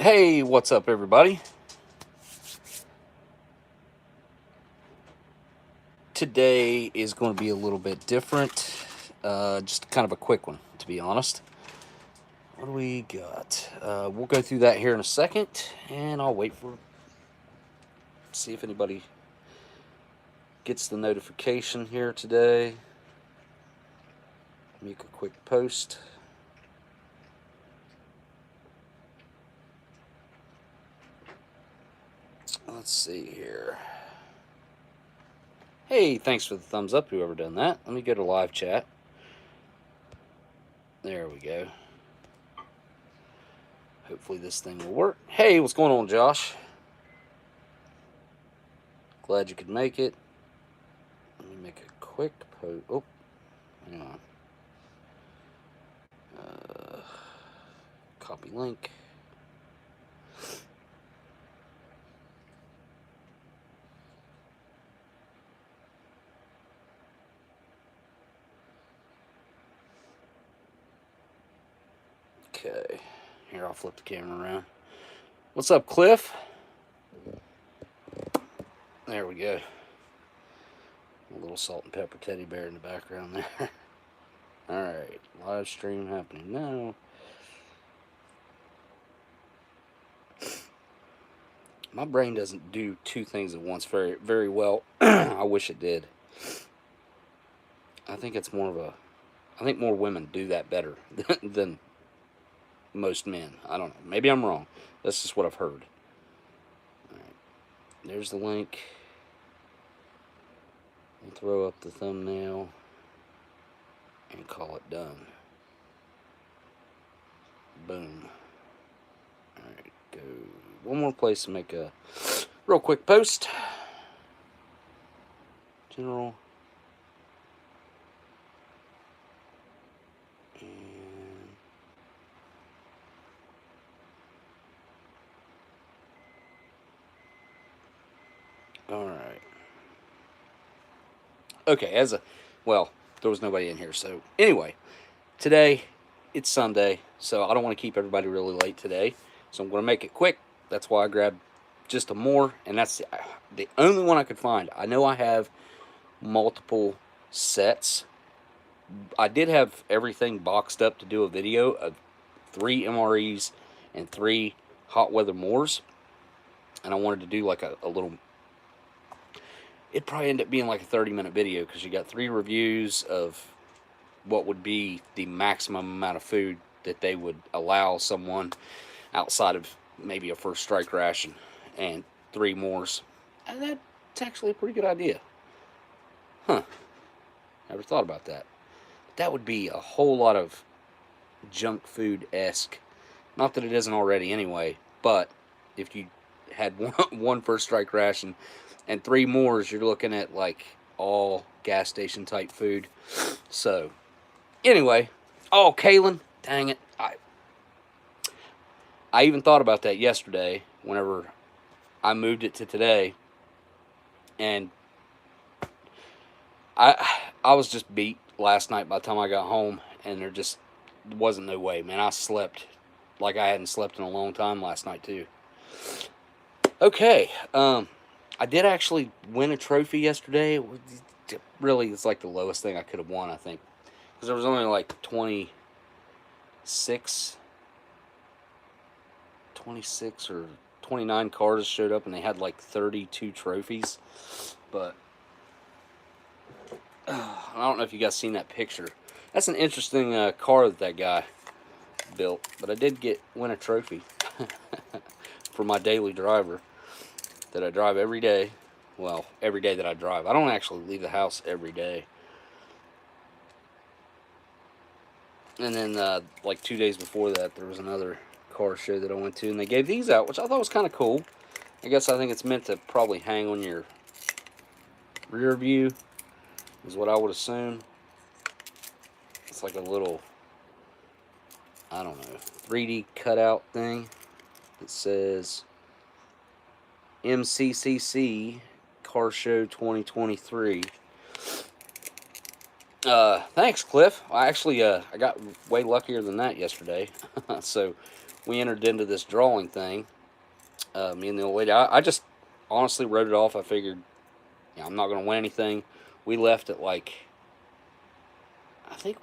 Hey, what's up, everybody? Today is going to be a little bit different. Just kind of a quick one, to be honest. What do we got? We'll go through that here in a second, and I'll wait for see if anybody gets the notification here today. Make a quick post. Let's see here. Hey, thanks for the thumbs up, whoever done that. Let me go to live chat. There we go. Hopefully this thing will work. Hey, what's going on, Josh? Glad you could make it. Let me make a quick post. Oh, hang on. Copy link. Okay, here, I'll flip the camera around. What's up, Cliff? There we go. A little salt and pepper teddy bear in the background there. Alright, live stream happening now. My brain doesn't do two things at once very, very well. I wish it did. I think it's more of a... I think more women do that better than most men. I don't know. Maybe I'm wrong. That's just what I've heard. Alright. There's the link. I'll throw up the thumbnail and call it done. Boom. Alright, go one more place to make a real quick post. General. Alright. Okay, well, there was nobody in here, so anyway, today, it's Sunday, so I don't want to keep everybody really late today, so I'm going to make it quick. That's why I grabbed just a more, and that's the only one I could find. I know I have multiple sets. I did have everything boxed up to do a video of 3 MREs and 3 hot weather mores, and I wanted to do like a little... It'd probably end up being like a 30-minute video because you got 3 reviews of what would be the maximum amount of food that they would allow someone outside of maybe a first strike ration, and 3 mores. And that's actually a pretty good idea. Huh. Never thought about that. That would be a whole lot of junk food-esque. Not that it isn't already anyway, but if you had one first strike ration and 3 mores, you're looking at like all gas station type food. So, anyway. Oh, Kalen. Dang it. I even thought about that yesterday whenever I moved it to today. And I was just beat last night by the time I got home. And there just wasn't no way, man. I slept like I hadn't slept in a long time last night, too. Okay. I did actually win a trophy yesterday. Really, it's like the lowest thing I could have won, I think. Because there was only like 26 or 29 cars showed up, and they had like 32 trophies. But I don't know if you guys seen that picture. That's an interesting car that guy built. But I did win a trophy for my daily driver that I drive every day. Well, every day that I drive. I don't actually leave the house every day. And then, like 2 days before that, there was another car show that I went to, and they gave these out, which I thought was kind of cool. I guess I think it's meant to probably hang on your rear view, is what I would assume. It's like a little, I don't know, 3D cutout thing that says MCCC Car Show 2023. Thanks, Cliff. I got way luckier than that yesterday. So we entered into this drawing thing. Me and the old lady, I just honestly wrote it off. I figured, I'm not going to win anything. We left at like, I think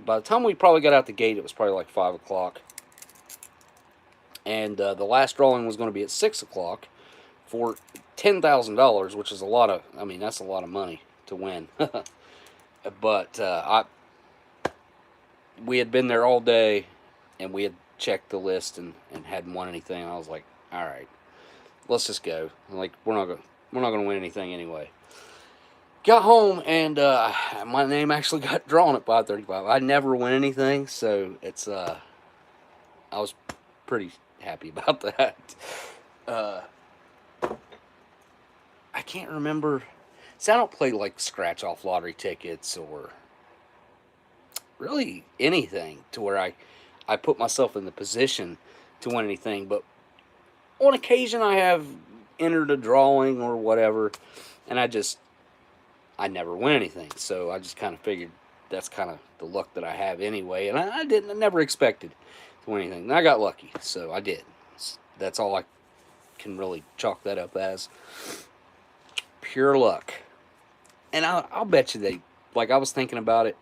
by the time we probably got out the gate, it was probably like 5 o'clock. And the last drawing was going to be at 6 o'clock for $10,000, which is a lot of, that's a lot of money to win. But we had been there all day, and we had checked the list and hadn't won anything. I was like, all right, let's just go. Like, we're not gonna win anything anyway. Got home, and my name actually got drawn at 5:35. I never win anything, so it's I was pretty happy about that. I can't remember. See, I don't play like scratch off lottery tickets or really anything to where I put myself in the position to win anything. But on occasion, I have entered a drawing or whatever, and I never win anything. So I just kind of figured that's kind of the luck that I have anyway. And I never expected to win anything. And I got lucky, so I did. That's all I can really chalk that up as. Pure luck. And I'll bet you I was thinking about it,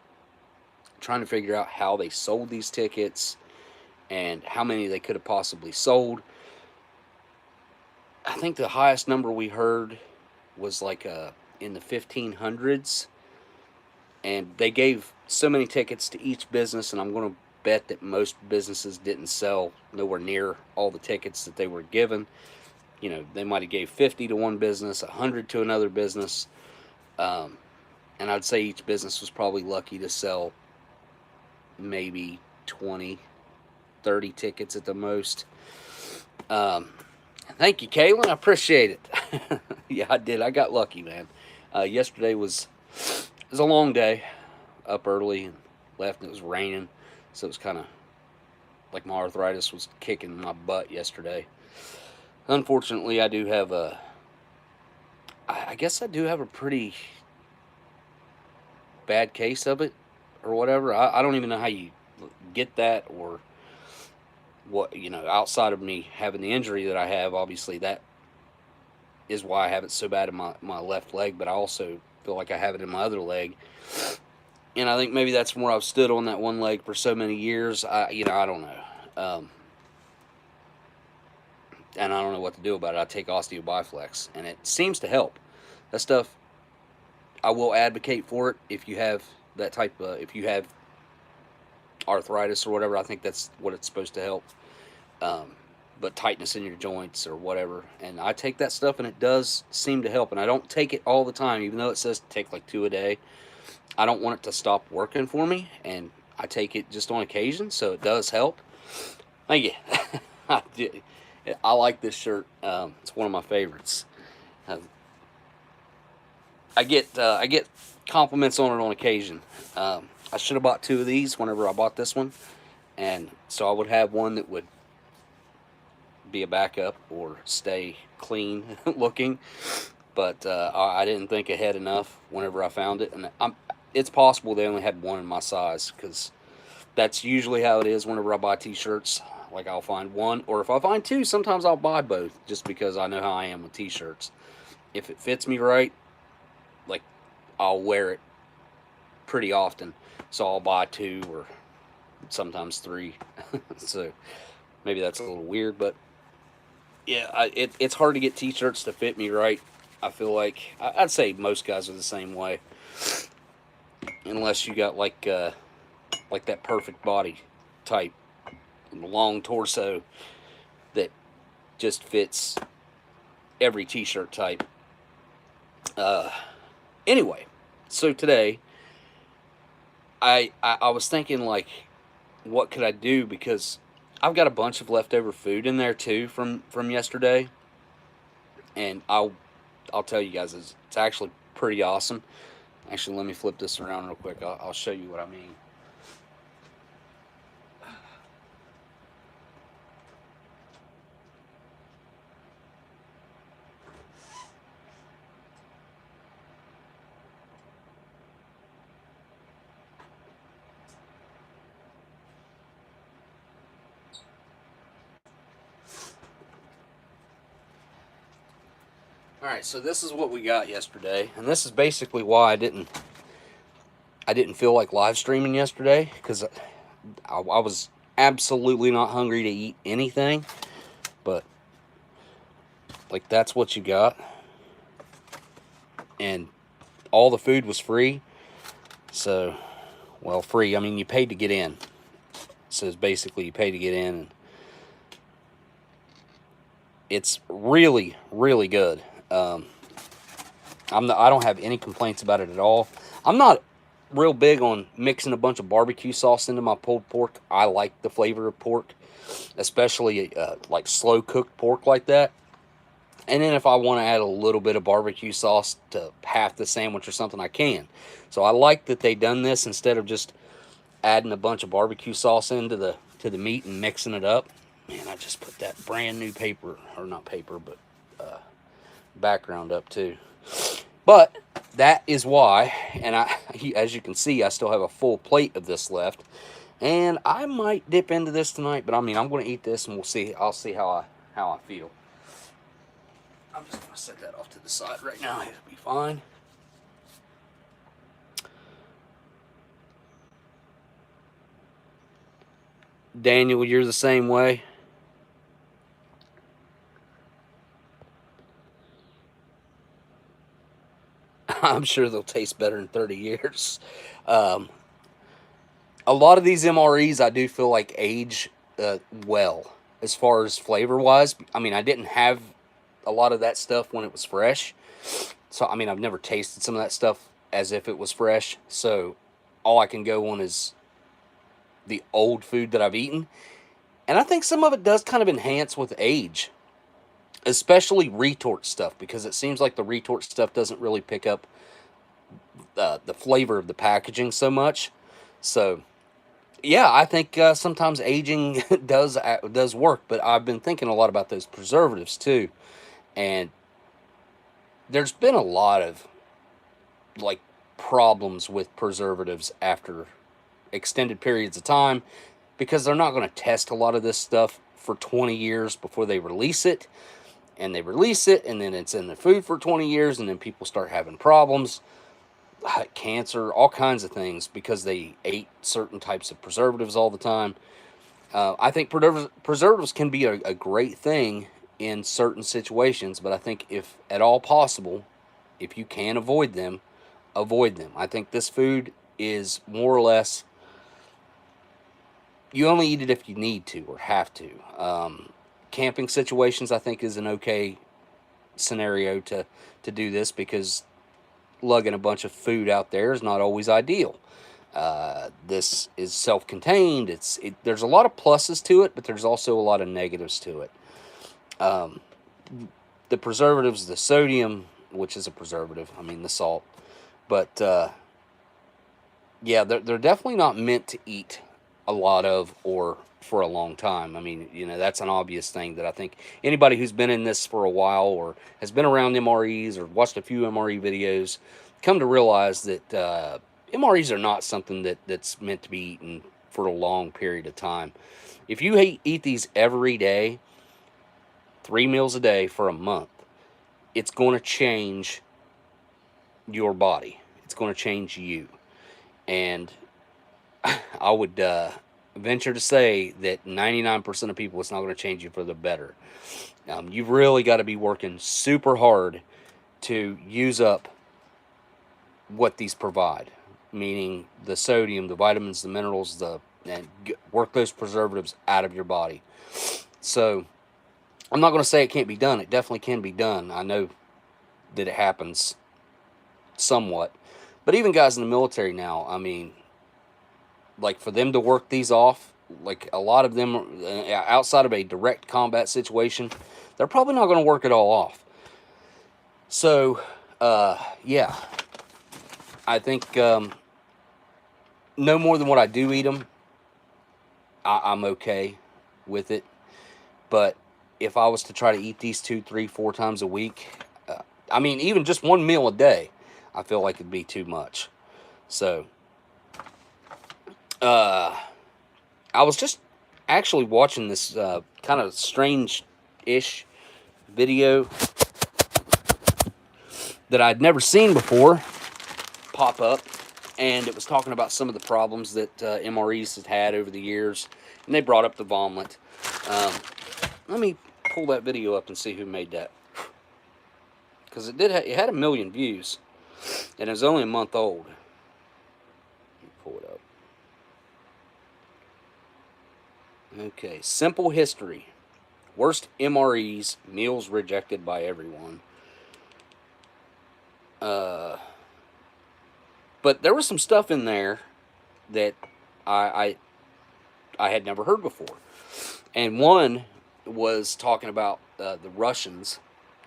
trying to figure out how they sold these tickets and how many they could have possibly sold. I think the highest number we heard was like in the 1500s, and they gave so many tickets to each business, and I'm going to bet that most businesses didn't sell nowhere near all the tickets that they were given. They might have gave 50 to one business, 100 to another business, and I'd say each business was probably lucky to sell maybe 20, 30 tickets at the most. Thank you, Kaylin. I appreciate it. Yeah, I did. I got lucky, man. Yesterday was a long day. Up early and left, and it was raining, so it was kind of like my arthritis was kicking my butt yesterday. Unfortunately, I do have I guess I do have a pretty bad case of it or whatever. I don't even know how you get that or what, outside of me having the injury that I have. Obviously, that is why I have it so bad in my left leg, but I also feel like I have it in my other leg. And I think maybe that's where I've stood on that one leg for so many years. I don't know. And I don't know what to do about it. I take osteobiflex, and it seems to help. That stuff, I will advocate for it if you have that type of, if you have arthritis or whatever. I think that's what it's supposed to help. But tightness in your joints or whatever. And I take that stuff, and it does seem to help. And I don't take it all the time, even though it says to take like 2 a day. I don't want it to stop working for me, and I take it just on occasion, so it does help. Thank you. I like this shirt. It's one of my favorites. I get compliments on it on occasion. I should have bought 2 of these whenever I bought this one, and so I would have one that would be a backup or stay clean looking. But I didn't think ahead enough whenever I found it, and it's possible they only had one in my size, because that's usually how it is whenever I buy t-shirts. Like, I'll find one, or if I find 2, sometimes I'll buy both, just because I know how I am with t-shirts. If it fits me right, like, I'll wear it pretty often, so I'll buy 2 or sometimes 3. So maybe that's a little weird, but yeah, it's hard to get t-shirts to fit me right. I feel like I'd say most guys are the same way, unless you got like that perfect body type, long torso that just fits every t-shirt type. Anyway, so today I was thinking, like, what could I do, because I've got a bunch of leftover food in there too from yesterday, and I'll tell you guys, it's actually pretty awesome. Actually, let me flip this around real quick. I'll show you what I mean. Alright, so this is what we got yesterday, and this is basically why I didn't feel like live streaming yesterday, because I was absolutely not hungry to eat anything, but like that's what you got, and all the food was free. So, well, free, I mean you paid to get in, so it's basically you pay to get in, and it's really, really good. I don't have any complaints about it at all. I'm not real big on mixing a bunch of barbecue sauce into my pulled pork. I like the flavor of pork, especially like slow cooked pork like that. And then if I want to add a little bit of barbecue sauce to half the sandwich or something, I can. So I like that they done this instead of just adding a bunch of barbecue sauce into the meat and mixing it up. Man, I just put that brand new paper, or not paper, but background up too. But that is why, and as you can see, I still have a full plate of this left, and I might dip into this tonight. But I mean, I'm going to eat this, and we'll see. I'll see how I feel. I'm just going to set that off to the side right now. It'll be fine. Daniel, you're the same way. I'm sure they'll taste better in 30 years. A lot of these MREs, I do feel like age well as far as flavor-wise. I mean, I didn't have a lot of that stuff when it was fresh. So, I mean, I've never tasted some of that stuff as if it was fresh. So, all I can go on is the old food that I've eaten. And I think some of it does kind of enhance with age. Especially retort stuff, because it seems like the retort stuff doesn't really pick up the flavor of the packaging so much. So, yeah, I think sometimes aging does work. But I've been thinking a lot about those preservatives too, and there's been a lot of like problems with preservatives after extended periods of time, because they're not going to test a lot of this stuff for 20 years before they release it. And they release it, and then it's in the food for 20 years, and then people start having problems, cancer, all kinds of things, because they ate certain types of preservatives all the time. I think preservatives can be a great thing in certain situations, but I think if at all possible, if you can avoid them, avoid them. I think this food is more or less, you only eat it if you need to or have to. Camping situations, I think, is an okay scenario to do this, because lugging a bunch of food out there is not always ideal. This is self-contained. There's a lot of pluses to it, but there's also a lot of negatives to it. The preservatives, the sodium, which is a preservative, I mean the salt, but yeah, they're definitely not meant to eat a lot of or for a long time. I mean, you know, that's an obvious thing that I think anybody who's been in this for a while or has been around MREs or watched a few MRE videos come to realize that MREs are not something that's meant to be eaten for a long period of time. If you eat these every day, 3 meals a day for a month, it's going to change your body. It's going to change you. And I would venture to say that 99% of people, it's not going to change you for the better. You've really got to be working super hard to use up what these provide, meaning the sodium, the vitamins, the minerals, and work those preservatives out of your body. So I'm not going to say it can't be done. It definitely can be done. I know that it happens somewhat. But even guys in the military now, I mean, like for them to work these off, like a lot of them outside of a direct combat situation, they're probably not going to work it all off. So, yeah, I think no more than what I do eat them, I'm okay with it. But if I was to try to eat these 2, 3, 4 times a week, I mean, even just one meal a day, I feel like it'd be too much. So, I was just actually watching this kind of strange-ish video. that I'd never seen before pop up, and it was talking about some of the problems that MREs had over the years, and they brought up the vomit. Let me pull that video up and see who made that, because it had 1 million views, and it was only a month old. Let me pull it up. Okay, simple history. Worst MREs, meals rejected by everyone. But there was some stuff in there that I had never heard before. And one was talking about the Russians.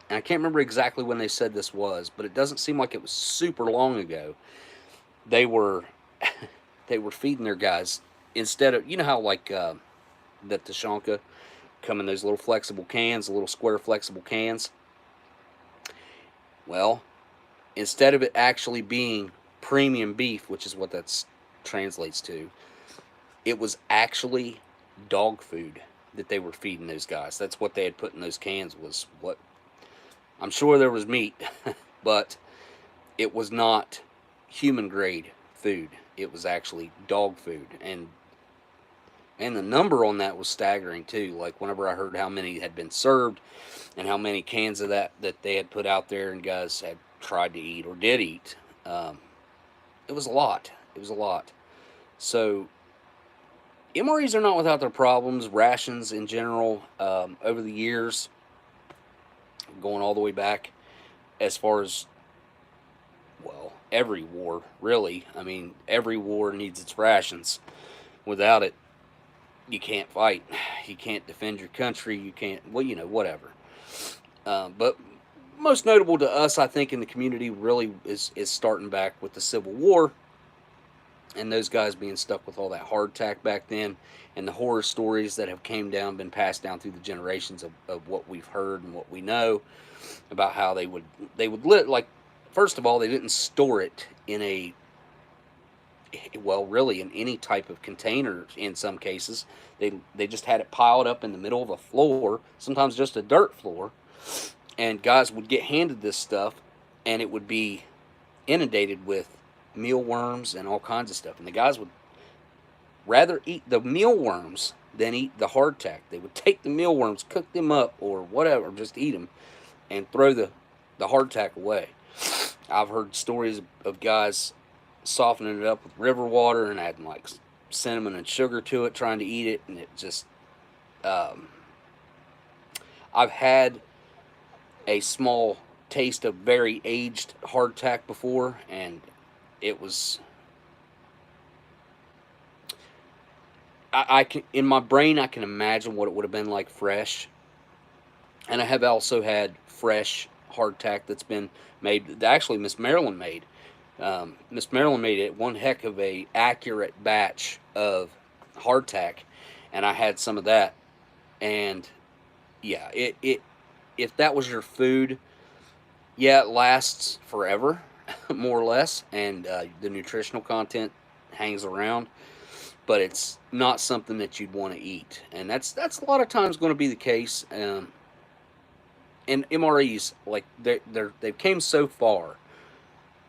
And I can't remember exactly when they said this was, but it doesn't seem like it was super long ago. They were they were feeding their guys, instead of, you know how like the Tashanka come in those little flexible cans, little square flexible cans. Well, instead of it actually being premium beef, which is what that translates to, it was actually dog food that they were feeding those guys. That's what they had put in those cans. Was what, I'm sure there was meat, but it was not human grade food. It was actually dog food, and the number on that was staggering too. Like, whenever I heard how many had been served and how many cans of that they had put out there and guys had tried to eat or did eat, it was a lot. It was a lot. So MREs are not without their problems. Rations in general, over the years, going all the way back as far as, well, every war, really. I mean, every war needs its rations. Without it, you can't fight. You can't defend your country. You can't, well, you know, whatever. But most notable to us, I think, in the community really is starting back with the Civil War, and those guys being stuck with all that hardtack back then, and the horror stories that have been passed down through the generations of what we've heard and what we know about how they would like, first of all, they didn't store it in a, well, really in any type of container. In some cases, they just had it piled up in the middle of a floor, sometimes just a dirt floor, and guys would get handed this stuff, and it would be inundated with mealworms and all kinds of stuff, and the guys would rather eat the mealworms than eat the hardtack. They would take the mealworms, cook them up or whatever, just eat them, and throw the hardtack away. I've heard stories of guys softening it up with river water and adding like cinnamon and sugar to it, trying to eat it, and it just, I've had a small taste of very aged hardtack before, and it was, I can, in my brain, I can imagine what it would have been like fresh. And I have also had fresh hardtack that's been made, that actually Miss Marilyn made. Miss Marilyn made it one heck of a accurate batch of hardtack, and I had some of that, and yeah, it if that was your food, yeah, it lasts forever, more or less, and the nutritional content hangs around, but it's not something that you'd want to eat, and that's a lot of times going to be the case. And MREs, like, they've came so far,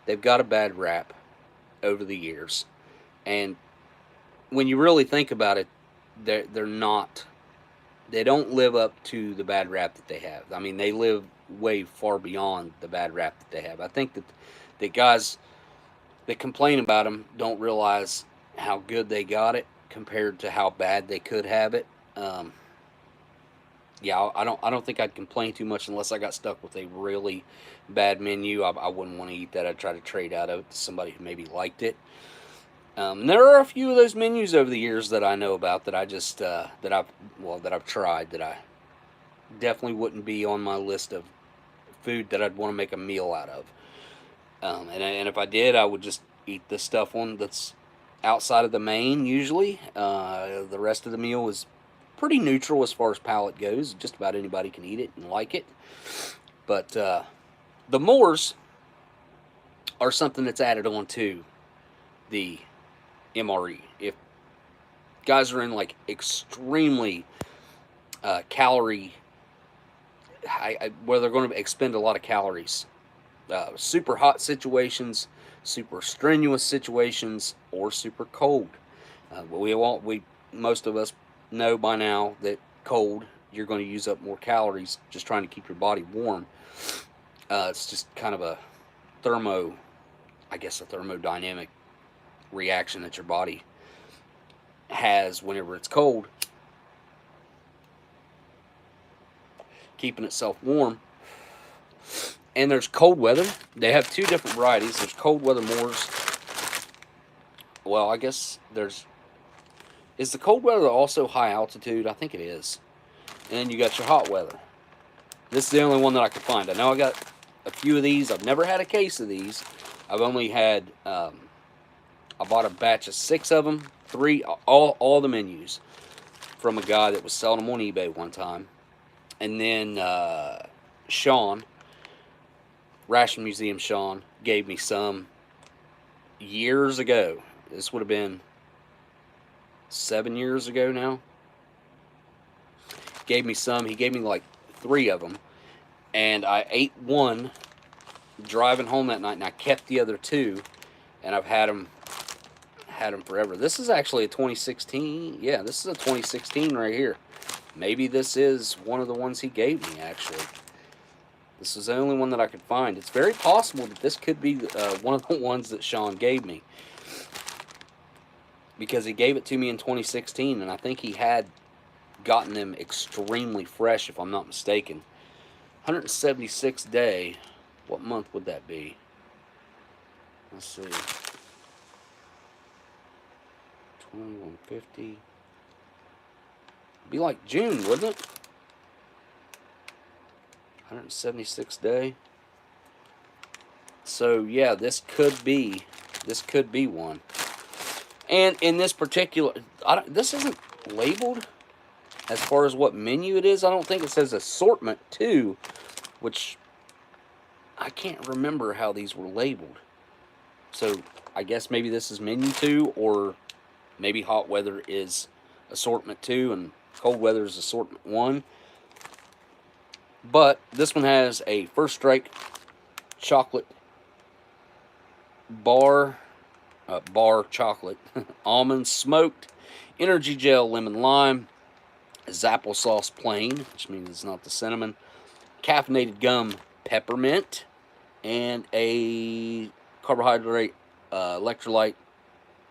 they've got a bad rap over the years, and when you really think about it, they're not. They don't live up to the bad rap that they have. I mean, they live way far beyond the bad rap that they have. I think that the guys that complain about them don't realize how good they got it compared to how bad they could have it. Yeah, I don't think I'd complain too much unless I got stuck with a really bad menu. I wouldn't want to eat that. I'd try to trade out of it to somebody who maybe liked it. And there are a few of those menus over the years that I know about that I just that I've tried, that I definitely wouldn't be on my list of food that I'd want to make a meal out of. And if I did, I would just eat the stuff on that's outside of the main usually. The rest of the meal is pretty neutral as far as palate goes. Just about anybody can eat it and like it. But the mores are something that's added on to the MRE. If guys are in like extremely calorie, where they're going to expend a lot of calories super hot situations, super strenuous situations, or super cold. We most of us know by now that cold, you're going to use up more calories just trying to keep your body warm. It's just kind of a thermo, I guess, a thermodynamic reaction that your body has whenever it's cold, keeping itself warm. And there's cold weather. They have two different varieties. There's cold weather Moors. Well, I guess there's... Is the cold weather also high altitude? I think it is. And then you got your hot weather. This is the only one that I could find. I know I got a few of these. I've never had a case of these. I've only had... I bought a batch of 6 of them. 3, all the menus. From a guy that was selling them on eBay one time. And then Sean... Ration Museum Sean gave me some years ago. This would have been 7 years ago now. Gave me some. He gave me like 3 of them. And I ate one driving home that night, and I kept the other 2. And I've had them forever. This is actually a 2016. Yeah, this is a 2016 right here. Maybe this is one of the ones he gave me, actually. This is the only one that I could find. It's very possible that this could be one of the ones that Sean gave me. Because he gave it to me in 2016, and I think he had gotten them extremely fresh, if I'm not mistaken. 176th day. What month would that be? Let's see. 2150. Be like June, wouldn't it? 176th day. So yeah, this could be one. And in this particular, this isn't labeled as far as what menu it is. I don't think it says assortment 2, which I can't remember how these were labeled. So I guess maybe this is menu 2, or maybe hot weather is assortment 2 and cold weather is assortment 1. But this one has a First Strike chocolate bar chocolate, almond smoked, energy gel lemon lime, applesauce plain, which means it's not the cinnamon, caffeinated gum peppermint, and a carbohydrate electrolyte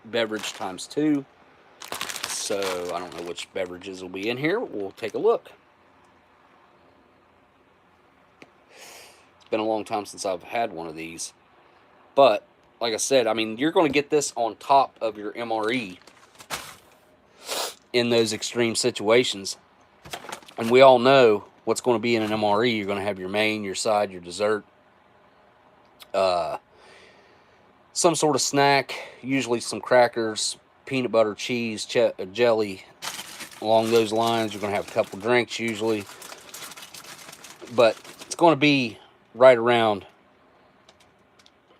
beverage times 2. So I don't know which beverages will be in here. We'll take a look. Been a long time since I've had one of these, but like I said, I mean, you're going to get this on top of your MRE in those extreme situations, and we all know what's going to be in an MRE. You're going to have your main, your side, your dessert, some sort of snack, usually some crackers, peanut butter, cheese, jelly, along those lines. You're going to have a couple drinks usually, but it's going to be right around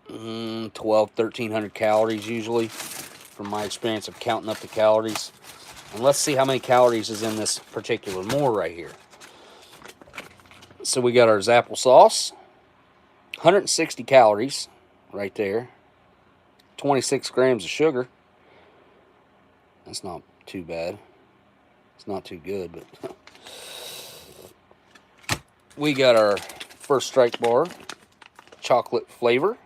1,200-1,300 calories usually, from my experience of counting up the calories. And let's see how many calories is in this particular Moor right here. So we got our applesauce, 160 calories right there, 26 grams of sugar. That's not too bad. It's not too good, but we got our First Strike bar, chocolate flavor.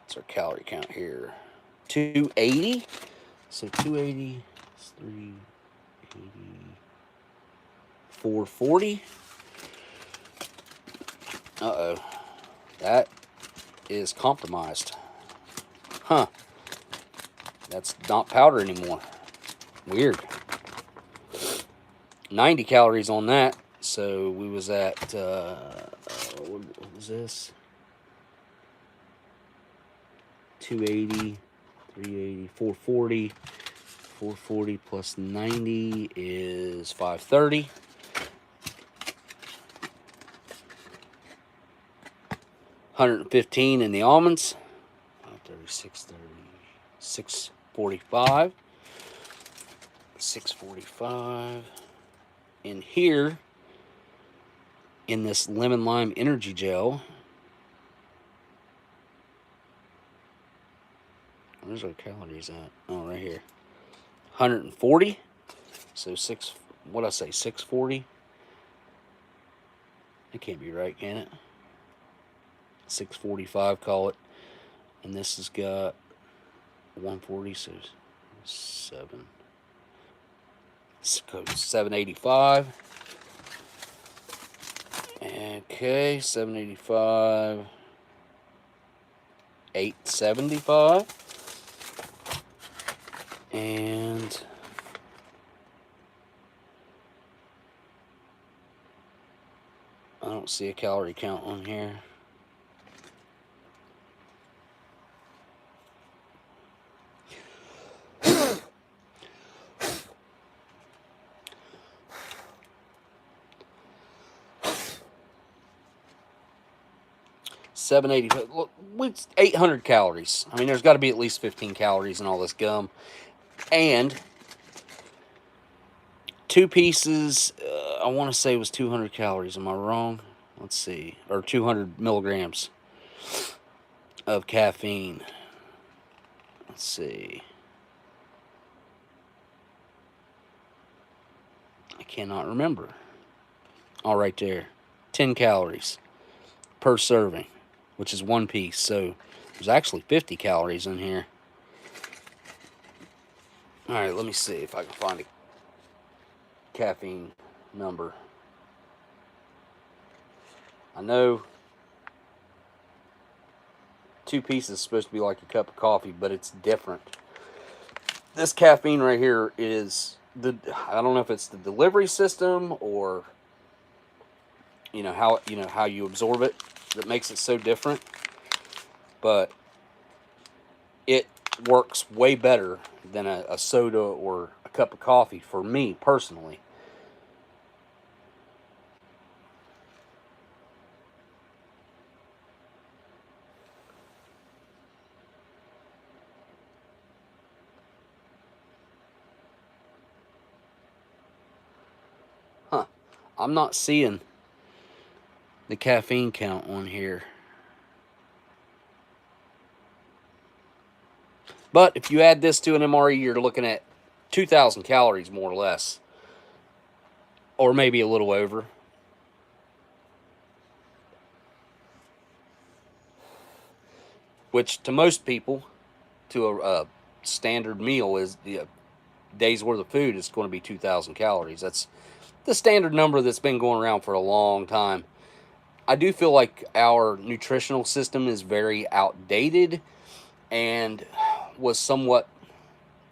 What's our calorie count here? 280. So 280 is 380, 440. Uh-oh. That is compromised. Huh. That's not powder anymore. Weird. 90 calories on that. So we was at, what was this? 280, 380, 440. 440 plus 90 is 530. $115 in the almonds. 630, 645. 645. In here, in this lemon lime energy gel. Where's our calories at? Oh, right here. 140. So what I say, 640? It can't be right, can it? 645, call it. And this has got 140, so 785. Okay, 785. 875. And I don't see a calorie count on here. $7.80. It's 800 calories. I mean, there's got to be at least 15 calories in all this gum. And 2 pieces, I want to say it was 200 calories. Am I wrong? Let's see. Or 200 milligrams of caffeine. Let's see. I cannot remember. All right there. 10 calories per serving, which is 1 piece. So there's actually 50 calories in here. All right, let me see if I can find a caffeine number. I know 2 pieces is supposed to be like a cup of coffee, but it's different. This caffeine right here is I don't know if it's the delivery system or how you absorb it that makes it so different, but it works way better than a soda or a cup of coffee for me personally. Huh. I'm not seeing the caffeine count on here. But if you add this to an MRE, you're looking at 2,000 calories more or less. Or maybe a little over. Which to most people, to a standard meal, is the day's worth of food is going to be 2,000 calories. That's the standard number that's been going around for a long time. I do feel like our nutritional system is very outdated and was somewhat,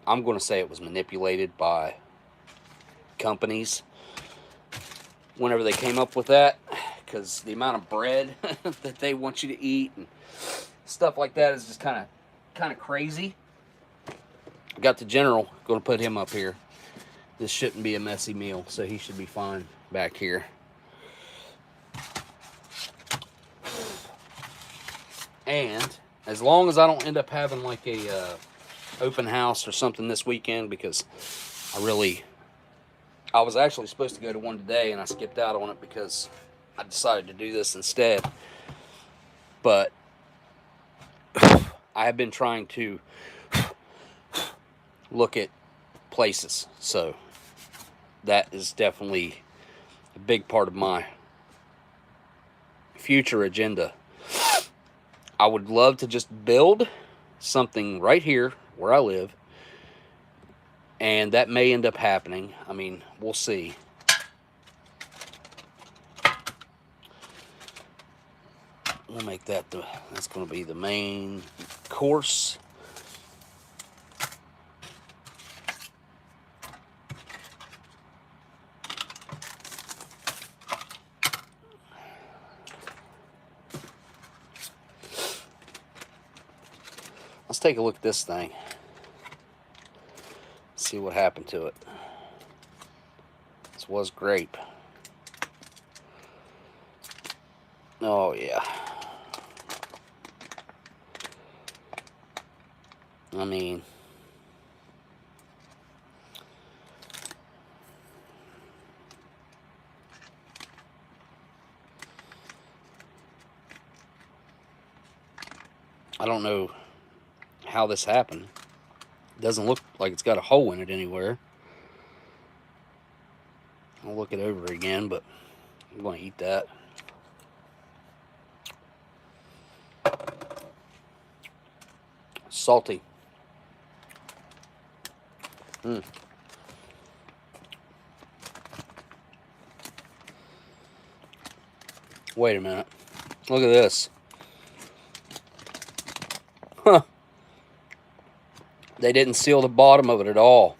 I'm going to say it was manipulated by companies whenever they came up with that, because the amount of bread that they want you to eat and stuff like that is just kind of crazy. Got the general, going to put him up here. This shouldn't be a messy meal, so he should be fine back here. And as long as I don't end up having like a open house or something this weekend, because I was actually supposed to go to one today and I skipped out on it because I decided to do this instead. But I have been trying to look at places, so that is definitely a big part of my future agenda. I would love to just build something right here where I live, and that may end up happening. I mean, we'll see. We'll make that that's going to be the main course. Let's take a look at this thing. See what happened to it. This was grape. Oh yeah. I mean, I don't know how this happened. It doesn't look like it's got a hole in it anywhere. I'll look it over again, but I'm going to eat that. Salty. Wait a minute. Look at this. Huh. They didn't seal the bottom of it at all.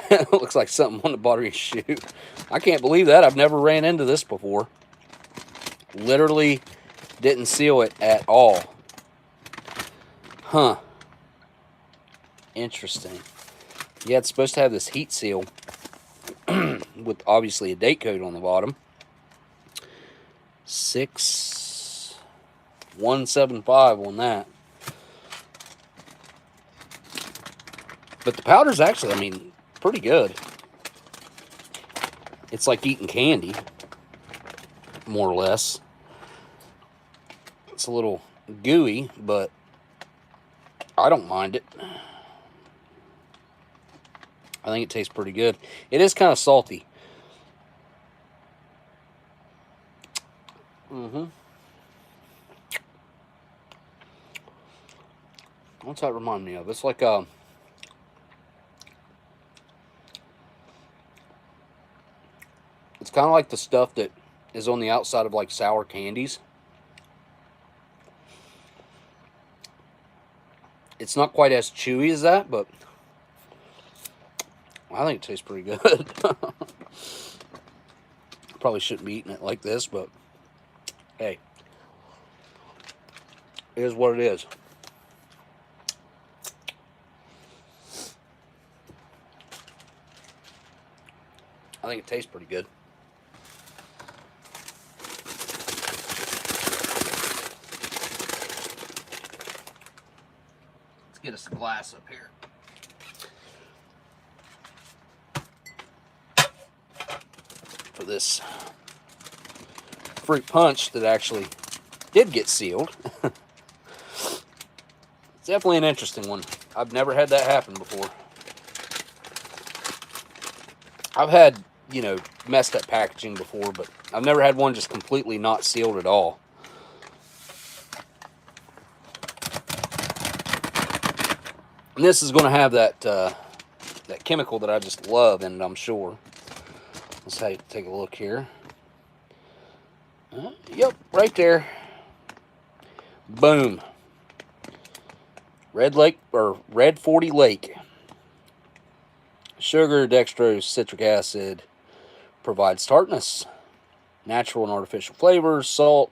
It looks like something on the bottom of your shoe. I can't believe that. I've never ran into this before. Literally didn't seal it at all. Huh. Interesting. Yeah, it's supposed to have this heat seal with obviously a date code on the bottom. 6175 on that. But the powder's actually, I mean, pretty good. It's like eating candy, more or less. It's a little gooey, but I don't mind it. I think it tastes pretty good. It is kind of salty. What's that remind me of? It's like it's kind of like the stuff that is on the outside of like sour candies. It's not quite as chewy as that, but I think it tastes pretty good. Probably shouldn't be eating it like this, but hey, it is what it is. I think it tastes pretty good. Let's get us a glass up here. For this fruit punch that actually did get sealed. It's definitely an interesting one. I've never had that happen before. I've had, you know, messed up packaging before, but I've never had one just completely not sealed at all. And this is going to have that that chemical that I just love in it, I'm sure. Let's take a look here. Yep, right there. Boom. Red 40 Lake. Sugar, dextrose, citric acid. Provides tartness. Natural and artificial flavors. Salt.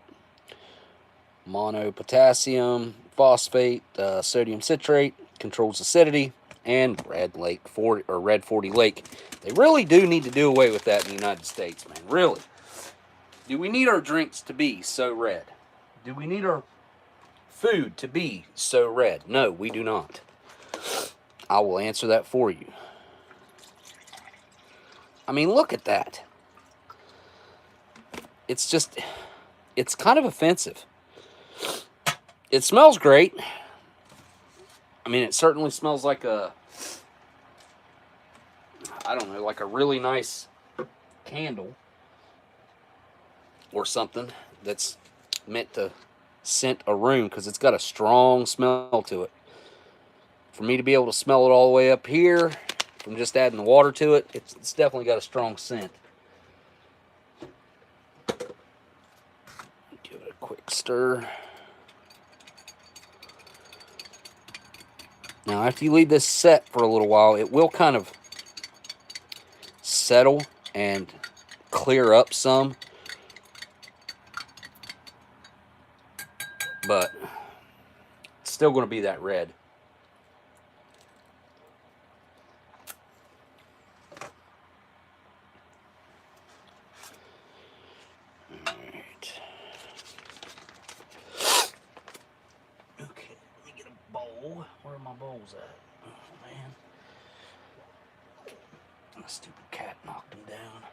Monopotassium. Phosphate. Sodium citrate. Controls acidity. And Red 40 Lake. They really do need to do away with that in the United States, man. Really. Do we need our drinks to be so red? Do we need our food to be so red? No, we do not. I will answer that for you. I mean, look at that. It's just, it's kind of offensive. It smells great. I mean, it certainly smells like a, I don't know, like a really nice candle or something that's meant to scent a room, because it's got a strong smell to it. For me to be able to smell it all the way up here from just adding the water to it, it's definitely got a strong scent. Give it a quick stir. Now, after you leave this set for a little while, it will kind of settle and clear up some. But it's still going to be that red. All right. Okay, let me get a bowl. Where are my bowls at? Oh, man. My stupid cat knocked them down.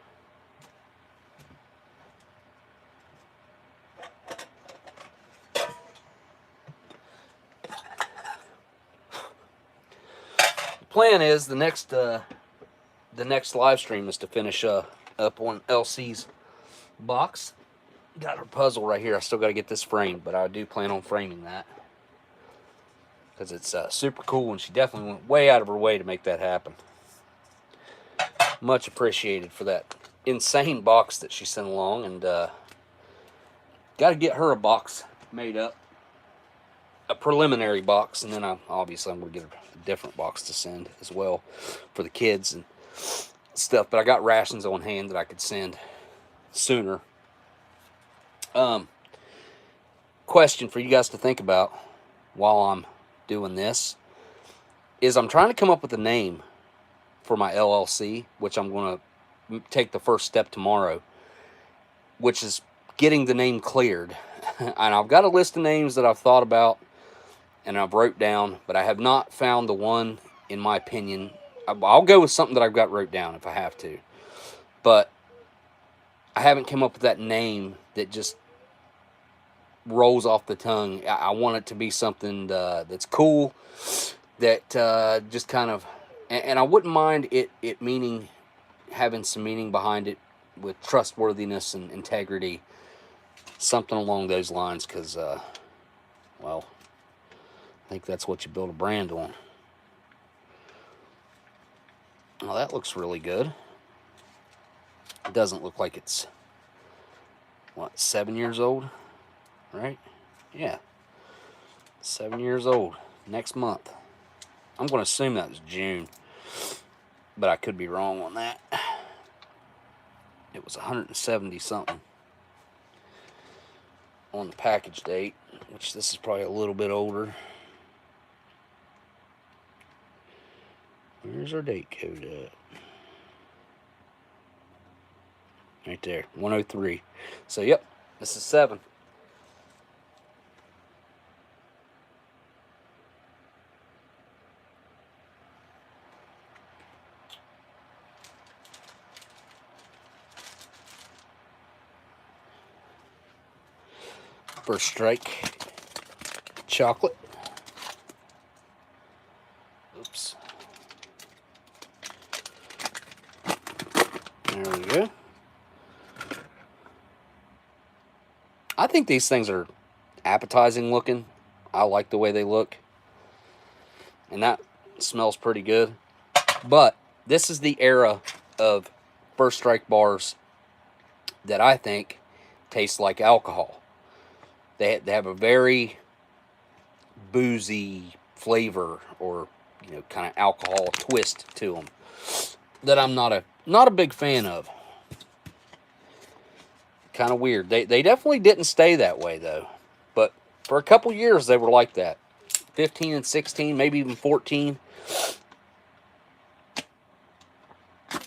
plan is the next live stream is to finish up on LC's box. Got her puzzle right here. I still got to get this framed, but I do plan on framing that because it's super cool, and she definitely went way out of her way to make that happen. Much appreciated for that insane box that she sent along, and got to get her a box made up, a preliminary box, and then I'm going to get a different box to send as well for the kids and stuff. But I got rations on hand that I could send sooner. Question for you guys to think about while I'm doing this is I'm trying to come up with a name for my LLC, which I'm going to take the first step tomorrow, which is getting the name cleared. And I've got a list of names that I've thought about and I've wrote down, but I have not found the one, in my opinion. I'll go with something that I've got wrote down if I have to, but I haven't come up with that name that just rolls off the tongue. I want it to be something that's cool, that just kind of, and I wouldn't mind it meaning, having some meaning behind it with trustworthiness and integrity, something along those lines, because, well, I think that's what you build a brand on. Well, that looks really good. It doesn't look like it's, what, 7 years old, right? Yeah, 7 years old next month. I'm going to assume that was June, but I could be wrong on that. It was 170 something on the package date, which this is probably a little bit older. Where's our date code at? Right there, 103. So, yep, this is 7. First Strike chocolate. Oops. There we go. I think these things are appetizing looking. I like the way they look. And that smells pretty good. But this is the era of First Strike bars that I think taste like alcohol. They have a very boozy flavor, or kind of alcohol twist to them, that I'm not a big fan of. Kind of weird. They definitely didn't stay that way though, but for a couple years they were like that. 15 and 16, maybe even 14. There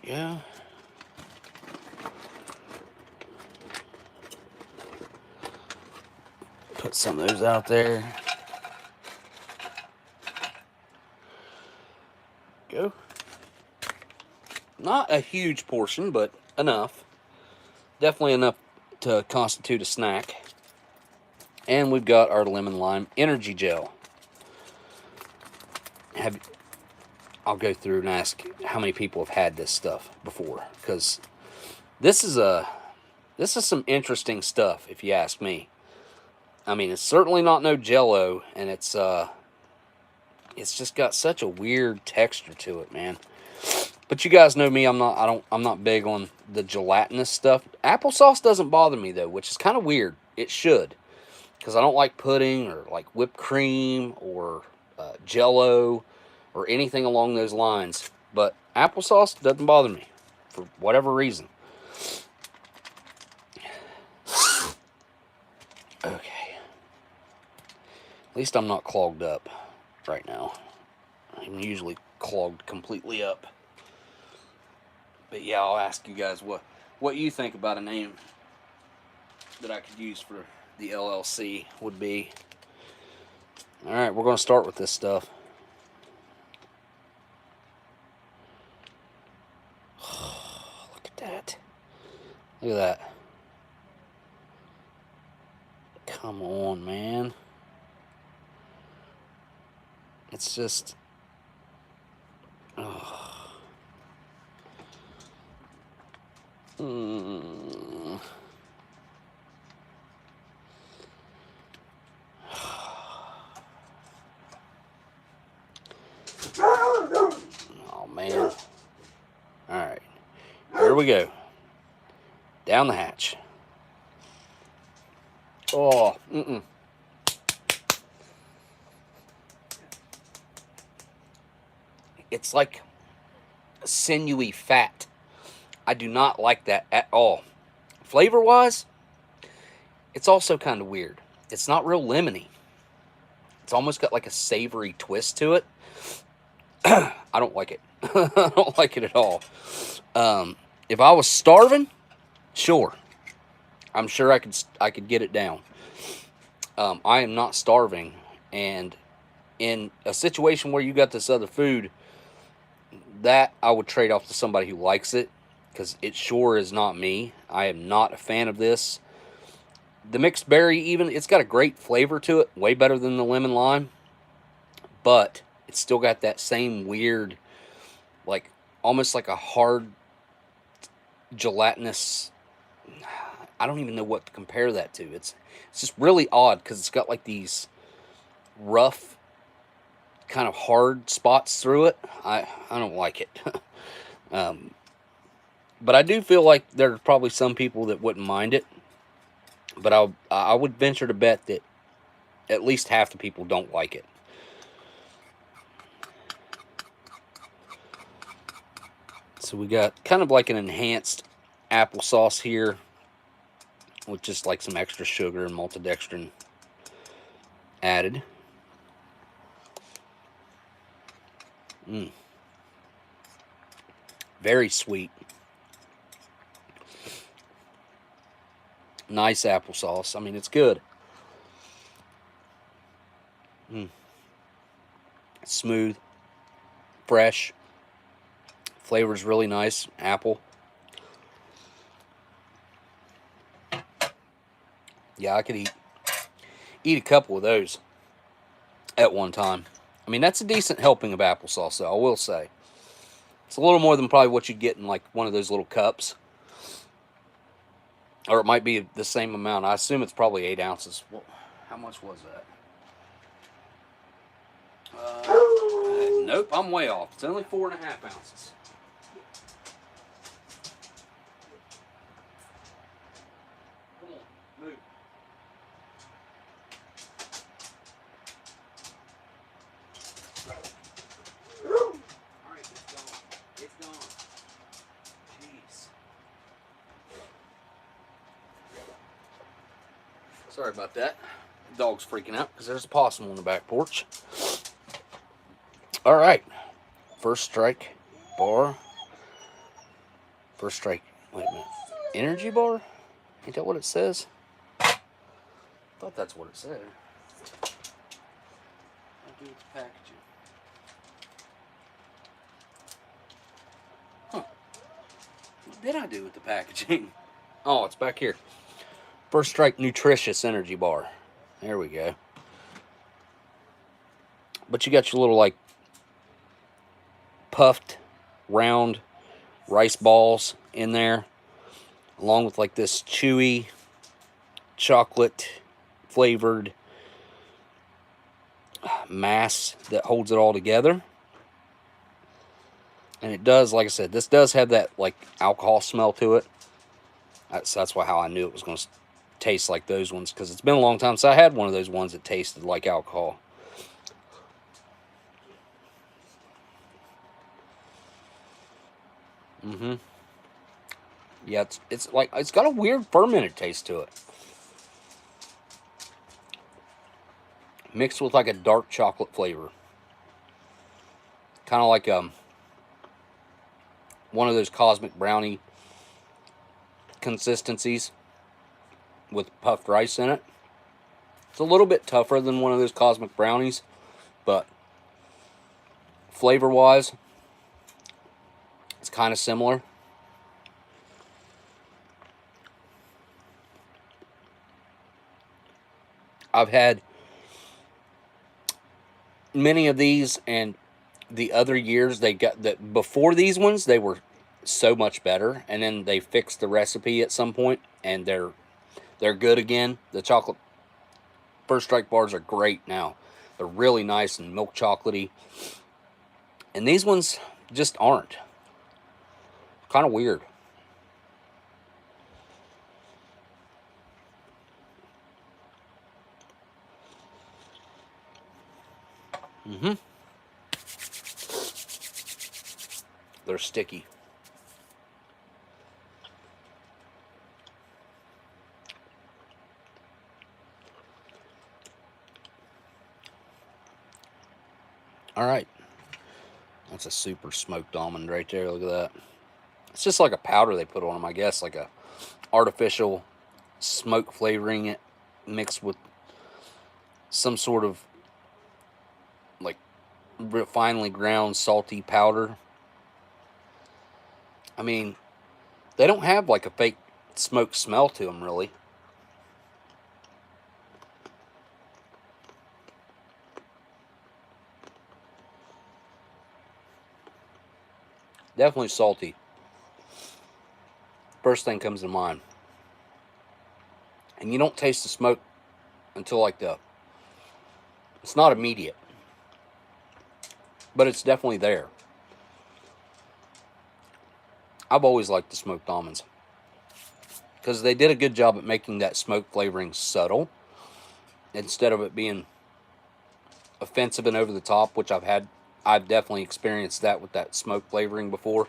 we go. Put some of those out there. Go. Not a huge portion, but enough. Definitely enough to constitute a snack. And we've got our lemon lime energy gel. I'll go through and ask how many people have had this stuff before, because this is some interesting stuff, if you ask me. I mean, it's certainly not no Jello, and it's just got such a weird texture to it, man. But you guys know me, I'm not big on the gelatinous stuff. Applesauce doesn't bother me though, which is kind of weird. It should, because I don't like pudding or like whipped cream or Jello or anything along those lines. But applesauce doesn't bother me for whatever reason. Okay. At least I'm not clogged up right now. I'm usually clogged completely up. But yeah, I'll ask you guys what you think about a name that I could use for the LLC would be. Alright, we're going to start with this stuff. Look at that. Look at that. Come on, man. It's just, Oh, man. Alright. Here we go. Down the hatch. Oh, It's like sinewy fat. I do not like that at all. Flavor-wise, it's also kind of weird. It's not real lemony. It's almost got like a savory twist to it. I don't like it. I don't like it at all. If I was starving, sure. I'm sure I could get it down. I am not starving, and in a situation where you got this other food, that I would trade off to somebody who likes it, because it sure is not me. I am not a fan of this. The mixed berry, even, it's got a great flavor to it, way better than the lemon lime, but it's still got that same weird, like, almost like a hard, gelatinous, I don't even know what to compare that to. It's just really odd, because it's got like these rough, kind of hard spots through it. I don't like it. But I do feel like there's probably some people that wouldn't mind it. But I would venture to bet that at least half the people don't like it. So we got kind of like an enhanced applesauce here, with just like some extra sugar and maltodextrin added. Very sweet. Nice applesauce. I mean, it's good. Smooth. Fresh. Flavor's really nice. Apple. Yeah, I could eat a couple of those at one time. I mean, that's a decent helping of applesauce, though, I will say. It's a little more than probably what you'd get in like one of those little cups. Or it might be the same amount. I assume it's probably 8 ounces. Well, how much was that? Nope, I'm way off. It's only 4.5 ounces. Come on, move. Alright, it's gone. It's gone. Jeez. Sorry about that. The dog's freaking out because there's a possum on the back porch. Alright. First strike bar. First strike. Wait a minute. Energy bar? Ain't that what it says? I thought that's what it said. I'll do its packaging. Huh. What did I do with the packaging? Oh, it's back here. First Strike Nutritious Energy Bar. There we go. But you got your little, like, puffed, round rice balls in there, along with, like, this chewy, chocolate-flavored mass that holds it all together. And it does, like I said, this does have that, like, alcohol smell to it. That's why how I knew it was going to taste like those ones, because it's been a long time since I had one of those ones that tasted like alcohol. Yeah, it's like, it's got a weird fermented taste to it, mixed with like a dark chocolate flavor, kind of like one of those cosmic brownie consistencies with puffed rice in it. It's a little bit tougher than one of those cosmic brownies, but flavor wise it's kind of similar. I've had many of these, and the other years they got that before these ones, they were so much better, and then they fixed the recipe at some point, and they're good again. The chocolate First Strike bars are great now. They're really nice and milk chocolatey, and these ones just aren't. Kind of weird. They're sticky. All right. That's a super smoked almond right there. Look at that. It's just like a powder they put on them, I guess, like a artificial smoke flavoring it mixed with some sort of like finely ground salty powder. I mean, they don't have like a fake smoke smell to them, really. Definitely salty. First thing comes to mind. And you don't taste the smoke until like it's not immediate, but it's definitely there. I've always liked the smoked almonds because they did a good job at making that smoke flavoring subtle instead of it being offensive and over the top, which I've definitely experienced that with that smoke flavoring before.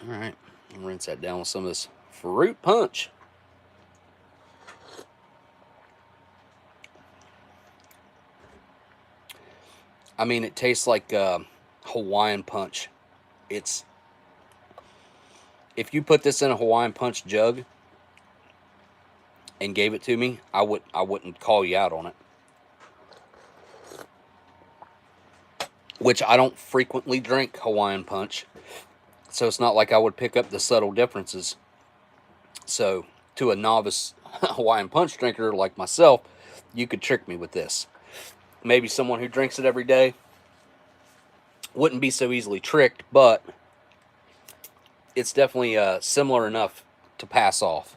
All right, I'll rinse that down with some of this fruit punch. I mean, it tastes like Hawaiian punch. If you put this in a Hawaiian punch jug and gave it to me, I wouldn't call you out on it. Which I don't frequently drink Hawaiian punch, so it's not like I would pick up the subtle differences. So to a novice Hawaiian punch drinker like myself, you could trick me with this. Maybe someone who drinks it every day wouldn't be so easily tricked, but it's definitely similar enough to pass off.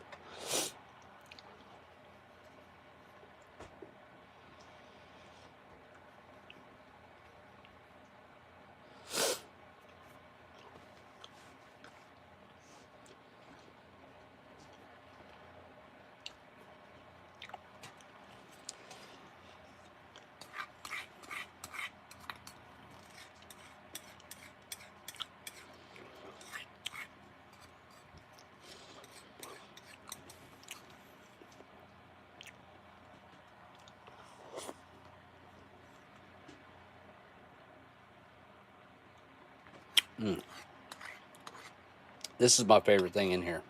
This is my favorite thing in here.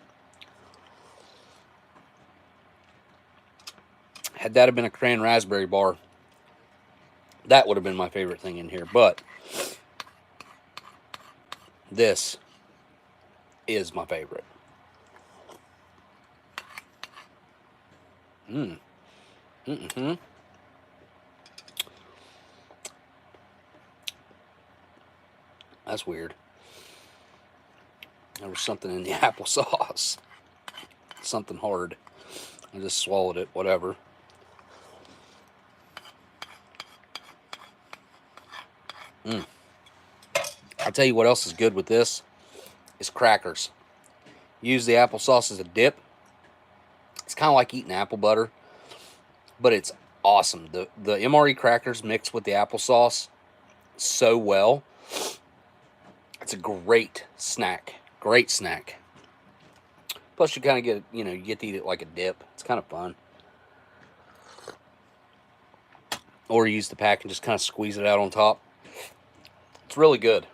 Had that have been a cran raspberry bar, that would have been my favorite thing in here. But this is my favorite. That's weird. There was something in the applesauce. Something hard. I just swallowed it, whatever. I'll tell you what else is good with this is crackers. Use the applesauce as a dip. It's kind of like eating apple butter, but it's awesome. The MRE crackers mixed with the applesauce so well. It's a great snack. Great snack. Plus, you kind of get, you get to eat it like a dip. It's kind of fun. Or use the pack and just kind of squeeze it out on top. It's really good.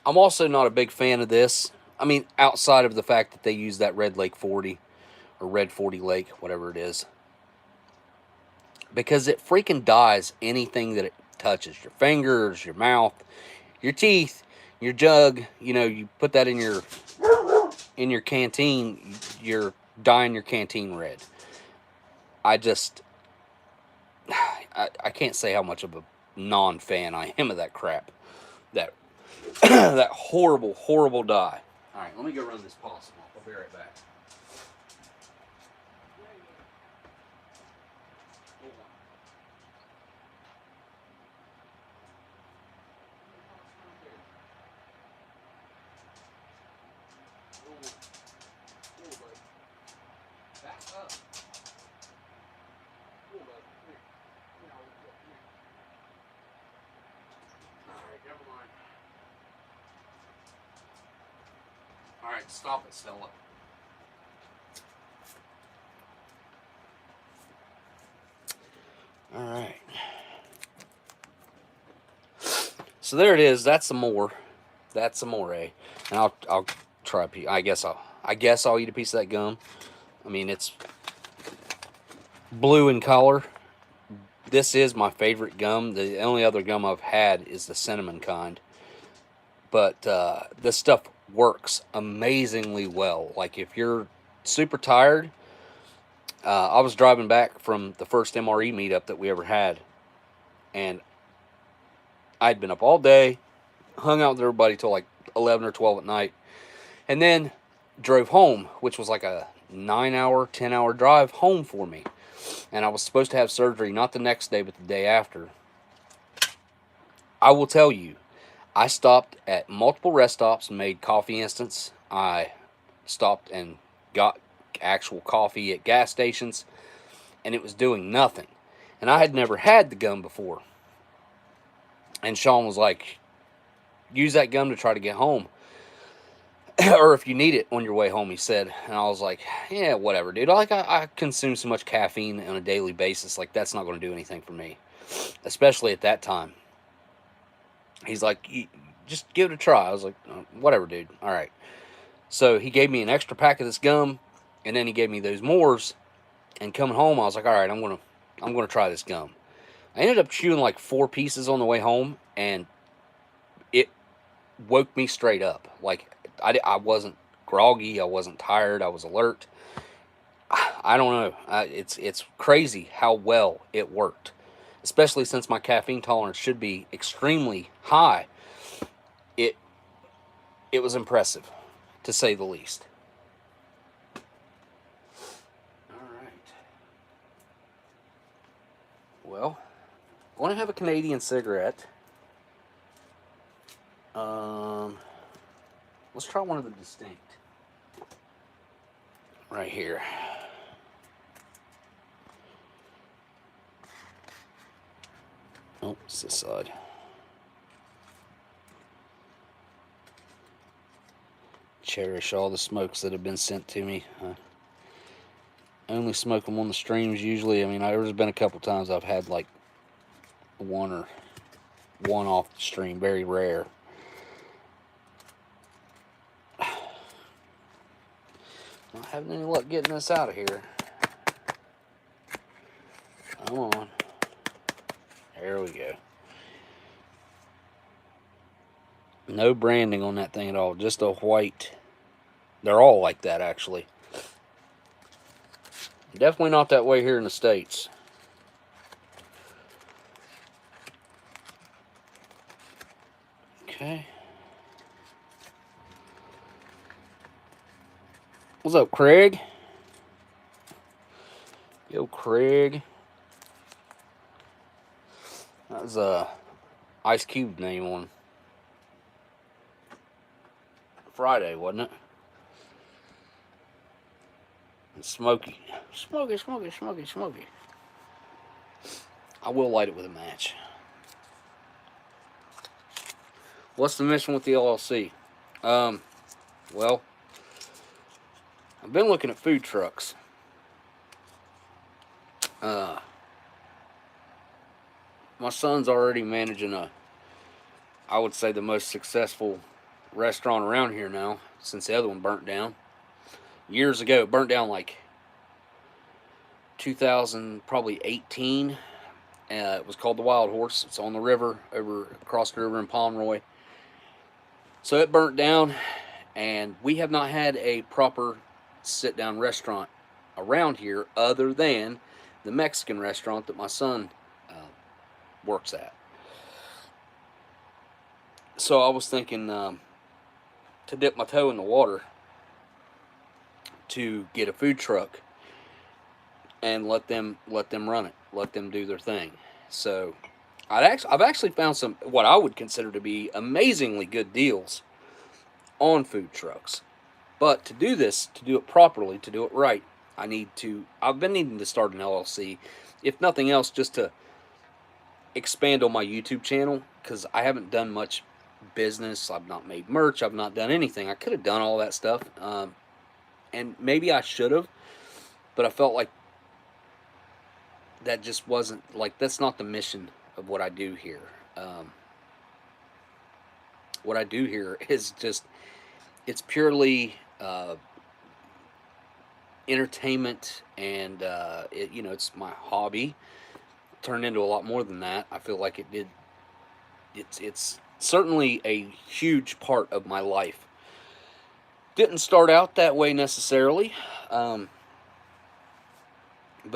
I'm also not a big fan of this. I mean, outside of the fact that they use that Red Lake 40 or Red 40 Lake, whatever it is. Because it freaking dyes anything that it touches. Your fingers, your mouth, your teeth, your jug. You put that in your in your canteen, you're dyeing your canteen red. I can't say how much of a non-fan I am of that crap. That that horrible, horrible dye. All right, let me go run this possum off. I'll be right back. All right, stop it, Stella. All right. So there it is. That's some more. That's some more, eh? And I'll try a piece. I guess I'll eat a piece of that gum. I mean, it's blue in color. This is my favorite gum. The only other gum I've had is the cinnamon kind. But this stuff works amazingly well. Like if you're super tired, I was driving back from the first MRE meetup that we ever had, and I'd been up all day, hung out with everybody till like 11 or 12 at night, and then drove home, which was like a 9-hour, 10-hour drive home for me. And I was supposed to have surgery not the next day, but the day after. I will tell you, I stopped at multiple rest stops and made coffee instants. I stopped and got actual coffee at gas stations, and it was doing nothing. And I had never had the gum before. And Sean was like, use that gum to try to get home. Or if you need it on your way home, he said. And I was like, yeah, whatever, dude. I consume so much caffeine on a daily basis. Like, that's not going to do anything for me. Especially at that time. He's like, just give it a try. I was like, whatever, dude. All right. So he gave me an extra pack of this gum, and then he gave me those mores. And coming home, I was like, all right, I'm gonna try this gum. I ended up chewing like 4 pieces on the way home, and it woke me straight up. Like, I wasn't groggy, I wasn't tired, I was alert. I don't know. It's crazy how well it worked, especially since my caffeine tolerance should be extremely high. It was impressive, to say the least. All right. Well, I want to have a Canadian cigarette. Let's try one of the distinct. Right here. Oh, it's this side. Cherish all the smokes that have been sent to me. I only smoke them on the streams usually. I mean, there's been a couple times I've had like one off the stream. Very rare. Not having any luck getting this out of here. Come on. There we go. No branding on that thing at all. Just a white. They're all like that, actually. Definitely not that way here in the States. Okay. What's up, Craig? Yo, Craig. That was a Ice Cube name on Friday, wasn't it? And Smokey. Smokey, Smokey, Smokey, Smokey. I will light it with a match. What's the mission with the LLC? Well, I've been looking at food trucks. My son's already managing I would say the most successful restaurant around here now, since the other one burnt down. Years ago, it burnt down like 2000, probably 18. It was called the Wild Horse. It's on the river, across the river in Pomeroy. So it burnt down, And we have not had a proper sit-down restaurant around here other than the Mexican restaurant that my son works at. So I was thinking to dip my toe in the water to get a food truck and let them run it, let them do their thing. So I've actually found some what I would consider to be amazingly good deals on food trucks. But to do this, to do it properly, to do it right, I've been needing to start an LLC, if nothing else, just to expand on my YouTube channel, because I haven't done much business. I've not made merch. I've not done anything. I could have done all that stuff, and maybe I should have, but I felt like that just wasn't, like, that's not the mission of what I do here. What I do here is just, it's purely entertainment, and it's my hobby. Turned into a lot more than that. I feel like it did. It's certainly a huge part of my life. Didn't start out that way necessarily, but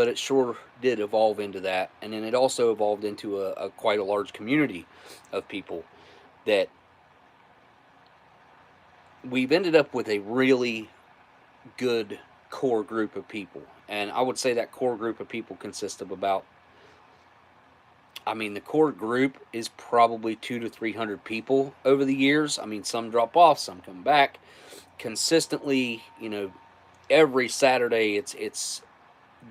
it sure did evolve into that. And then it also evolved into a quite a large community of people that we've ended up with a really good core group of people. And I would say that core group of people consists of about, the core group is probably 200 to 300 people over the years. Some drop off, some come back. Consistently, every Saturday, it's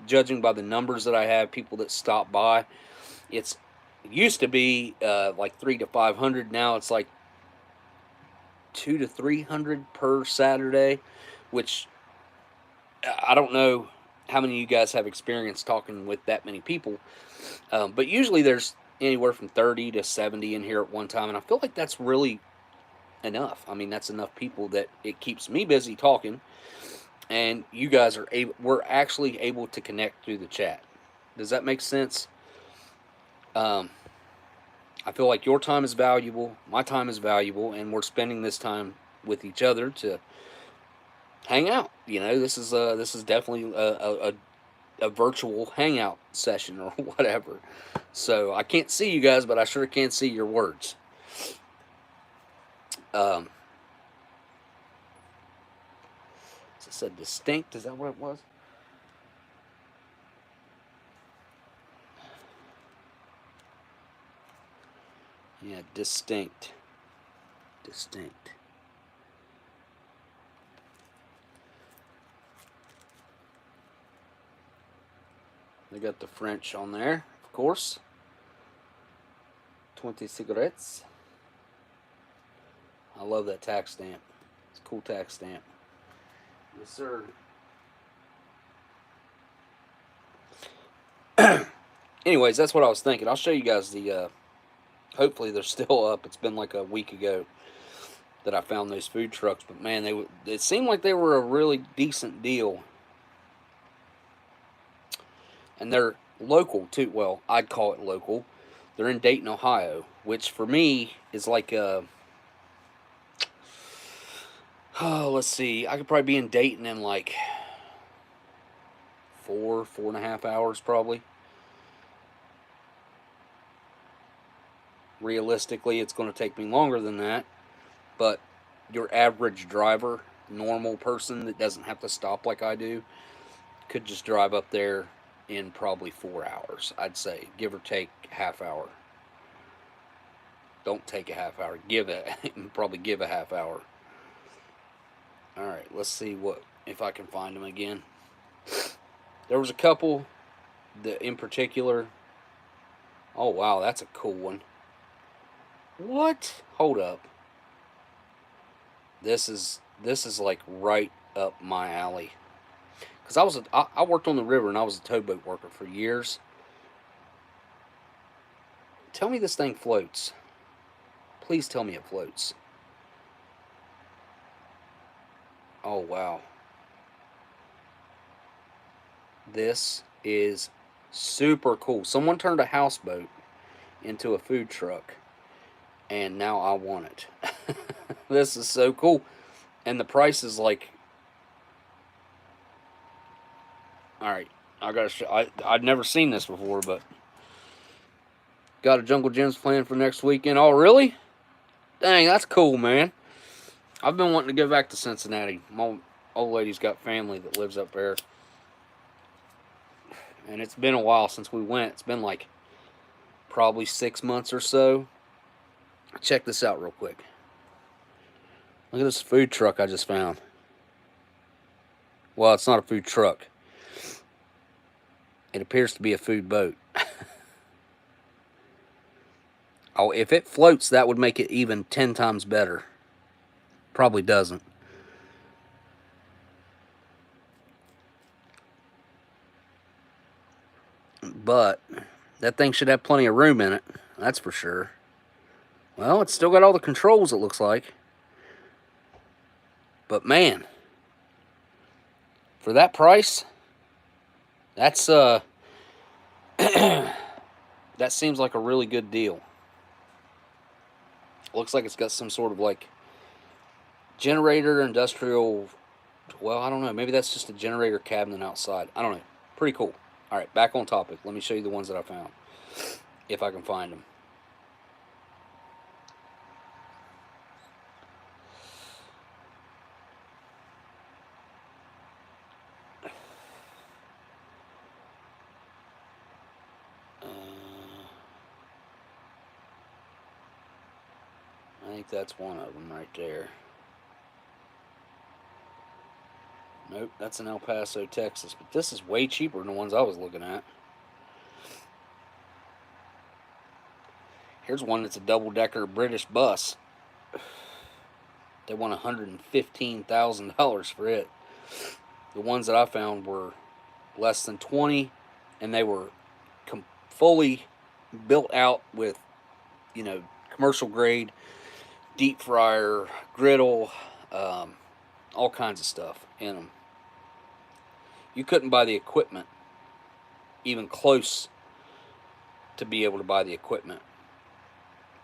judging by the numbers that I have, people that stop by. It used to be like 300 to 500. Now it's like 200 to 300 per Saturday, which I don't know how many of you guys have experience talking with that many people. But usually there's anywhere from 30 to 70 in here at one time, and I feel like that's really enough. That's enough people that it keeps me busy talking, and you guys we're actually able to connect through the chat. Does that make sense? I feel like your time is valuable, my time is valuable, and we're spending this time with each other to hang out. This is definitely a virtual hangout session or whatever. So I can't see you guys, but I sure can see your words. As I said, distinct, is that what it was? Yeah, distinct. Distinct. They got the French on there, of course. 20 cigarettes. I love that tax stamp. It's a cool tax stamp. Yes, sir. Anyways, that's what I was thinking. I'll show you guys the, hopefully they're still up. It's been like a week ago that I found those food trucks. But man, it seemed like they were a really decent deal. And they're local too. Well, I'd call it local. They're in Dayton, Ohio, which for me is like let's see, I could probably be in Dayton in like 4.5 hours probably. Realistically, it's going to take me longer than that, but your average driver, normal person that doesn't have to stop like I do, could just drive up there in probably 4 hours, I'd say, give or take half hour. Don't take a half hour, probably give a half hour. Alright, let's see if I can find them again. There was a couple that in particular. Oh wow, that's a cool one. What? Hold up. This is like right up my alley. Because I worked on the river and I was a towboat worker for years. Tell me this thing floats. Please tell me it floats. Oh, wow. This is super cool. Someone turned a houseboat into a food truck, and now I want it. This is so cool. And the price is like, all right, I gotta show, I'd never seen this before, but got a Jungle Gyms plan for next weekend. Oh, really? Dang, that's cool, man. I've been wanting to go back to Cincinnati. My old lady's got family that lives up there. And it's been a while since we went. It's been like probably 6 months or so. Check this out real quick. Look at this food truck I just found. Well, it's not a food truck. It appears to be a food boat. Oh, if it floats, that would make it even 10 times better. Probably doesn't. But that thing should have plenty of room in it. That's for sure. Well, it's still got all the controls, it looks like. But man, for that price, that's that seems like a really good deal. Looks like it's got some sort of like generator, industrial. Well, I don't know. Maybe that's just a generator cabinet outside. I don't know. Pretty cool. All right, back on topic. Let me show you the ones that I found, if I can find them. I think that's one of them right there. Nope, that's in El Paso, Texas. But this is way cheaper than the ones I was looking at. Here's one that's a double-decker British bus. They want $115,000 for it. The ones that I found were less than 20, and they were fully built out with, you know, commercial grade, deep fryer, griddle, all kinds of stuff in them. You couldn't buy the equipment even close to be able to buy the equipment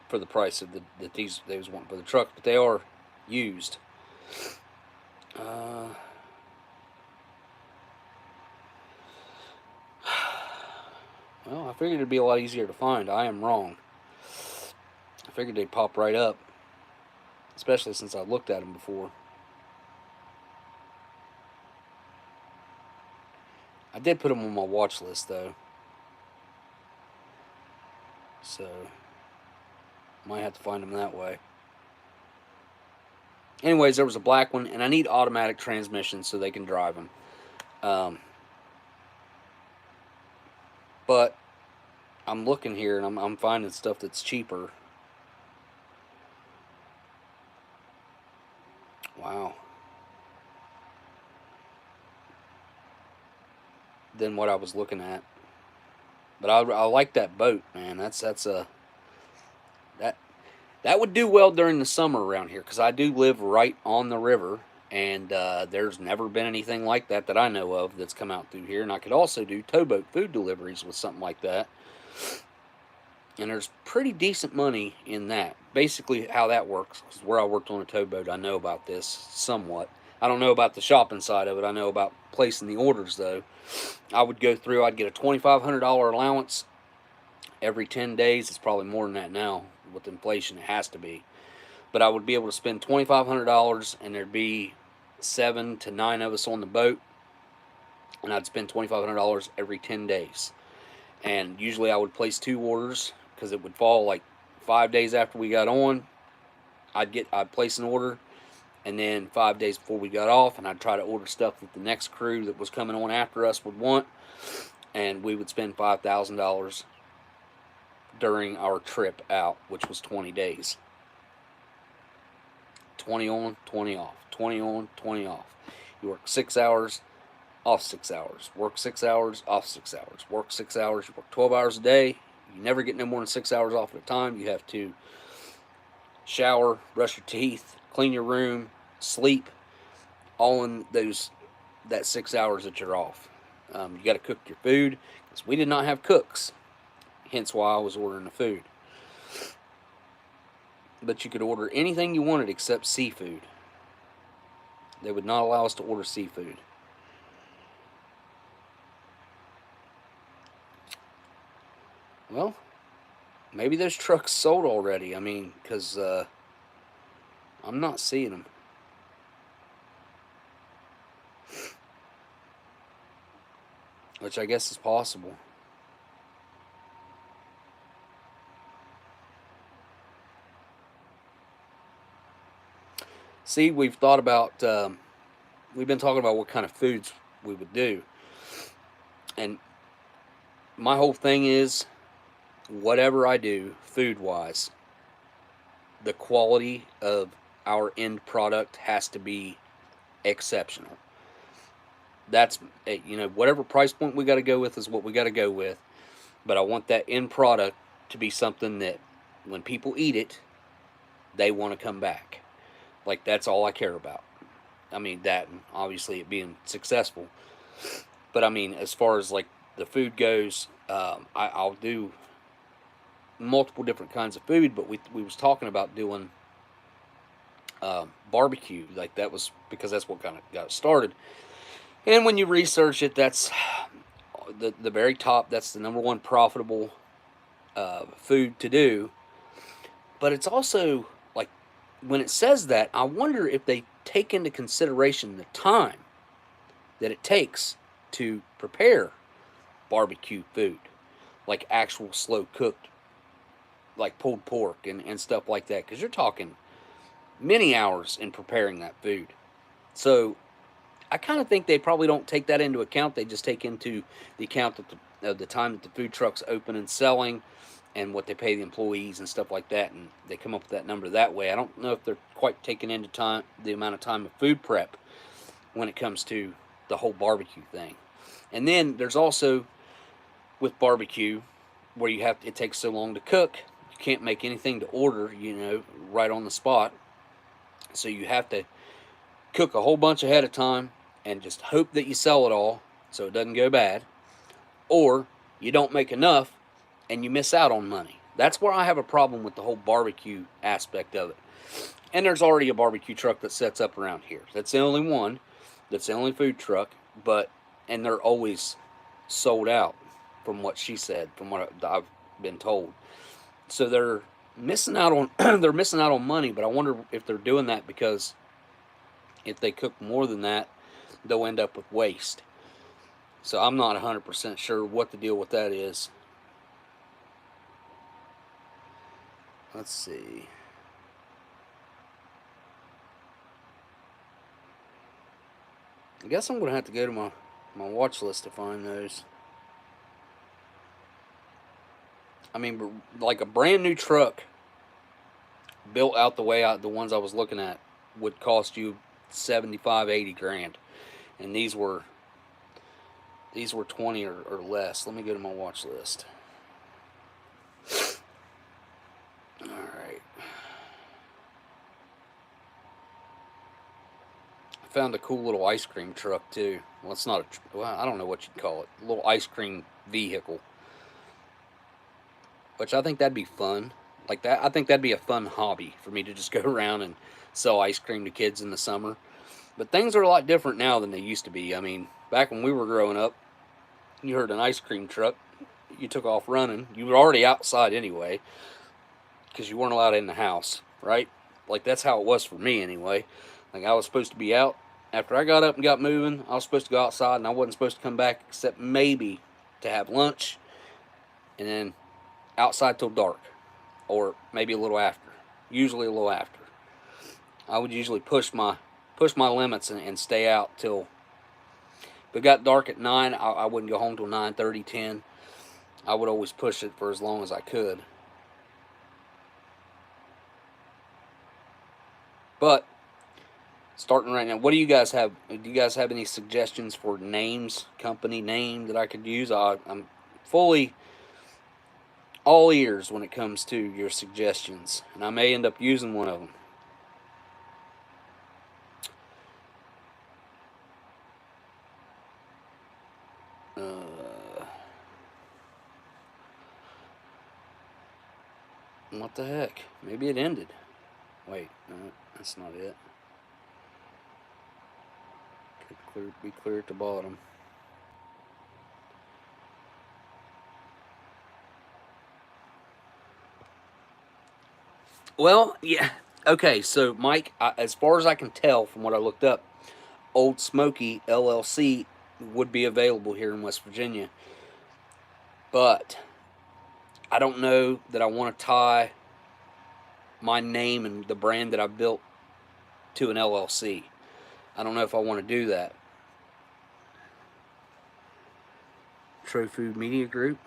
for the price of that these they was wanting for the truck, but they are used. Well, I figured it'd be a lot easier to find. I am wrong. I figured they'd pop right up, especially since I looked at them before. I did put them on my watch list, though. So, might have to find them that way. Anyways, there was a black one, and I need automatic transmissions so they can drive them. But I'm looking here, and I'm finding stuff that's cheaper. Wow. Than what I was looking at. But I like that boat, man. That would do well during the summer around here, because I do live right on the river, and there's never been anything like that I know of that's come out through here. And I could also do towboat food deliveries with something like that. And there's pretty decent money in that. Basically, how that works, because where I worked on a towboat, I know about this somewhat. I don't know about the shopping side of it. I know about placing the orders, though. I would go through, I'd get a $2,500 allowance every 10 days. It's probably more than that now. With inflation, it has to be. But I would be able to spend $2,500, and there'd be 7 to 9 of us on the boat. And I'd spend $2,500 every 10 days. And usually I would place 2 orders, because it would fall like 5 days after we got on. I'd place an order, and then 5 days before we got off, and I'd try to order stuff that the next crew that was coming on after us would want, and we would spend $5,000 during our trip out, which was 20 days. 20 on, 20 off. 20 on, 20 off. You work 6 hours, off 6 hours. Work 6 hours, off 6 hours. Work 6 hours, you work 12 hours a day. You never get no more than 6 hours off at a time. You have to shower, brush your teeth, clean your room, sleep, all in that 6 hours that you're off. You got to cook your food, because we did not have cooks, hence why I was ordering the food. But you could order anything you wanted except seafood. They would not allow us to order seafood. Well, maybe those trucks sold already. I mean, because I'm not seeing them. Which I guess is possible. See, we've thought about, we've been talking about what kind of foods we would do. And my whole thing is, whatever I do, food-wise, the quality of our end product has to be exceptional. That's, whatever price point we got to go with is what we got to go with. But I want that end product to be something that when people eat it, they want to come back. Like, that's all I care about. I mean, that and obviously it being successful. But I mean, as far as like the food goes, I'll do multiple different kinds of food. But we was talking about doing barbecue. Like, that was because that's what kind of got it started. And when you research it, that's the very top. That's the number one profitable food to do. But it's also like, when it says that, I wonder if they take into consideration the time that it takes to prepare barbecue food, like actual slow cooked, like pulled pork and stuff like that, because you're talking many hours in preparing that food. So I kind of think they probably don't take that into account. They just take into the account of the time that the food truck's open and selling, and what they pay the employees and stuff like that, and they come up with that number that way. I don't know if they're quite taking into the amount of time of food prep when it comes to the whole barbecue thing. And then there's also, with barbecue, where it takes so long to cook, you can't make anything to order, right on the spot. So you have to cook a whole bunch ahead of time and just hope that you sell it all so it doesn't go bad. Or you don't make enough and you miss out on money. That's where I have a problem with the whole barbecue aspect of it. And there's already a barbecue truck that sets up around here. That's the only one. That's the only food truck. And they're always sold out, from what she said, from what I've been told. So they're missing out on they're missing out on money. But I wonder if they're doing that because if they cook more than that, they'll end up with waste. So I'm not 100% sure what the deal with that is. Let's see. I guess I'm going to have to go to my watch list to find those. I mean, like a brand new truck built out the way the ones I was looking at would cost you 75, 80 grand. And these were 20 or less. Let me go to my watch list. Alright. I found a cool little ice cream truck too. Well, it's not I don't know what you'd call it. A little ice cream vehicle. Which I think that'd be fun. Like that, I think that'd be a fun hobby for me to just go around and sell ice cream to kids in the summer. But things are a lot different now than they used to be. I mean, back when we were growing up, you heard an ice cream truck, you took off running. You were already outside anyway, because you weren't allowed in the house, right? Like, that's how it was for me anyway. Like, I was supposed to be out. After I got up and got moving, I was supposed to go outside, and I wasn't supposed to come back except maybe to have lunch, and then outside till dark, or maybe a little after. Usually a little after. I would usually push my limits and stay out till, if it got dark at 9, I wouldn't go home till 9:30, 10. I would always push it for as long as I could. But starting right now, what do you guys have? Do you guys have any suggestions for names, company name that I could use? I'm fully all ears when it comes to your suggestions, and I may end up using one of them. What the heck? Maybe it ended. Wait, no, that's not it. Be clear at the bottom. Well, yeah. Okay, so Mike, as far as I can tell from what I looked up, Oldsmokey LLC would be available here in West Virginia. But I don't know that I want to tie my name and the brand that I've built to an LLC. I don't know if I want to do that. True Food Media Group.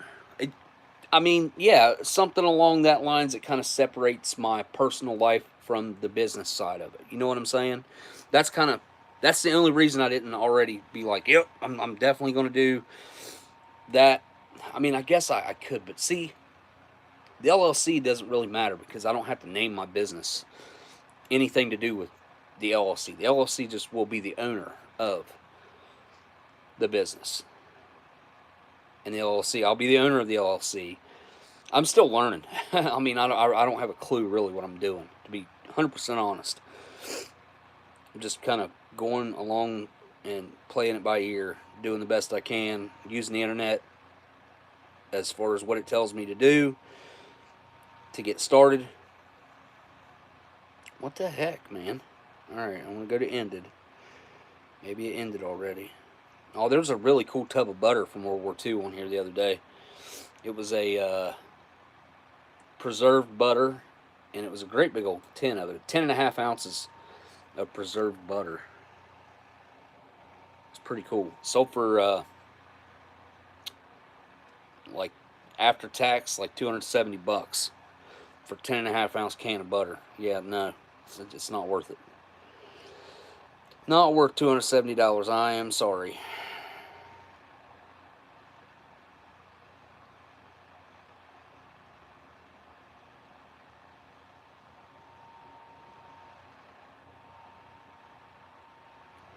I mean, yeah, something along that lines that kind of separates my personal life from the business side of it. You know what I'm saying? That's the only reason I didn't already be like, yep, I'm definitely going to do that. I mean, I guess I could, but see, the LLC doesn't really matter because I don't have to name my business anything to do with the LLC. The LLC just will be the owner of the business. And the LLC, I'll be the owner of the LLC. I'm still learning. I mean, I don't have a clue really what I'm doing, to be 100% honest. I'm just kind of going along and playing it by ear, doing the best I can, using the internet as far as what it tells me to do to get started. What the heck, man? Alright, I'm going to go to ended. Maybe it ended already. Oh, there was a really cool tub of butter from World War II on here the other day. It was a preserved butter, and it was a great big old tin of it. 10.5 ounces of preserved butter. It's pretty cool. Sold for like after tax, like $270 for 10.5 ounce can of butter. Yeah, no, it's not worth it. Not worth $270. I am sorry.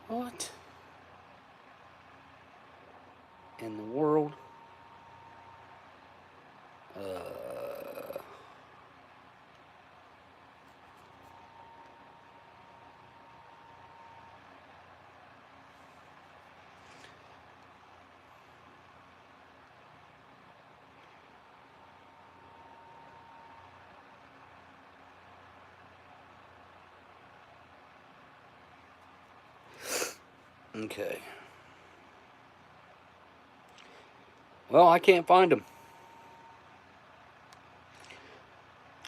What in the world? Okay. Well, I can't find them.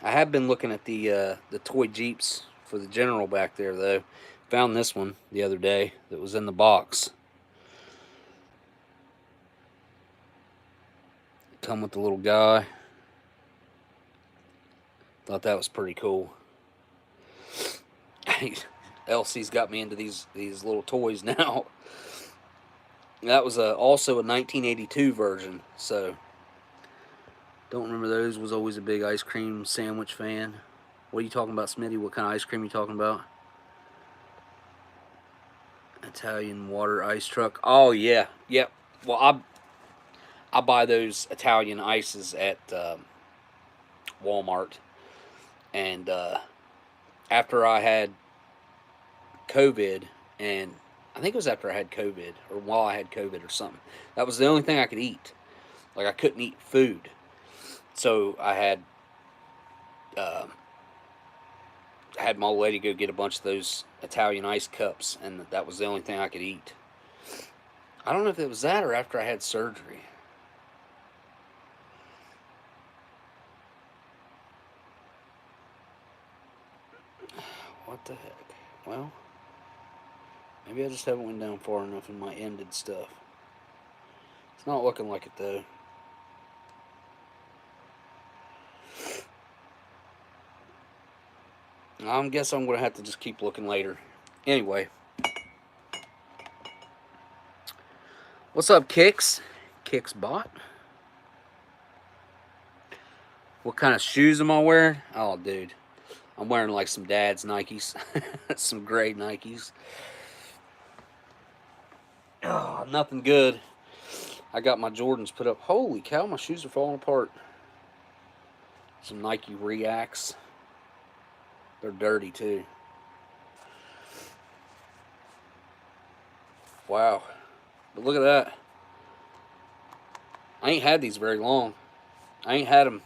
I have been looking at the toy Jeeps for the General back there, though. Found this one the other day that was in the box. Come with the little guy. Thought that was pretty cool. Elsie's got me into these little toys now. That was also a 1982 version, so don't remember those. Was always a big ice cream sandwich fan. What are you talking about, Smitty? What kind of ice cream are you talking about? Italian water ice truck. Oh yeah, yep. Well, I buy those Italian ices at Walmart, and after I had COVID, and I think it was after I had COVID, or while I had COVID or something. That was the only thing I could eat. Like, I couldn't eat food. So I had my old lady go get a bunch of those Italian ice cups, and that was the only thing I could eat. I don't know if it was that or after I had surgery. What the heck? Well, maybe I just haven't went down far enough in my ended stuff. It's not looking like it, though. I guess I'm going to have to just keep looking later. Anyway. What's up, Kicks? Kicks bot? What kind of shoes am I wearing? Oh, dude. I'm wearing like some dad's Nikes. Some gray Nikes. Oh, nothing good. I got my Jordans put up. Holy cow, my shoes are falling apart. Some Nike Reacts. They're dirty too. Wow. But look at that. I ain't had these very long. I ain't had them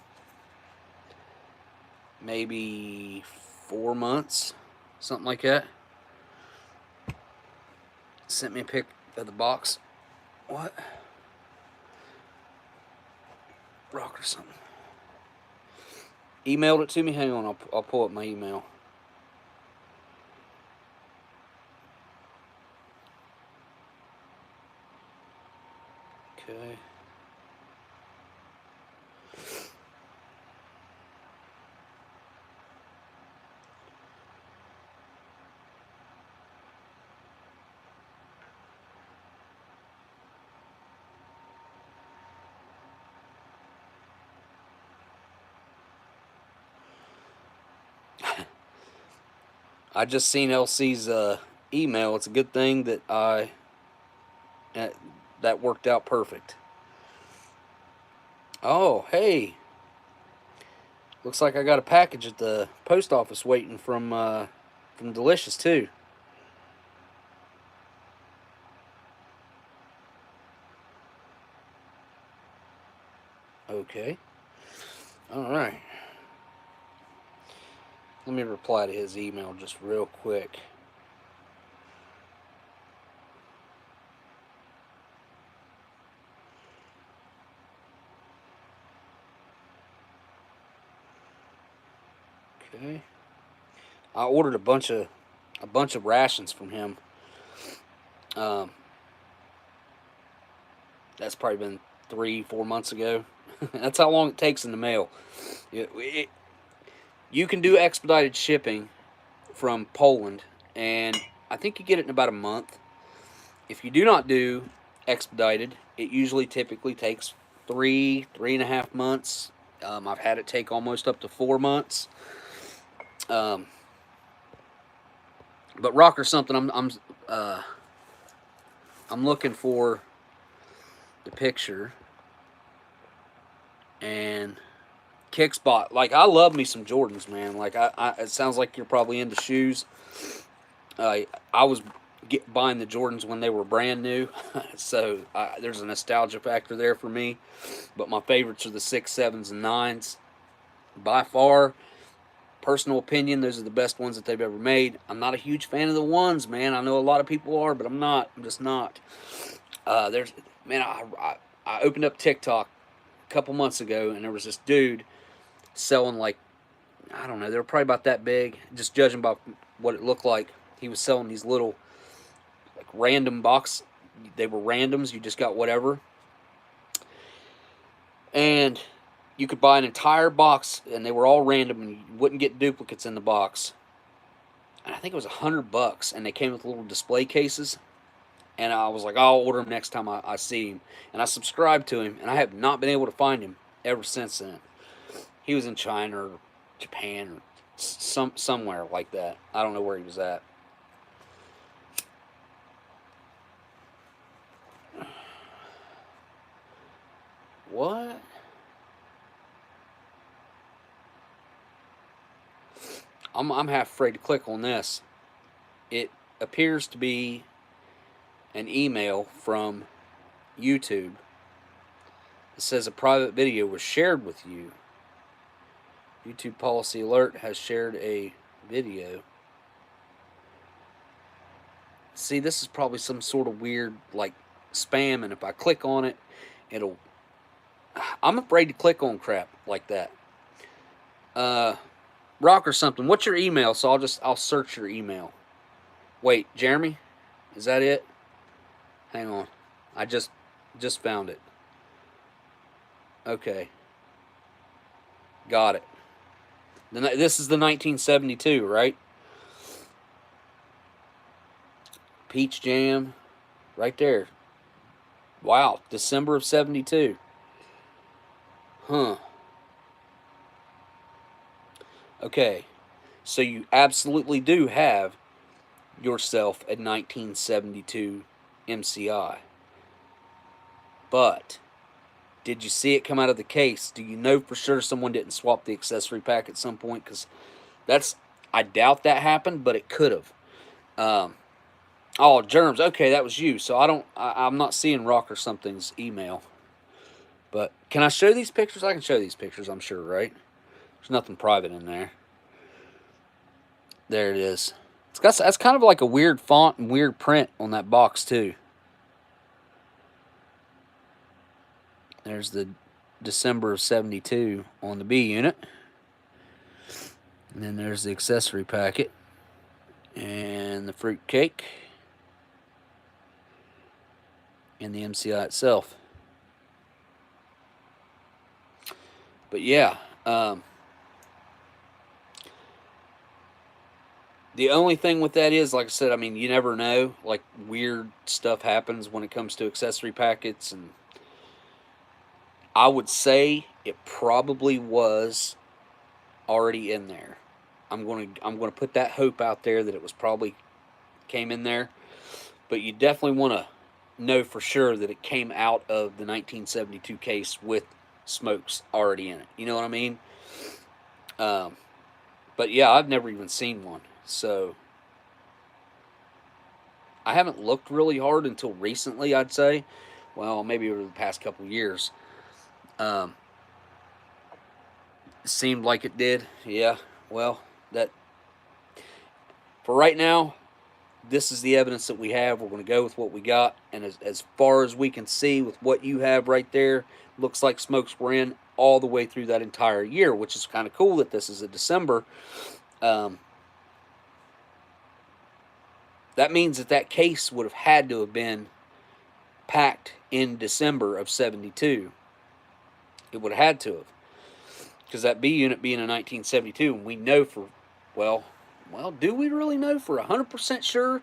maybe 4 months, something like that. Sent me a pic of the box. What? Rock or something. Emailed it to me. Hang on, I'll pull up my email. Okay. I just seen LC's email. It's a good thing that that worked out perfect. Oh, hey. Looks like I got a package at the post office waiting from Delicious too. Okay. All right. Let me reply to his email just real quick. Okay. I ordered a bunch of rations from him. That's probably been 3-4 months ago. That's how long it takes in the mail. You can do expedited shipping from Poland, and I think you get it in about a month. If you do not do expedited, it usually typically takes 3.5 months. I've had it take almost up to 4 months. But rock or something, I'm looking for the picture and Kickspot. Like, I love me some Jordans, man. Like, it sounds like you're probably into shoes. I was buying the Jordans when they were brand new, so there's a nostalgia factor there for me. But my favorites are the 6s, 7s, and 9s. By far, personal opinion, those are the best ones that they've ever made. I'm not a huge fan of the 1s, man. I know a lot of people are, but I'm not. I'm just not. I opened up TikTok a couple months ago, and there was this dude selling, like, I don't know, they were probably about that big, just judging by what it looked like. He was selling these little, like, random box. They were randoms. You just got whatever. And you could buy an entire box, and they were all random, and you wouldn't get duplicates in the box. And I think it was $100, and they came with little display cases. And I was like, I'll order him next time I see him. And I subscribed to him, and I have not been able to find him ever since then. He was in China or Japan or somewhere like that. I don't know where he was at. What? I'm half afraid to click on this. It appears to be an email from YouTube. It says a private video was shared with you. YouTube Policy Alert has shared a video. See, this is probably some sort of weird, like, spam, and if I click on it, it'll... I'm afraid to click on crap like that. Rock or something. What's your email? So I'll search your email. Wait, Jeremy? Is that it? Hang on. I just found it. Okay. Got it. This is the 1972, right? Peach Jam. Right there. Wow. December of 72. Huh. Okay. So you absolutely do have yourself a 1972 MCI. But did you see it come out of the case? Do you know for sure someone didn't swap the accessory pack at some point? Because I doubt that happened, but it could have. Oh, Germs. Okay, that was you. So I'm not seeing Rock or something's email. But can I show these pictures? I can show these pictures, I'm sure, right? There's nothing private in there. There it is. That's kind of like a weird font and weird print on that box too. There's the December of 72 on the B unit. And then there's the accessory packet. And the fruit cake. And the MCI itself. But yeah, the only thing with that is, like I said, I mean, you never know. Like, weird stuff happens when it comes to accessory packets, and I would say it probably was already in there. I'm gonna put that hope out there that it was probably came in there, but you definitely want to know for sure that it came out of the 1972 case with smokes already in it. You know what I mean? But yeah, I've never even seen one, so I haven't looked really hard until recently, I'd say. Well, maybe over the past couple of years. It seemed like it did. Yeah, well, that for right now, this is the evidence that we have. We're going to go with what we got. And as far as we can see with what you have right there, looks like smokes were in all the way through that entire year, which is kind of cool that this is a December. That means that case would have had to have been packed in December of 72. It would have had to have. Because that B unit being in 1972, and we know for, well, do we really know for 100% sure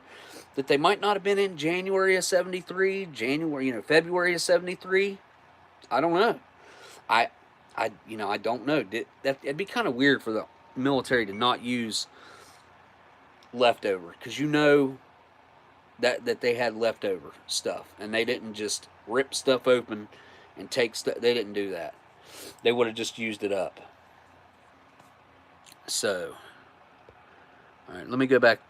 that they might not have been in January of 73, February of 73? I don't know. I don't know. It'd be kind of weird for the military to not use leftover, because that they had leftover stuff, and they didn't just rip stuff open and take stuff. They didn't do that. They would have just used it up. So, all right, let me go back.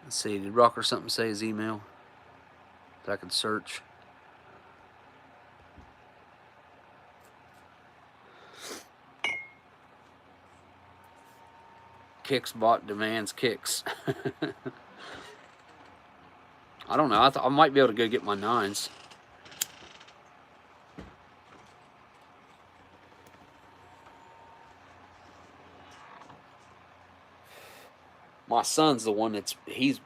Let's see, did Rocker something say his email that I could search? Kicks bot demands kicks. I don't know. I might be able to go get my 9s. My son's the one he's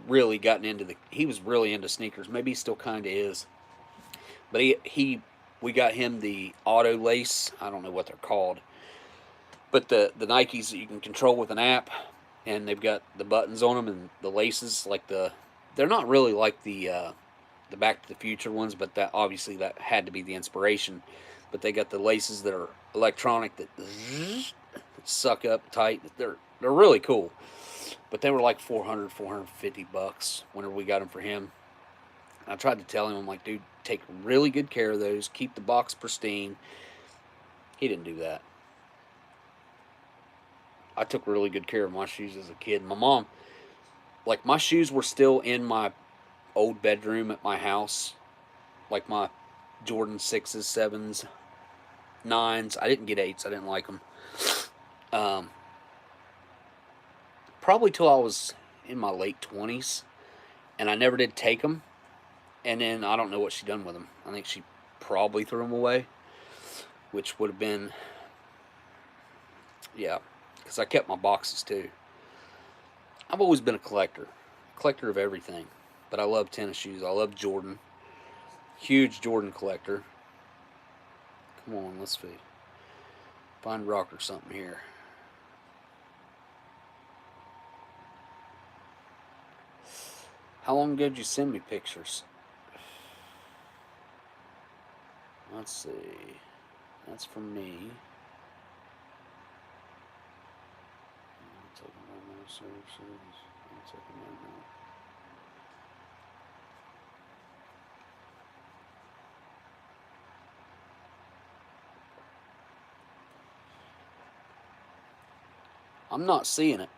really gotten into he was really into sneakers. Maybe he still kind of is. But we got him the auto lace. I don't know what they're called. But the Nikes that you can control with an app, and they've got the buttons on them and the laces, they're not really like the Back to the Future ones, but that obviously that had to be the inspiration. But they got the laces that are electronic that suck up tight. They're really cool. But they were like $450 whenever we got them for him. I tried to tell him, I'm like, dude, take really good care of those. Keep the box pristine. He didn't do that. I took really good care of my shoes as a kid. My mom, like, my shoes were still in my old bedroom at my house. Like my Jordan 6s, 7s, 9s. I didn't get 8s. I didn't like them. Probably till I was in my late 20s. And I never did take them. And then I don't know what she done with them. I think she probably threw them away. Which would have been, yeah, because I kept my boxes too. I've always been a collector of everything. But I love tennis shoes. I love Jordan. Huge Jordan collector. Come on, let's see. Find Rock or something here. How long ago did you send me pictures? Let's see. That's from me. I'm not seeing it.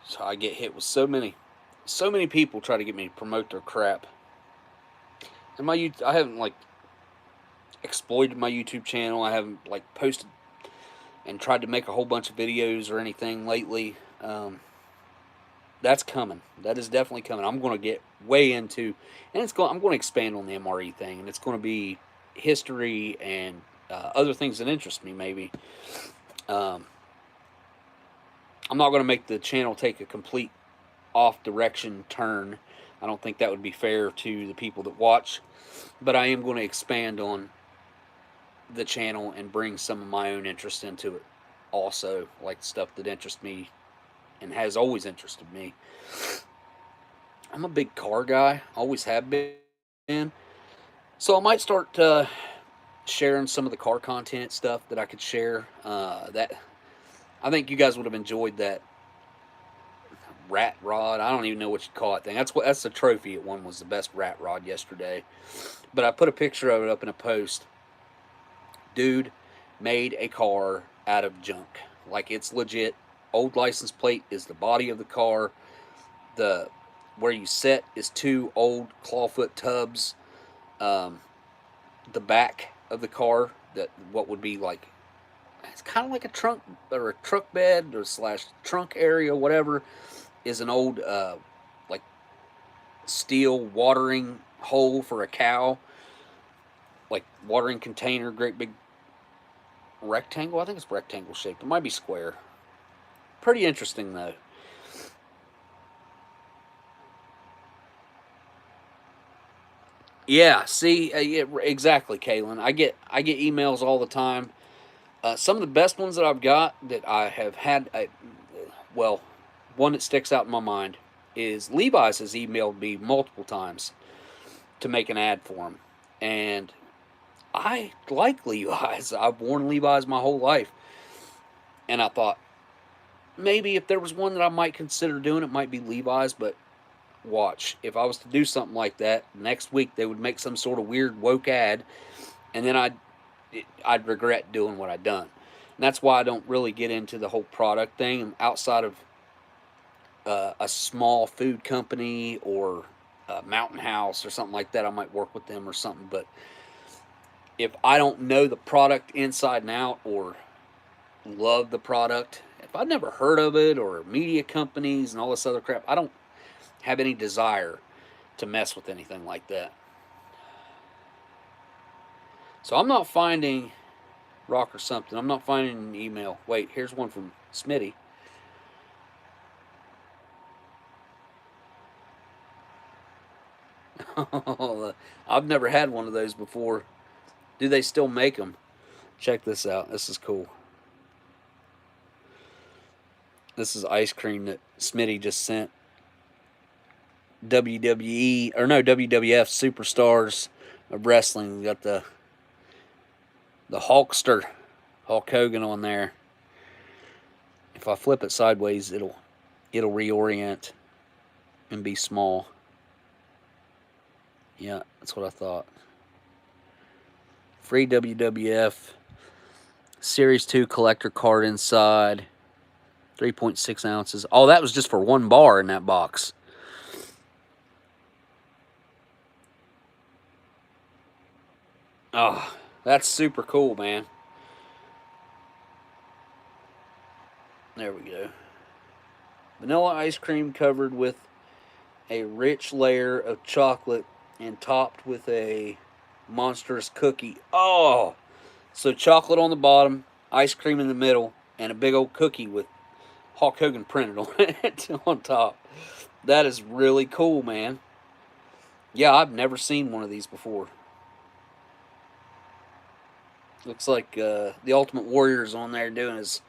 So I get hit with so many people try to get me to promote their crap. And I haven't like exploited my YouTube channel. I haven't like posted and tried to make a whole bunch of videos or anything lately. That's coming. That is definitely coming. I'm going to get way into, and I'm going to expand on the MRE thing, and it's going to be history and other things that interest me. Maybe I'm not going to make the channel take a complete off direction turn. I don't think that would be fair to the people that watch, but I am going to expand on the channel and bring some of my own interest into it also, like stuff that interests me and has always interested me. I'm a big car guy, always have been, so I might start sharing some of the car content stuff that I could share. That I think you guys would have enjoyed that rat rod. I don't even know what you call it thing. That's the trophy it won, was the best rat rod yesterday. But I put a picture of it up in a post. Dude made a car out of junk. Like, it's legit. Old license plate is the body of the car. The where you set is 2 old clawfoot tubs. The back of the car, that what would be like, it's kind of like a trunk or a truck bed or slash trunk area, whatever, is an old like steel watering hole for a cow, like watering container, great big rectangle. I think it's rectangle shaped. It might be square. Pretty interesting though. Yeah, see, yeah, exactly, Kaylin. I get emails all the time. Some of the best ones that I've got that I have had, well, one that sticks out in my mind is Levi's has emailed me multiple times to make an ad for him, and I like Levi's. I've worn Levi's my whole life, and I thought maybe if there was one that I might consider doing, it might be Levi's. But watch, if I was to do something like that next week, they would make some sort of weird woke ad, and then I'd regret doing what I'd done. And that's why I don't really get into the whole product thing outside of a small food company or a Mountain House or something like that. I might work with them or something. But if I don't know the product inside and out or love the product, if I've never heard of it, or media companies and all this other crap, I don't have any desire to mess with anything like that. So I'm not finding Rock or something. I'm not finding an email. Wait, here's one from Smitty. I've never had one of those before. Do they still make them? Check this out. This is cool. This is ice cream that Smitty just sent. WWE, or no, WWF superstars of wrestling. We got the Hulkster, Hulk Hogan on there. If I flip it sideways, it'll reorient and be small. Yeah, that's what I thought. Free WWF Series 2 collector card inside. 3.6 ounces. Oh, that was just for one bar in that box. Oh, that's super cool, man. There we go. Vanilla ice cream covered with a rich layer of chocolate and topped with a monstrous cookie. Oh! So chocolate on the bottom, ice cream in the middle, and a big old cookie with Hulk Hogan printed on it on top. That is really cool, man. Yeah, I've never seen one of these before. Looks like the Ultimate Warrior's on there doing his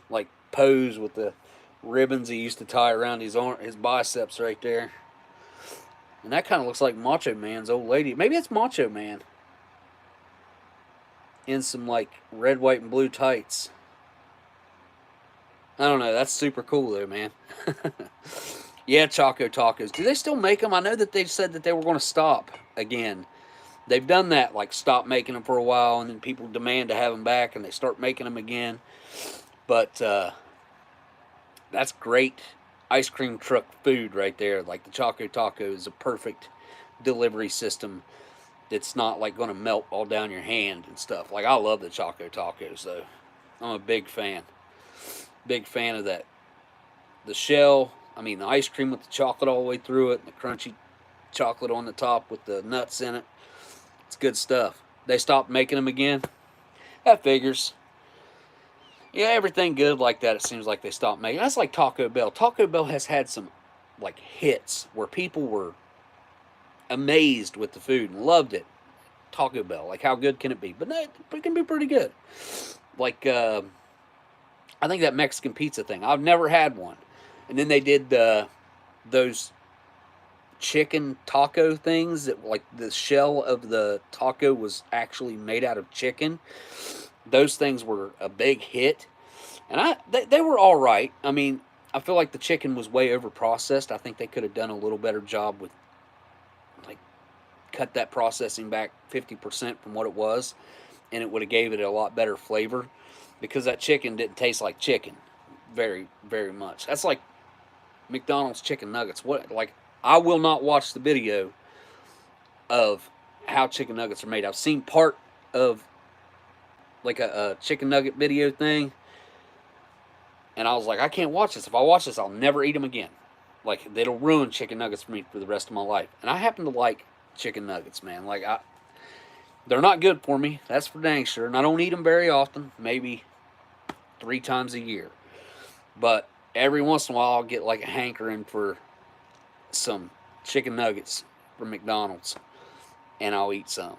like pose with the ribbons he used to tie around his biceps right there. And that kind of looks like Macho Man's old lady. Maybe it's Macho Man in some like red, white, and blue tights. I don't know. That's super cool though, man. Yeah, Choco Tacos. Do they still make them? I know that they said that they were going to stop. again. They've done that, like stop making them for a while, and then people demand to have them back, and they start making them again. But that's great ice cream truck food right there. Like the Choco Taco is a perfect delivery system. It's not like going to melt all down your hand and stuff. Like I love the Choco Tacos though. I'm a big fan. Big fan of that. The shell, I mean the ice cream with the chocolate all the way through it, and the crunchy chocolate on the top with the nuts in it. It's good stuff. They stopped making them again. That figures. Yeah, everything good like that, it seems like they stopped making. That's like Taco Bell. Taco Bell has had some like hits where people were amazed with the food and loved it. Taco Bell, like how good can it be? But no, it can be pretty good. Like I think that Mexican pizza thing. I've never had one. And then they did those chicken taco things that like the shell of the taco was actually made out of chicken. Those things were a big hit, and they were all right. I mean, I feel like the chicken was way over processed. I think they could have done a little better job with like cut that processing back 50% from what it was, and it would have gave it a lot better flavor, because that chicken didn't taste like chicken very, very much. That's like McDonald's chicken nuggets. What, like, I will not watch the video of how chicken nuggets are made. I've seen part of like a chicken nugget video thing, and I was like, I can't watch this. If I watch this, I'll never eat them again. Like, it'll ruin chicken nuggets for me for the rest of my life. And I happen to like chicken nuggets, man. Like, they're not good for me. That's for dang sure. And I don't eat them very often. Maybe 3 times a year. But every once in a while, I'll get like a hankering for some chicken nuggets from McDonald's, and I'll eat some.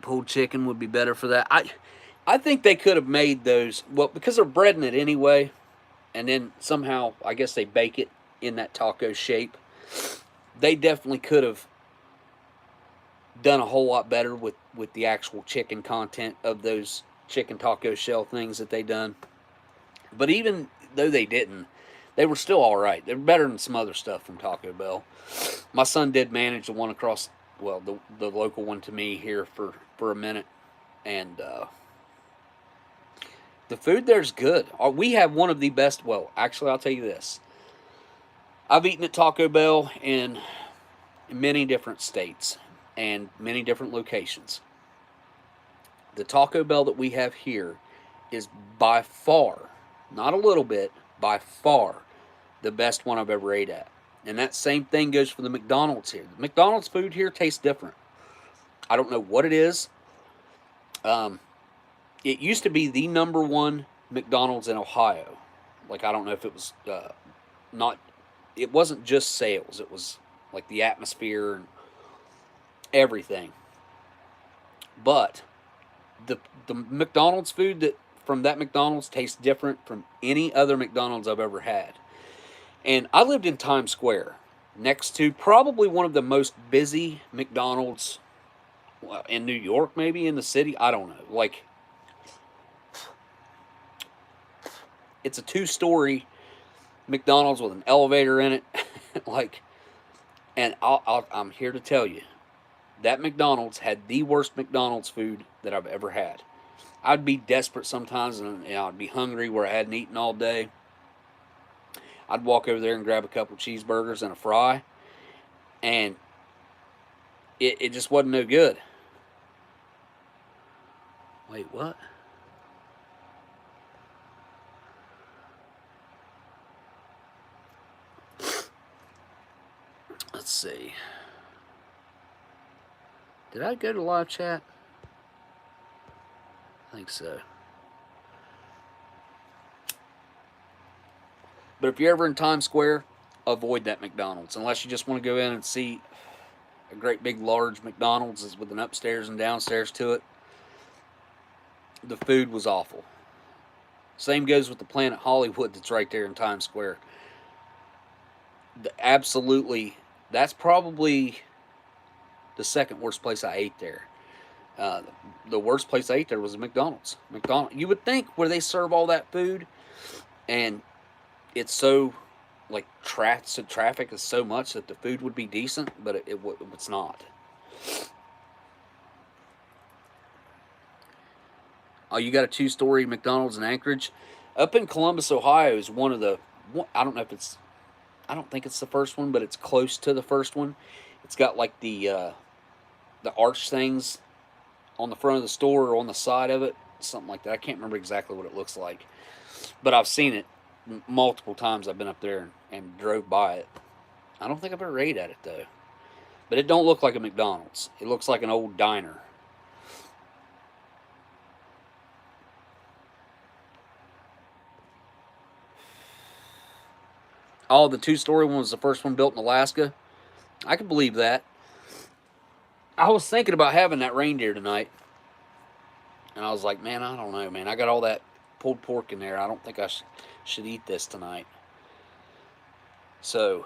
Pulled chicken would be better for that. I think they could have made those, well, because they're breading it anyway, and then somehow I guess they bake it in that taco shape. They definitely could have done a whole lot better with the actual chicken content of those chicken taco shell things that they done. But even though they didn't, they were still all right. They're better than some other stuff from Taco Bell. My son did manage the one across, well, the local one to me here for a minute, and the food there's good. We have one of the best. Well, actually, I'll tell you this. I've eaten at Taco Bell in many different states and many different locations. The Taco Bell that we have here is by far, not a little bit, by far the best one I've ever ate at. And that same thing goes for the McDonald's here. The McDonald's food here tastes different. I don't know what it is. It used to be the #1 McDonald's in Ohio. Like, I don't know if it was not, it wasn't just sales. It was like the atmosphere and everything. But the McDonald's food that from that McDonald's tastes different from any other McDonald's I've ever had. And I lived in Times Square, next to probably one of the most busy McDonald's in New York, maybe in the city. I don't know. Like, it's a 2-story McDonald's with an elevator in it. Like, and I'm here to tell you, that McDonald's had the worst McDonald's food that I've ever had. I'd be desperate sometimes, and I'd be hungry where I hadn't eaten all day. I'd walk over there and grab a couple cheeseburgers and a fry, and it just wasn't no good. Wait, what? Let's see. Did I go to live chat? I think so. But if you're ever in Times Square, avoid that McDonald's. Unless you just want to go in and see a great big large McDonald's with an upstairs and downstairs to it. The food was awful. Same goes with the Planet Hollywood that's right there in Times Square. Absolutely, that's probably the second worst place I ate there. The worst place I ate there was a McDonald's. You would think where they serve all that food, and it's so like traffic is so much that the food would be decent, but it's not. Oh, you got a 2-story McDonald's in Anchorage. Up in Columbus, Ohio is one of the. I don't know if it's. I don't think it's the first one, but it's close to the first one. It's got like the arch things on the front of the store or on the side of it, something like that. I can't remember exactly what it looks like, but I've seen it multiple times. I've been up there and drove by it. I don't think I've ever ate at it though, but it don't look like a McDonald's. It looks like an old diner. Oh, the 2-story one was the first one built in Alaska. I can believe that. I was thinking about having that reindeer tonight, and I was like, man, I don't know, man. I got all that pulled pork in there. I don't think I should eat this tonight. So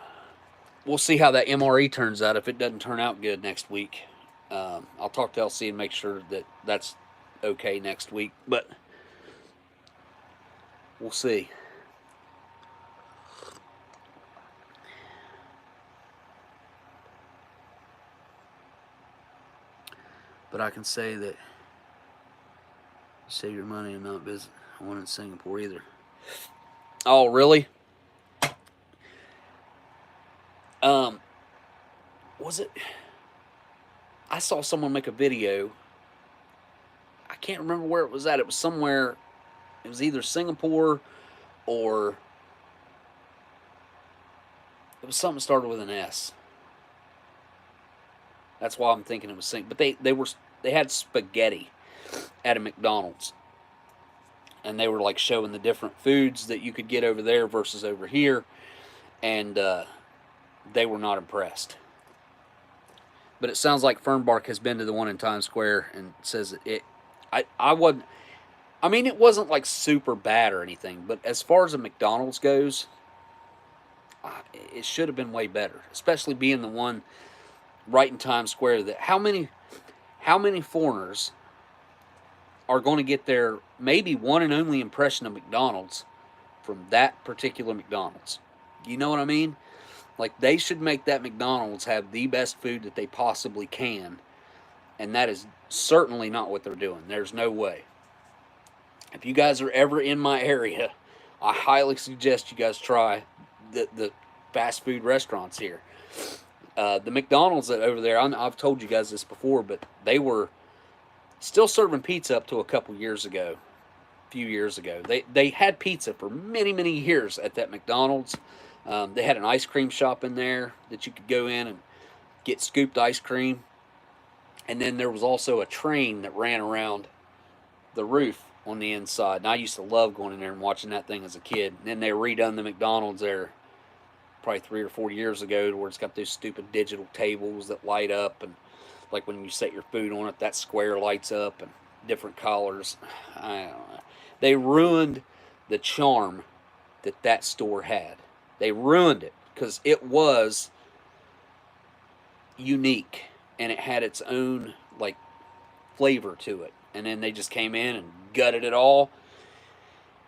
we'll see how that MRE turns out. If it doesn't turn out good next week, I'll talk to LC and make sure that that's okay next week. But we'll see. But I can say that save your money and not visit one in Singapore either. Oh, really? Was it? I saw someone make a video. I can't remember where it was at. It was somewhere. It was either Singapore or it was something started with an S. That's why I'm thinking it was Singapore. But they had spaghetti at a McDonald's, and they were like showing the different foods that you could get over there versus over here, and they were not impressed. But it sounds like Fernbark has been to the one in Times Square and says it. I wasn't. I mean, it wasn't like super bad or anything, but as far as a McDonald's goes, it should have been way better, especially being the one right in Times Square. That how many foreigners are going to get their maybe one and only impression of McDonald's from that particular McDonald's? You know what I mean? Like, they should make that McDonald's have the best food that they possibly can, and that is certainly not what they're doing. There's no way. If you guys are ever in my area, I highly suggest you guys try the fast food restaurants here. The McDonald's that over there, I've told you guys this before, but they were still serving pizza up to a couple years ago, a few years ago. They had pizza for many, many years at that McDonald's. They had an ice cream shop in there that you could go in and get scooped ice cream. And then there was also a train that ran around the roof on the inside. And I used to love going in there and watching that thing as a kid. And then they redone the McDonald's there probably 3 or 4 years ago, where it's got those stupid digital tables that light up, and like when you set your food on it, that square lights up and different colors. I don't know. They ruined the charm that store had. They ruined it because it was unique and it had its own like flavor to it. And then they just came in and gutted it all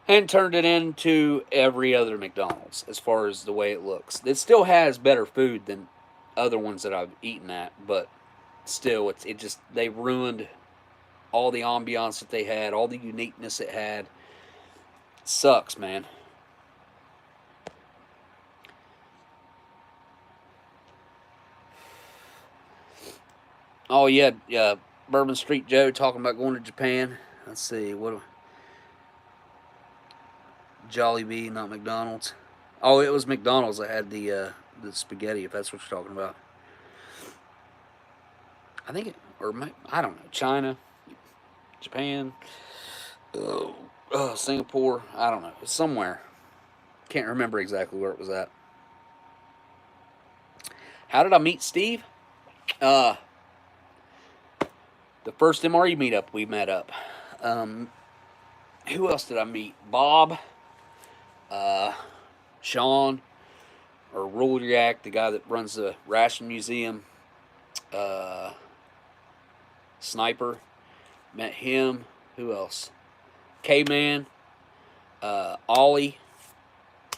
and turned it into every other McDonald's as far as the way it looks. It still has better food than other ones that I've eaten at, but still, they ruined all the ambiance that they had, all the uniqueness it had. It sucks, man. Oh yeah, Bourbon Street Joe talking about going to Japan. Let's see, what? Jollibee, not McDonald's. Oh, it was McDonald's that had the spaghetti. If that's what you're talking about, I think I don't know. China, Japan, Singapore. I don't know. It's somewhere. Can't remember exactly where it was at. How did I meet Steve? The first MRE meetup we met up. Who else did I meet? Bob, Sean, or Ruliak, the guy that runs the Ration Museum. Sniper, met him. Who else? K-Man. Ollie,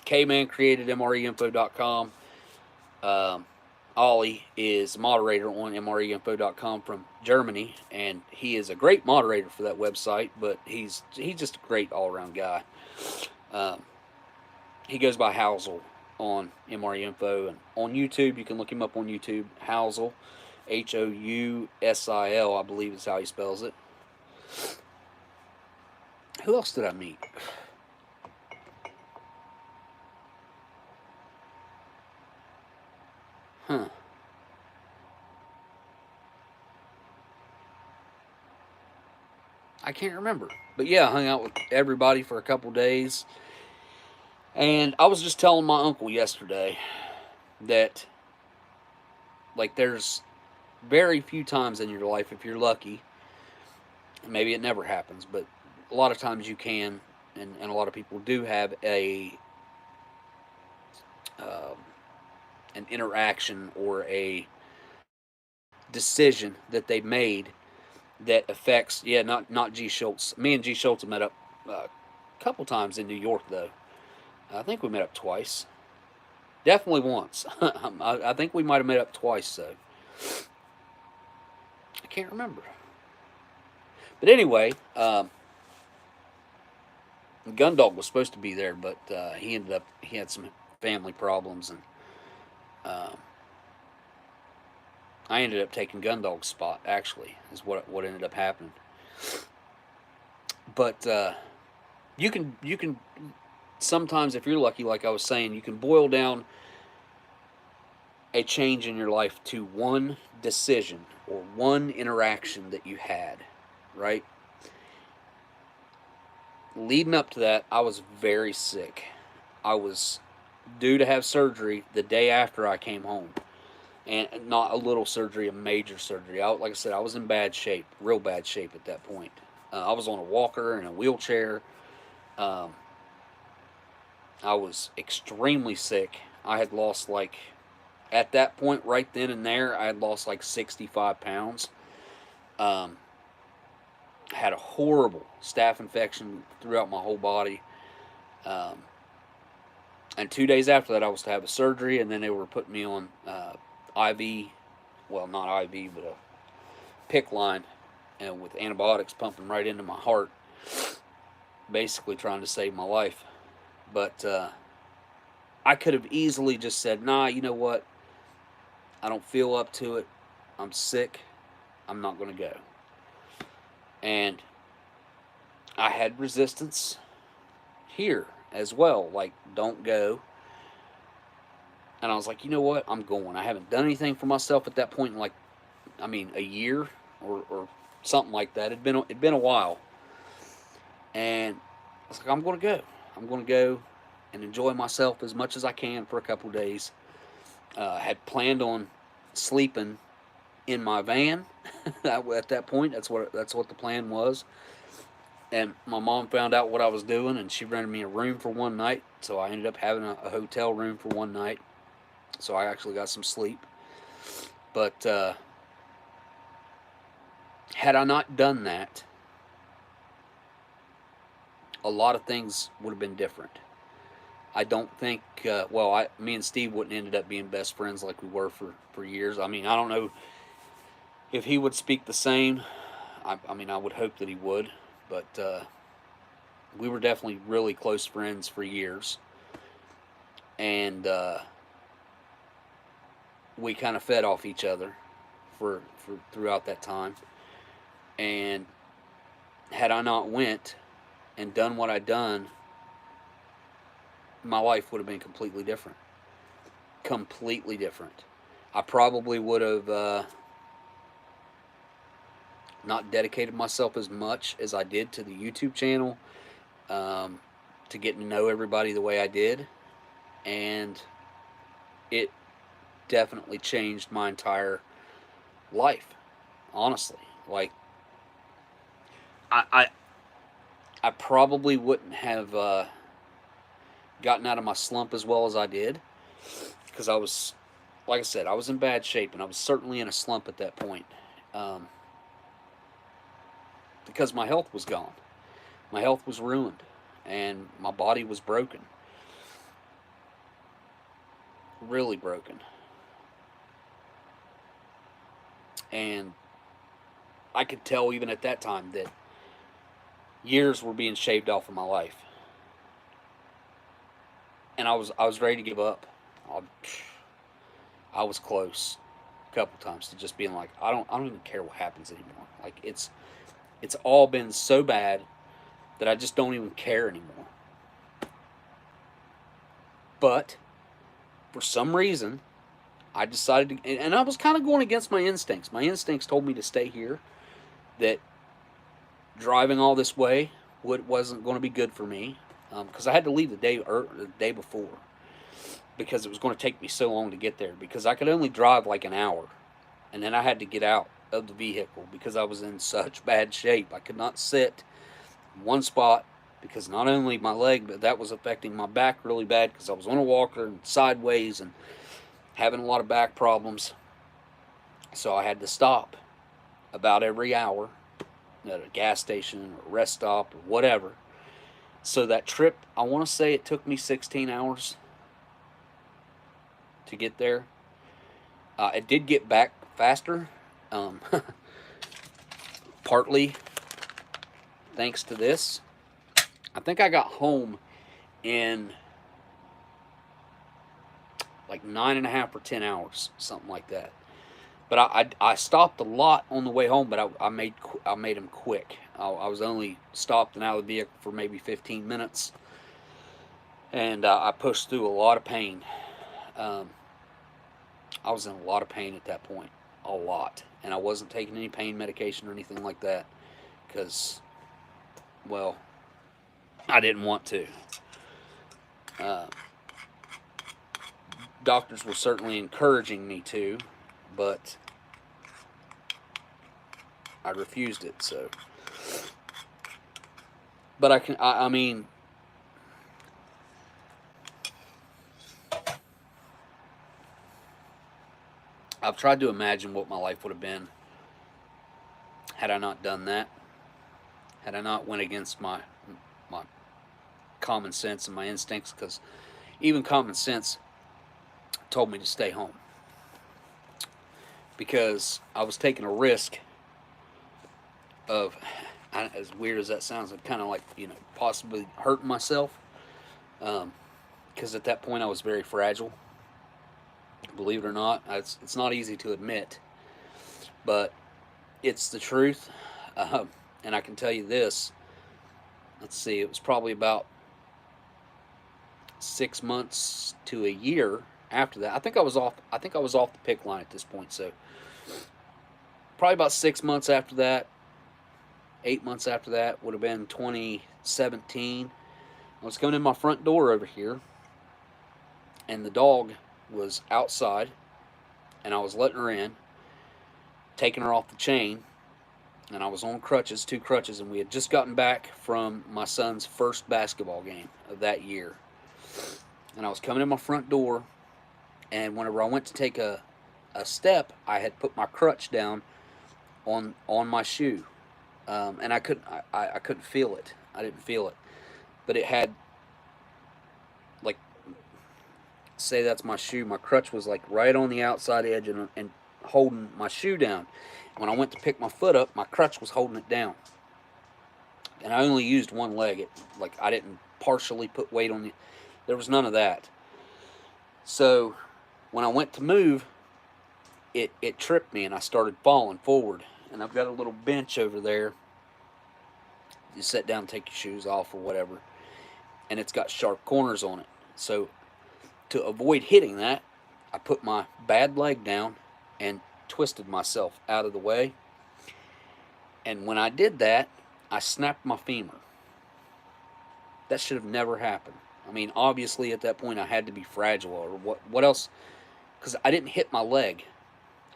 K-Man created MREinfo.com. Ollie is moderator on MREinfo.com from Germany, and he is a great moderator for that website, but he's just a great all-around guy. He goes by Housel on MRE Info, and on YouTube, you can look him up on YouTube, Housel, Housil, I believe is how he spells it. Who else did I meet? Huh. I can't remember. But yeah, I hung out with everybody for a couple days. And I was just telling my uncle yesterday that, like, there's very few times in your life, if you're lucky, maybe it never happens, but a lot of times you can, and a lot of people do have an interaction or a decision that they made that affects, not G. Schultz. Me and G. Schultz met up a couple times in New York, though. I think we met up twice. Definitely once. I think we might have met up twice, though. I can't remember. But anyway, Gundog was supposed to be there, but he had some family problems, and I ended up taking Gundog's spot. Actually, is what ended up happening. But you can sometimes, if you're lucky, like I was saying, you can boil down a change in your life to one decision or one interaction that you had, right? Leading up to that, I was very sick. I was due to have surgery the day after I came home. And not a little surgery, a major surgery. Like I said, I was in bad shape, real bad shape at that point. I was on a walker and a wheelchair. I was extremely sick. I had lost, like, at that point right then and there, I had lost like 65 pounds. Had a horrible staph infection throughout my whole body. And 2 days after that, I was to have a surgery, and then they were putting me on IV, well, not IV, but a PICC line, and with antibiotics pumping right into my heart, basically trying to save my life. But I could have easily just said, nah, you know what? I don't feel up to it. I'm sick. I'm not going to go. And I had resistance here as well. Like, don't go. And I was like, you know what? I'm going. I haven't done anything for myself at that point in, like, a year or something like that. It'd been a while. And I was like, I'm going to go. I'm going to go and enjoy myself as much as I can for a couple days. Had planned on sleeping in my van at that point. That's what the plan was. And my mom found out what I was doing, and she rented me a room for one night. So I ended up having a hotel room for one night. So I actually got some sleep. But had I not done that, a lot of things would have been different. I don't think, me and Steve wouldn't ended up being best friends like we were for years. I don't know if he would speak the same. I would hope that he would. But we were definitely really close friends for years. And we kind of fed off each other for throughout that time. And had I not went and done what I'd done, my life would have been completely different. Completely different. I probably would have not dedicated myself as much as I did to the YouTube channel, to getting to know everybody the way I did. And it definitely changed my entire life, honestly. Like, I probably wouldn't have gotten out of my slump as well as I did, because I was, like I said, I was in bad shape, and I was certainly in a slump at that point, because my health was gone. My health was ruined. and my body was broken. Really broken. And I could tell even at that time that years were being shaved off of my life. And I was ready to give up. I was close a couple times to just being like, I don't even care what happens anymore. Like it's all been so bad that I just don't even care anymore. But for some reason, I decided to, and I was kind of going against my instincts. My instincts told me to stay here, that driving all this way wasn't going to be good for me, because I had to leave the day before, because it was going to take me so long to get there, because I could only drive like an hour, and then I had to get out of the vehicle because I was in such bad shape. I could not sit in one spot, because not only my leg, but that was affecting my back really bad, because I was on a walker and sideways and having a lot of back problems. So I had to stop about every hour at a gas station or a rest stop or whatever. So that trip, I want to say it took me 16 hours to get there. It did get back faster, partly thanks to this. I think I got home in like 9.5 or 10 hours, something like that. But I stopped a lot on the way home, but I made them quick. I was only stopped and out of the vehicle for maybe 15 minutes, and I pushed through a lot of pain. I was in a lot of pain at that point, a lot, and I wasn't taking any pain medication or anything like that, because, well, I didn't want to. Doctors were certainly encouraging me to, but I refused it. So, but I mean, I've tried to imagine what my life would have been had I not done that. Had I not went against my common sense and my instincts, because even common sense told me to stay home, because I was taking a risk of, as weird as that sounds, kind of like, possibly hurting myself, because at that point I was very fragile. Believe it or not, it's not easy to admit, but it's the truth. And I can tell you this. Let's see, it was probably about 6 months to a year after that. I think I was off the pick line at this point. So probably about 6 months after that, 8 months after that, would have been 2017. I was coming in my front door over here, and the dog was outside, and I was letting her in, taking her off the chain, and I was on crutches, 2 crutches, and we had just gotten back from my son's first basketball game of that year. And I was coming in my front door, and whenever I went to take a step, I had put my crutch down on my shoe, and I couldn't feel it. I didn't feel it, but it had, like, say that's my shoe. My crutch was like right on the outside edge and holding my shoe down. When I went to pick my foot up, my crutch was holding it down, and I only used one leg. I didn't partially put weight on the. There was none of that. So when I went to move, it tripped me, and I started falling forward. And I've got a little bench over there. You sit down, take your shoes off or whatever, and it's got sharp corners on it. So to avoid hitting that, I put my bad leg down and twisted myself out of the way. And when I did that, I snapped my femur. That should have never happened. I mean, obviously at that point I had to be fragile, or what else? Because I didn't hit my leg.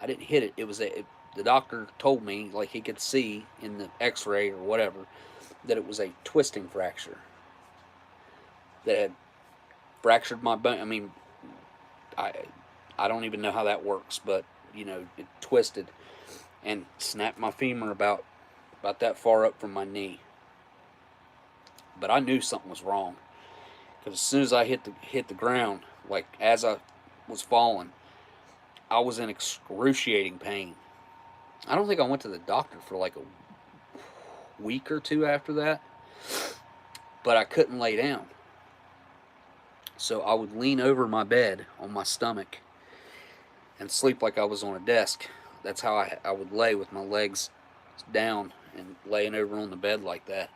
I didn't hit it. It was the doctor told me, like, he could see in the x-ray or whatever, that it was a twisting fracture that had fractured my bone. I mean, I don't even know how that works, but it twisted and snapped my femur about that far up from my knee. But I knew something was wrong because as soon as I hit the ground, like as I was falling, I was in excruciating pain. I don't think I went to the doctor for like a week or two after that, but I couldn't lay down. So I would lean over my bed on my stomach and sleep like I was on a desk. That's how I would lay, with my legs down and laying over on the bed like that.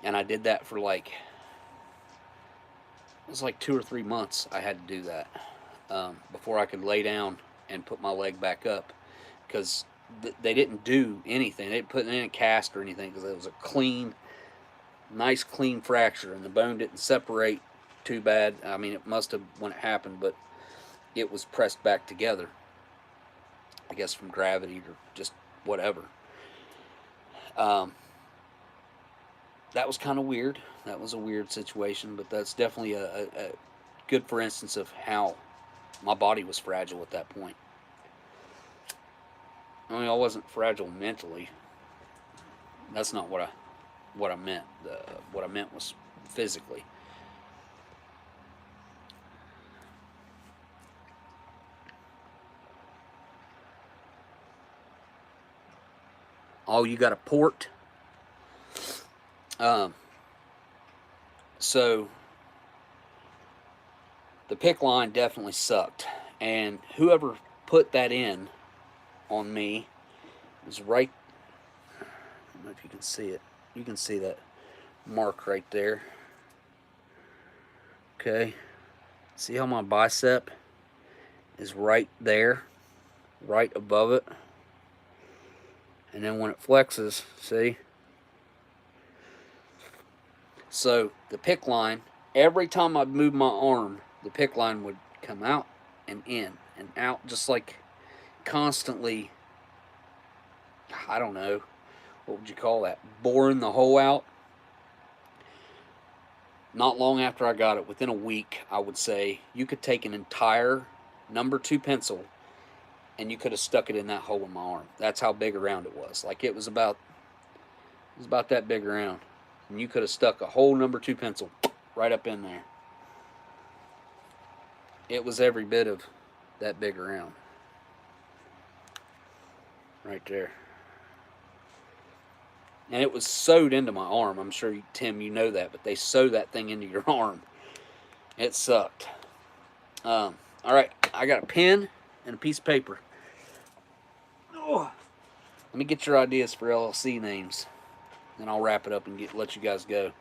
And I did that for like, it was like 2 or 3 months I had to do that before I could lay down and put my leg back up, because they didn't do anything. They didn't put in a cast or anything, because it was a clean, nice clean fracture, and the bone didn't separate too bad. I mean, it must have when it happened, but it was pressed back together, I guess from gravity or just whatever. That was kind of weird. That was a weird situation, but that's definitely a good for instance of how my body was fragile at that point. I mean, I wasn't fragile mentally. That's not what I meant. What I meant was physically. Oh, you got a port? So the PICC line definitely sucked, and whoever put that in on me is right. I don't know if you can see it. You can see that mark right there. Okay. See how my bicep is right there, right above it? And then when it flexes, see? So the PICC line, every time I'd move my arm, the PICC line would come out and in and out, just like constantly, I don't know, what would you call that? Boring the hole out. Not long after I got it, within a week, I would say, you could take an entire number 2 pencil and you could have stuck it in that hole in my arm. That's how big around it was. Like it was about that big around. And you could have stuck a whole number 2 pencil right up in there. It was every bit of that big around. Right there. And it was sewed into my arm. I'm sure, Tim, you know that, but they sew that thing into your arm. It sucked. All right, I got a pen and a piece of paper. Oh. Let me get your ideas for LLC names. Then I'll wrap it up and let you guys go.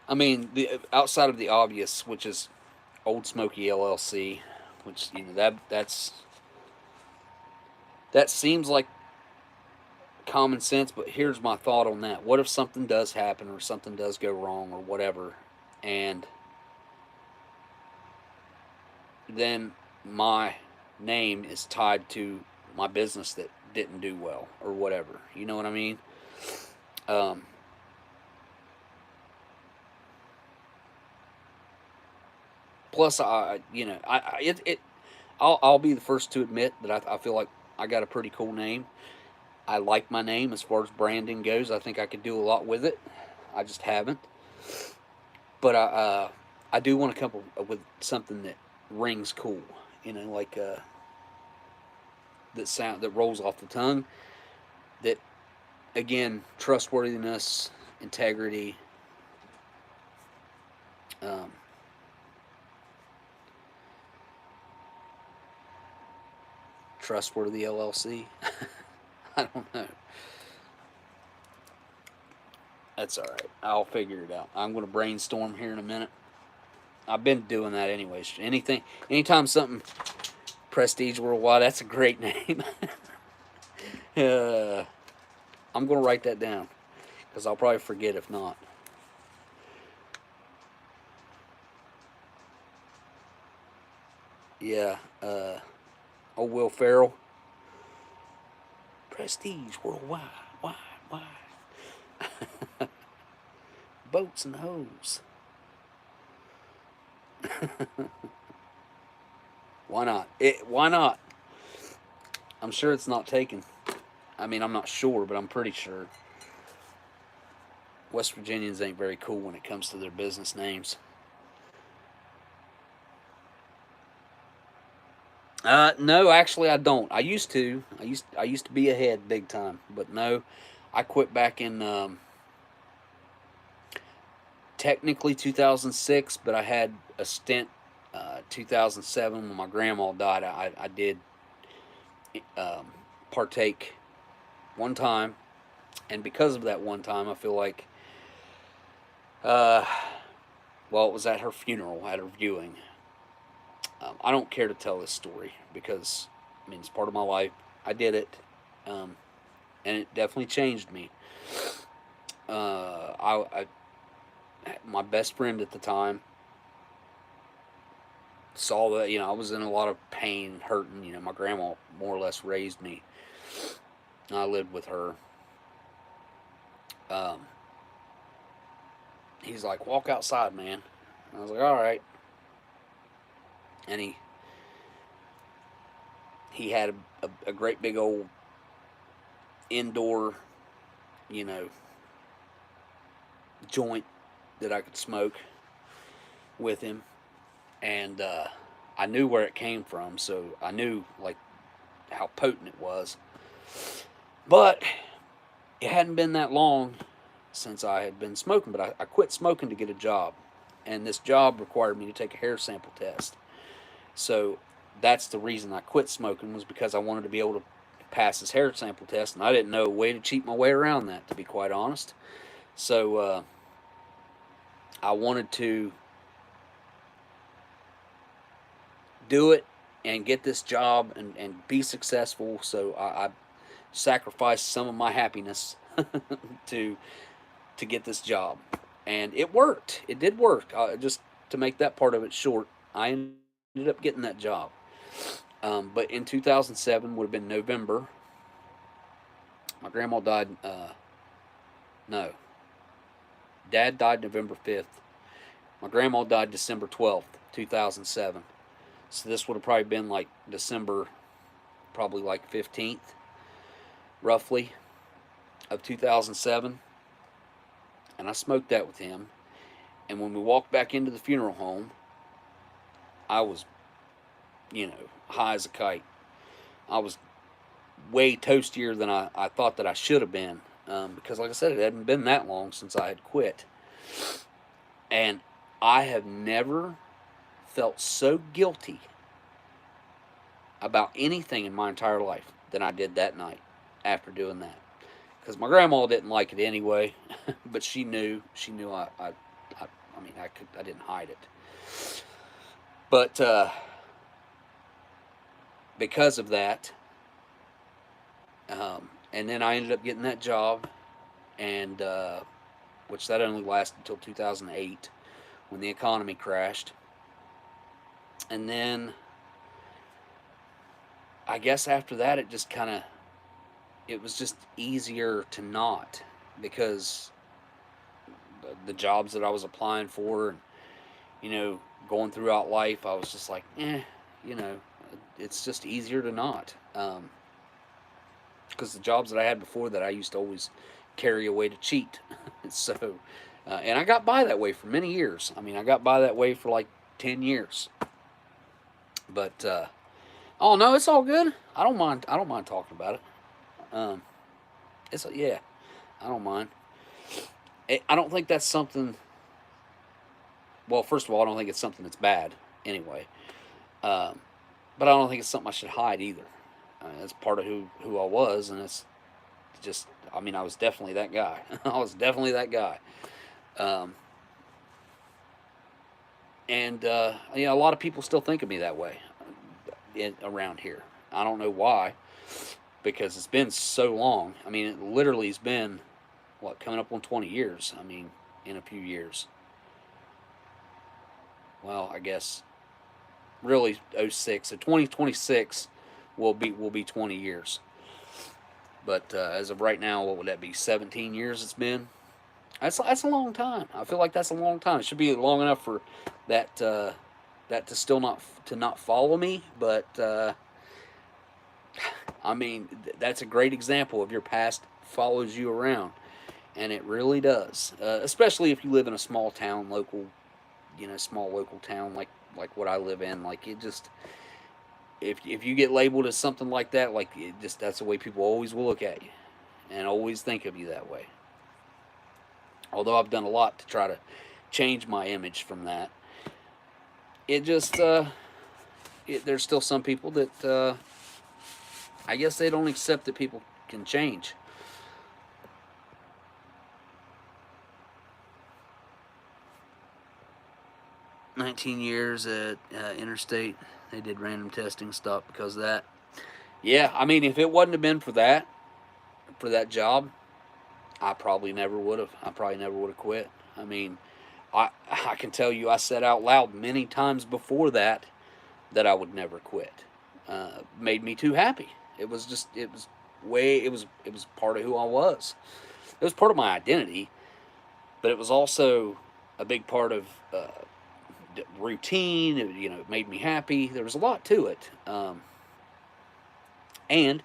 I mean, outside of the obvious, which is Oldsmokey LLC, which, you know, that seems like common sense, but here's my thought on that. What if something does happen or something does go wrong or whatever, and then my name is tied to my business that didn't do well or whatever? You know what I mean? Plus, I'll be the first to admit that I feel like I got a pretty cool name. I like my name as far as branding goes. I think I could do a lot with it. I just haven't. But I do want to come up with something that rings cool. You know, like that rolls off the tongue. That, again, trustworthiness, integrity. Trustworthy LLC. I don't know. That's all right. I'll figure it out. I'm going to brainstorm here in a minute. I've been doing that anyways. Anytime something prestige worldwide, that's a great name. I'm going to write that down because I'll probably forget if not. Yeah. Will Ferrell. Prestige worldwide. Why? Why? Boats and hoes. Why not? Why not? I'm sure it's not taken. I mean, I'm not sure, but I'm pretty sure. West Virginians ain't very cool when it comes to their business names. No, actually, I don't. I used to. I used to be ahead big time, but no, I quit back in technically 2006, but I had a stint 2007 when my grandma died. I did um, partake one time, and because of that one time, I feel like, uh, well, it was at her funeral, at her viewing. I don't care to tell this story because, I mean, it's part of my life. I did it, um, and it definitely changed me. I my best friend at the time saw that, I was in a lot of pain, hurting. My grandma more or less raised me. I lived with her. Um, he's like, "Walk outside, man." I was like, "All right." And he had a great big old indoor, you know, joint that I could smoke with him, and I knew where it came from, so I knew like how potent it was. But it hadn't been that long since I had been smoking, but I quit smoking to get a job, and this job required me to take a hair sample test. So that's the reason I quit smoking, was because I wanted to be able to pass this hair sample test, and I didn't know a way to cheat my way around that, to be quite honest. So I wanted to do it and get this job and be successful. So I sacrificed some of my happiness to to get this job, and it worked. It did work. Just to make that part of it short, I ended up getting that job. But in 2007 would have been November. My grandma died. No, Dad died November 5th. My grandma died December 12th, 2007. So this would have probably been like December, probably like 15th, roughly, of 2007. And I smoked that with him. And when we walked back into the funeral home, I was, high as a kite. I was way toastier than I thought that I should have been. Because, like I said, it hadn't been that long since I had quit. And I have never felt so guilty about anything in my entire life than I did that night after doing that. Because my grandma didn't like it anyway, but she knew. She knew I mean, I didn't hide it. But because of that, and then I ended up getting that job, and which that only lasted until 2008 when the economy crashed. And then I guess after that, it was just easier to not, because the jobs that I was applying for and, going throughout life, I was just like, it's just easier to not. Because the jobs that I had before that, I used to always carry away to cheat. So, and I got by that way for many years. I mean, I got by that way for like 10 years. But, oh no, it's all good. I don't mind. I don't mind talking about it. Um, yeah, I don't mind. I don't think that's something. Well, first of all, I don't think it's something that's bad anyway. Um, but I don't think it's something I should hide either. It's part of who I was, and it's just. I mean, I was definitely that guy. I was definitely that guy. Um, and a lot of people still think of me that way around here. I don't know why, because it's been so long. I mean, it literally has been coming up on 20 years. I mean, in a few years. Well, I guess really '06. So 2026 will be 20 years. But as of right now, what would that be? 17 years it's been. That's a long time. I feel like that's a long time. It should be long enough for that that to still not follow me. But I mean, that's a great example of your past follows you around, and it really does. Especially if you live in a small town, local, small local town like what I live in. Like it just, if you get labeled as something like that, like it just that's the way people always will look at you, and always think of you that way. Although I've done a lot to try to change my image from that, it just there's still some people that I guess they don't accept that people can change. "19 years at Interstate. They did random testing, stopped because of that." Yeah, I mean, if it wouldn't have been for that job, I probably never would have. I probably never would have quit. I mean, I can tell you, I said out loud many times before that I would never quit. Made me too happy. It was part of who I was. It was part of my identity, but it was also a big part of routine. It made me happy. There was a lot to it, and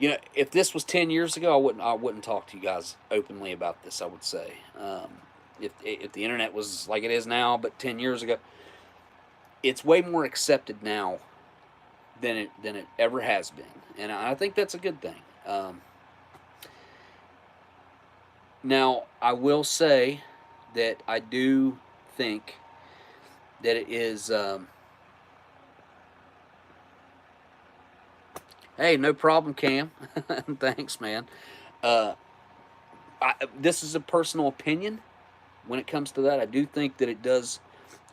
if this was 10 years ago, I wouldn't talk to you guys openly about this. I would say, if the internet was like it is now, but 10 years ago, it's way more accepted now than it ever has been, and I think that's a good thing. Now, I will say that I do think that it is. Hey, no problem, Cam. Thanks, man. Uh, this is a personal opinion. When it comes to that, I do think that it does,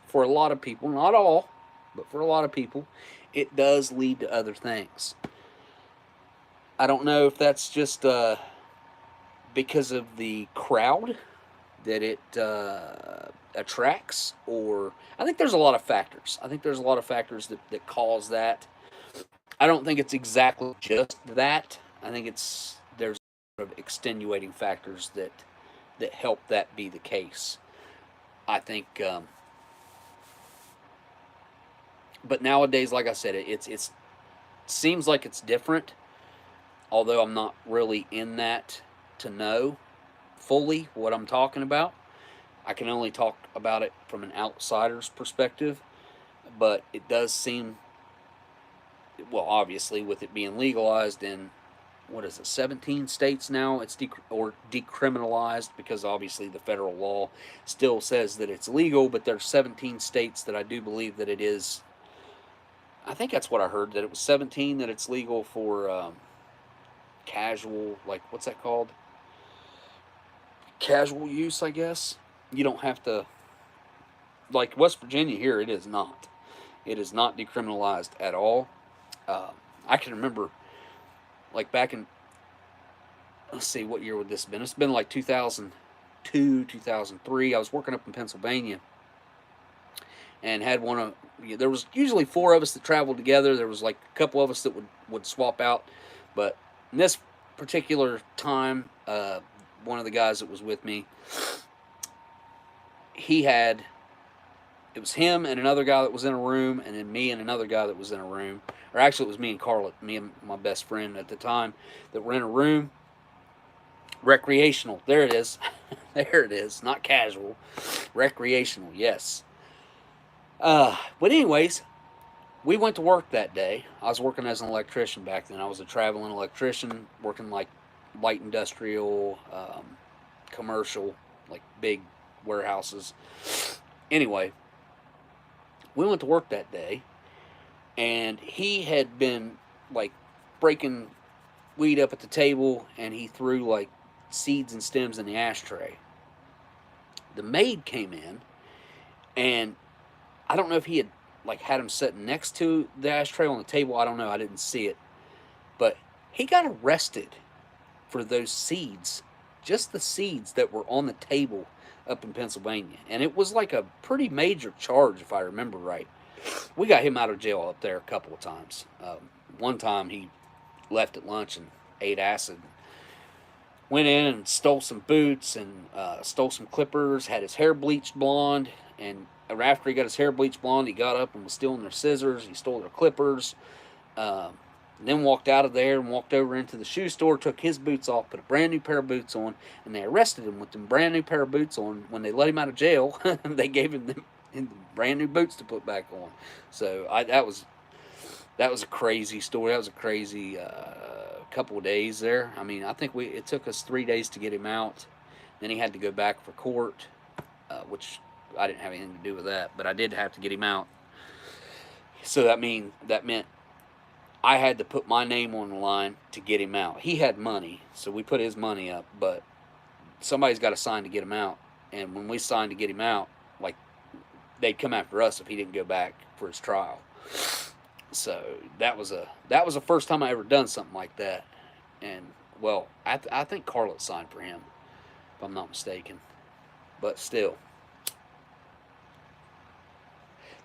for a lot of people, not all, but for a lot of people, it does lead to other things. I don't know if that's just because of the crowd that it attracts, or I think there's a lot of factors. I think there's a lot of factors that cause that. I don't think it's exactly just that. I think there's a lot of extenuating factors that help that be the case. I think, but nowadays, like I said, it's seems like it's different. Although I'm not really in that to know fully what I'm talking about. I can only talk about it from an outsider's perspective, but it does seem, well, obviously, with it being legalized in, what is it, 17 states now, it's decriminalized, because obviously the federal law still says that it's legal, but there's 17 states that I do believe that it is. I think that's what I heard, that it was 17 that it's legal for casual, like, what's that called? Casual use, I guess. You don't have to, like West Virginia here, it is not. It is not decriminalized at all. I can remember, like back in, let's see, what year would this have been? It's been like 2002, 2003. I was working up in Pennsylvania, and had one of, there was usually four of us that traveled together. There was like a couple of us that would swap out, but in this particular time, one of the guys that was with me, it was him and another guy that was in a room, and then me and another guy that was in a room. Or actually, it was me and Carla, me and my best friend at the time, that were in a room. Recreational. There it is. There it is. Not casual. Recreational, yes. But anyways, we went to work that day. I was working as an electrician back then. I was a traveling electrician, working like light industrial, commercial, like big warehouses. Anyway, we went to work that day, and he had been like breaking weed up at the table, and he threw like seeds and stems in the ashtray. The maid came in, and I don't know if he had like had him sitting next to the ashtray on the table. I don't know. I didn't see it, but he got arrested for those seeds, just the seeds that were on the table up in Pennsylvania. And it was like a pretty major charge, if I remember right. We got him out of jail up there a couple of times. One time he left at lunch and ate acid. Went in and stole some boots and stole some clippers, had his hair bleached blonde, and after he got his hair bleached blonde, he got up and was stealing their scissors, he stole their clippers, then walked out of there and walked over into the shoe store, took his boots off, put a brand new pair of boots on, and they arrested him with them brand new pair of boots on. When they let him out of jail, they gave him them brand new boots to put back on. So that was a crazy story. That was a crazy couple of days there. I mean, I think it took us 3 days to get him out. Then he had to go back for court, which I didn't have anything to do with that, but I did have to get him out. So that meant I had to put my name on the line to get him out. He had money, so we put his money up, but somebody's got to sign to get him out. And when we signed to get him out, like, they'd come after us if he didn't go back for his trial. So that was the first time I ever done something like that. And, well, I think Carlet signed for him, if I'm not mistaken. But still,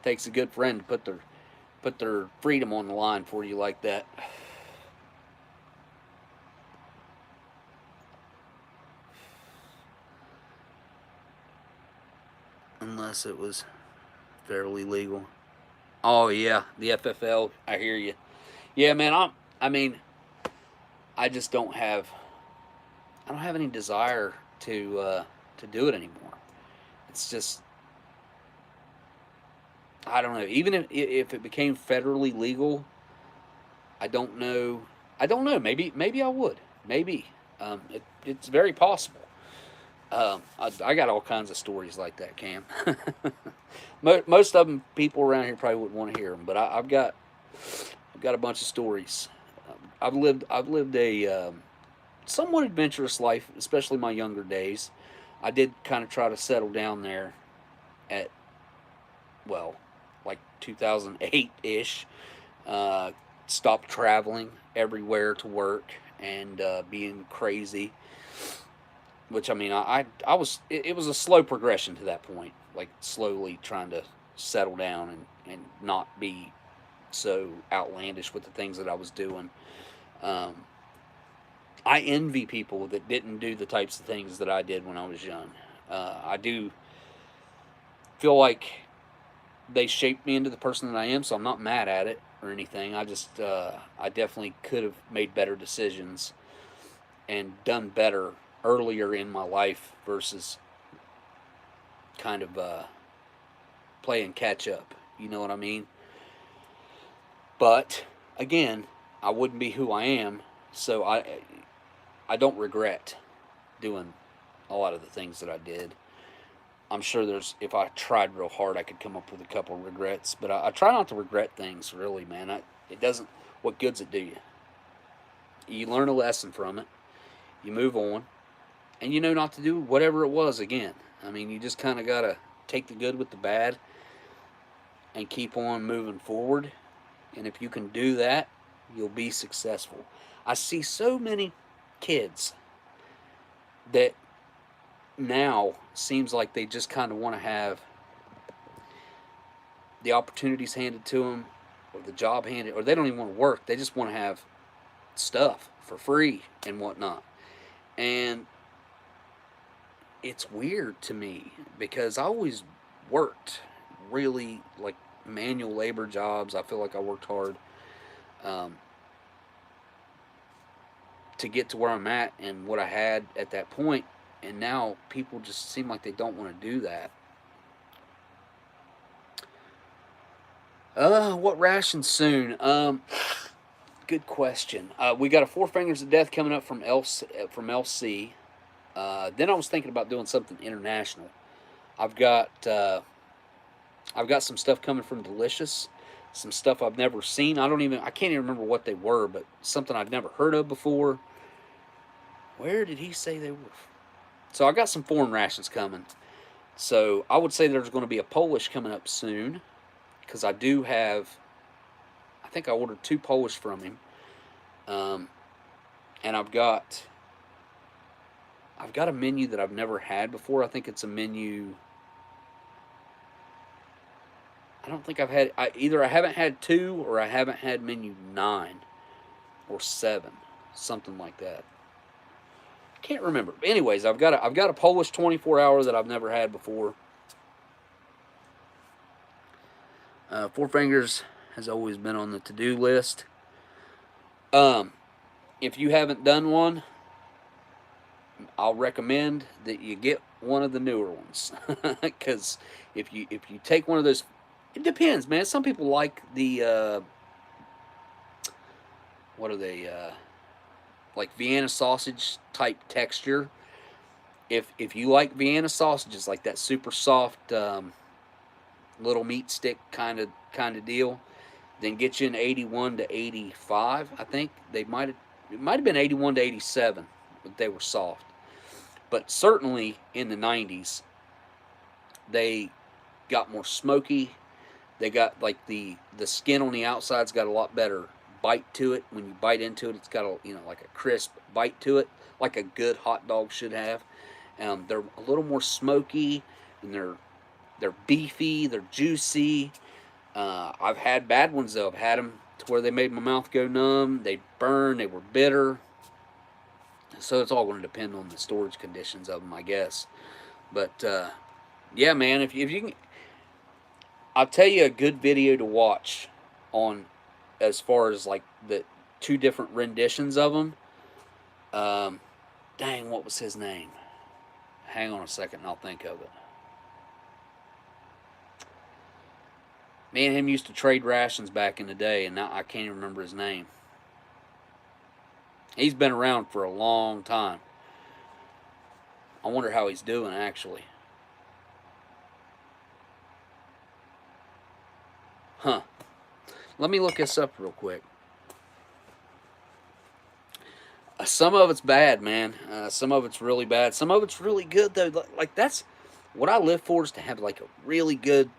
takes a good friend to put their freedom on the line for you like that. Unless it was fairly legal. Oh yeah, the FFL. I hear you. Yeah, man. I just don't have. I don't have any desire to do it anymore. It's just, I don't know. Even if it became federally legal, I don't know. I don't know. Maybe I would. Maybe. It's very possible. I got all kinds of stories like that, Cam. Most of them, people around here probably wouldn't want to hear them, but I've got a bunch of stories. I've lived a somewhat adventurous life, especially my younger days. I did kind of try to settle down there at, well, like 2008-ish. Stopped traveling everywhere to work and being crazy. Which, I mean, it was a slow progression to that point. Like, slowly trying to settle down and not be so outlandish with the things that I was doing. I envy people that didn't do the types of things that I did when I was young. I do feel like they shaped me into the person that I am, so I'm not mad at it or anything. I just, I definitely could have made better decisions and done better earlier in my life versus kind of playing catch up. You know what I mean? But again, I wouldn't be who I am, so I don't regret doing a lot of the things that I did. I'm sure if I tried real hard, I could come up with a couple of regrets, but I try not to regret things, really, man. It doesn't, what good's it do you? You learn a lesson from it, you move on, and you know not to do whatever it was again. I mean, you just kind of got to take the good with the bad and keep on moving forward. And if you can do that, you'll be successful. I see so many kids that now seems like they just kind of want to have the opportunities handed to them or the job handed, or they don't even want to work. They just want to have stuff for free and whatnot. And it's weird to me because I always worked really like manual labor jobs. I feel like I worked hard to get to where I'm at and what I had at that point. And now people just seem like they don't want to do that. What rations soon? Good question. We got a Four Fingers of Death coming up from LC. Then I was thinking about doing something international. I've got some stuff coming from Delicious, some stuff I've never seen. I can't even remember what they were, but something I've never heard of before. Where did he say they were? So I got some foreign rations coming. So I would say there's going to be a Polish coming up soon, because I do have, I think I ordered 2 Polish from him, and I've got a menu that I've never had before. I think it's a menu. I don't think I've had. Either I haven't had 2 or I haven't had menu 9 or 7. something like that. Can't remember. Anyways, I've got a Polish 24-hour that I've never had before. Four Fingers has always been on the to-do list. If you haven't done one, I'll recommend that you get one of the newer ones, because if you take one of those, it depends, man. Some people like the what are they, like Vienna sausage type texture. If you like Vienna sausages, like that super soft little meat stick kind of deal, then get you an 81 to 85. I think it might have been 81 to 87, but they were soft. But certainly in the 90s, they got more smoky. They got like the skin on the outside's got a lot better bite to it. When you bite into it, it's got a like a crisp bite to it, like a good hot dog should have. They're a little more smoky, and they're beefy. They're juicy. I've had bad ones though. I've had them to where they made my mouth go numb. They burn. They were bitter. So it's all going to depend on the storage conditions of them, I guess. But yeah, man, if you can, I'll tell you a good video to watch on, as far as like the two different renditions of them. Dang, what was his name? Hang on a second, and I'll think of it. Me and him used to trade rations back in the day, and now I can't even remember his name. He's been around for a long time. I wonder how he's doing, actually. Huh. Let me look this up real quick. Some of it's bad, man. Some of it's really bad. Some of it's really good, though. Like, that's what I live for, is to have like a really good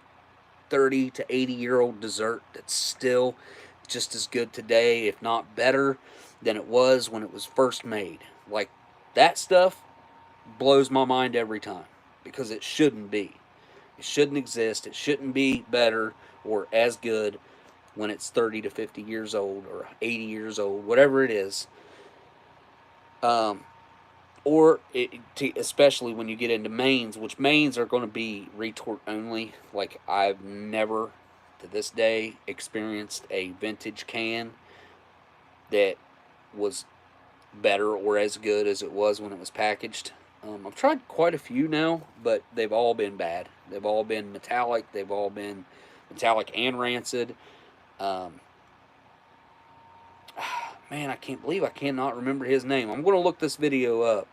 30 to 80-year-old dessert that's still just as good today, if not better, than it was when it was first made. Like, that stuff blows my mind every time, because it shouldn't be. It shouldn't exist. It shouldn't be better or as good when it's 30 to 50 years old or 80 years old, whatever it is. Especially when you get into mains, which mains are going to be retort only. Like, I've never, to this day, experienced a vintage can that was better or as good as it was when it was packaged. I've tried quite a few now, but they've all been bad. They've all been metallic. They've all been metallic and rancid. Man, I can't believe I cannot remember his name. I'm going to look this video up.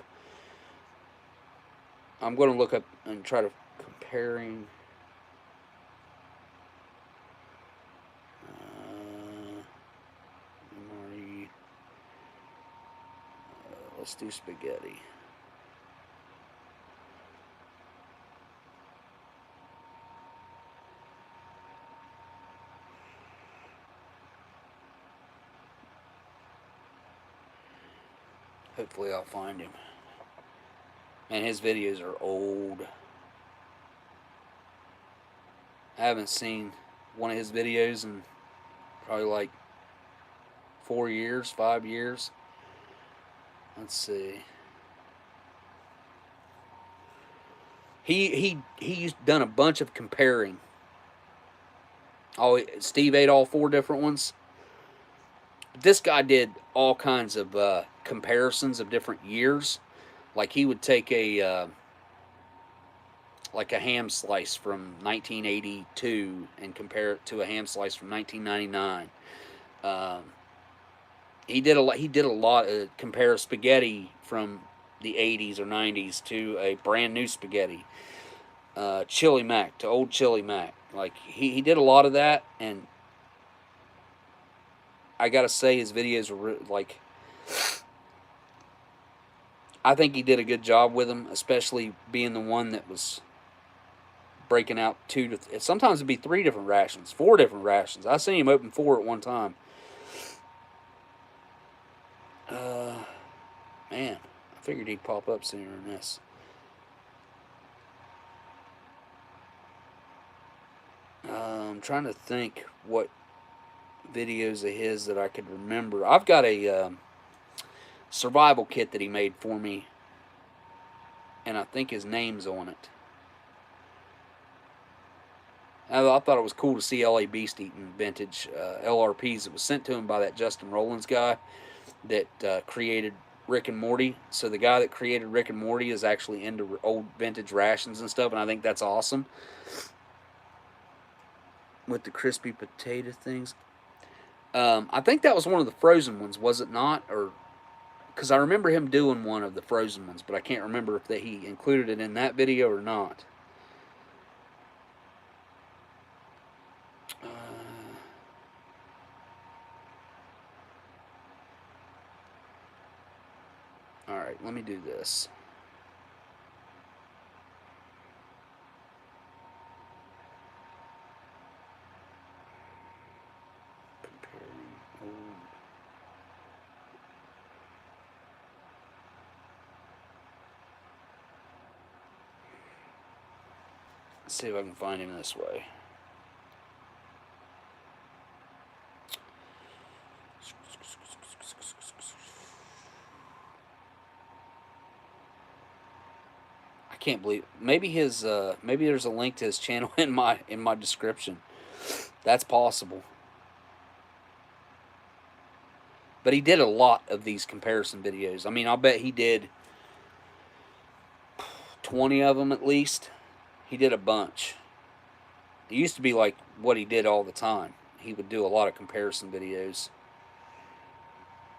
I'm going to look up and try to comparing. MRE. Let's do spaghetti. Hopefully I'll find him. Man, his videos are old. I haven't seen one of his videos in probably like 4 years, 5 years. Let's see. He's done a bunch of comparing. Oh, Steve ate all 4 different ones. This guy did all kinds of comparisons of different years. Like, he would take a ham slice from 1982 and compare it to a ham slice from 1999. He did a lot of compare spaghetti from the 80s or 90s to a brand new spaghetti. Chili Mac to old Chili Mac. Like, he did a lot of that, and I gotta say, his videos were like, I think he did a good job with them, especially being the one that was breaking out 2 to sometimes it'd be 3 different rations, 4 different rations. I seen him open 4 at one time. Man, I figured he'd pop up sooner than this. I'm trying to think what videos of his that I could remember. I've got a survival kit that he made for me, and I think his name's on it. I thought it was cool to see LA Beast eating vintage LRPs. It was sent to him by that Justin Rollins guy that created Rick and Morty. So the guy that created Rick and Morty is actually into old vintage rations and stuff, and I think that's awesome. With the crispy potato things. I think that was one of the frozen ones, was it not? Or because I remember him doing one of the frozen ones, but I can't remember if that he included it in that video or not. Alright, let me do this. Comparing old. Let's see if I can find him this way. I can't believe maybe his maybe there's a link to his channel in my description. That's possible. But he did a lot of these comparison videos. I mean, I'll bet he did 20 of them at least. He did a bunch. It used to be like what he did all the time. He would do a lot of comparison videos.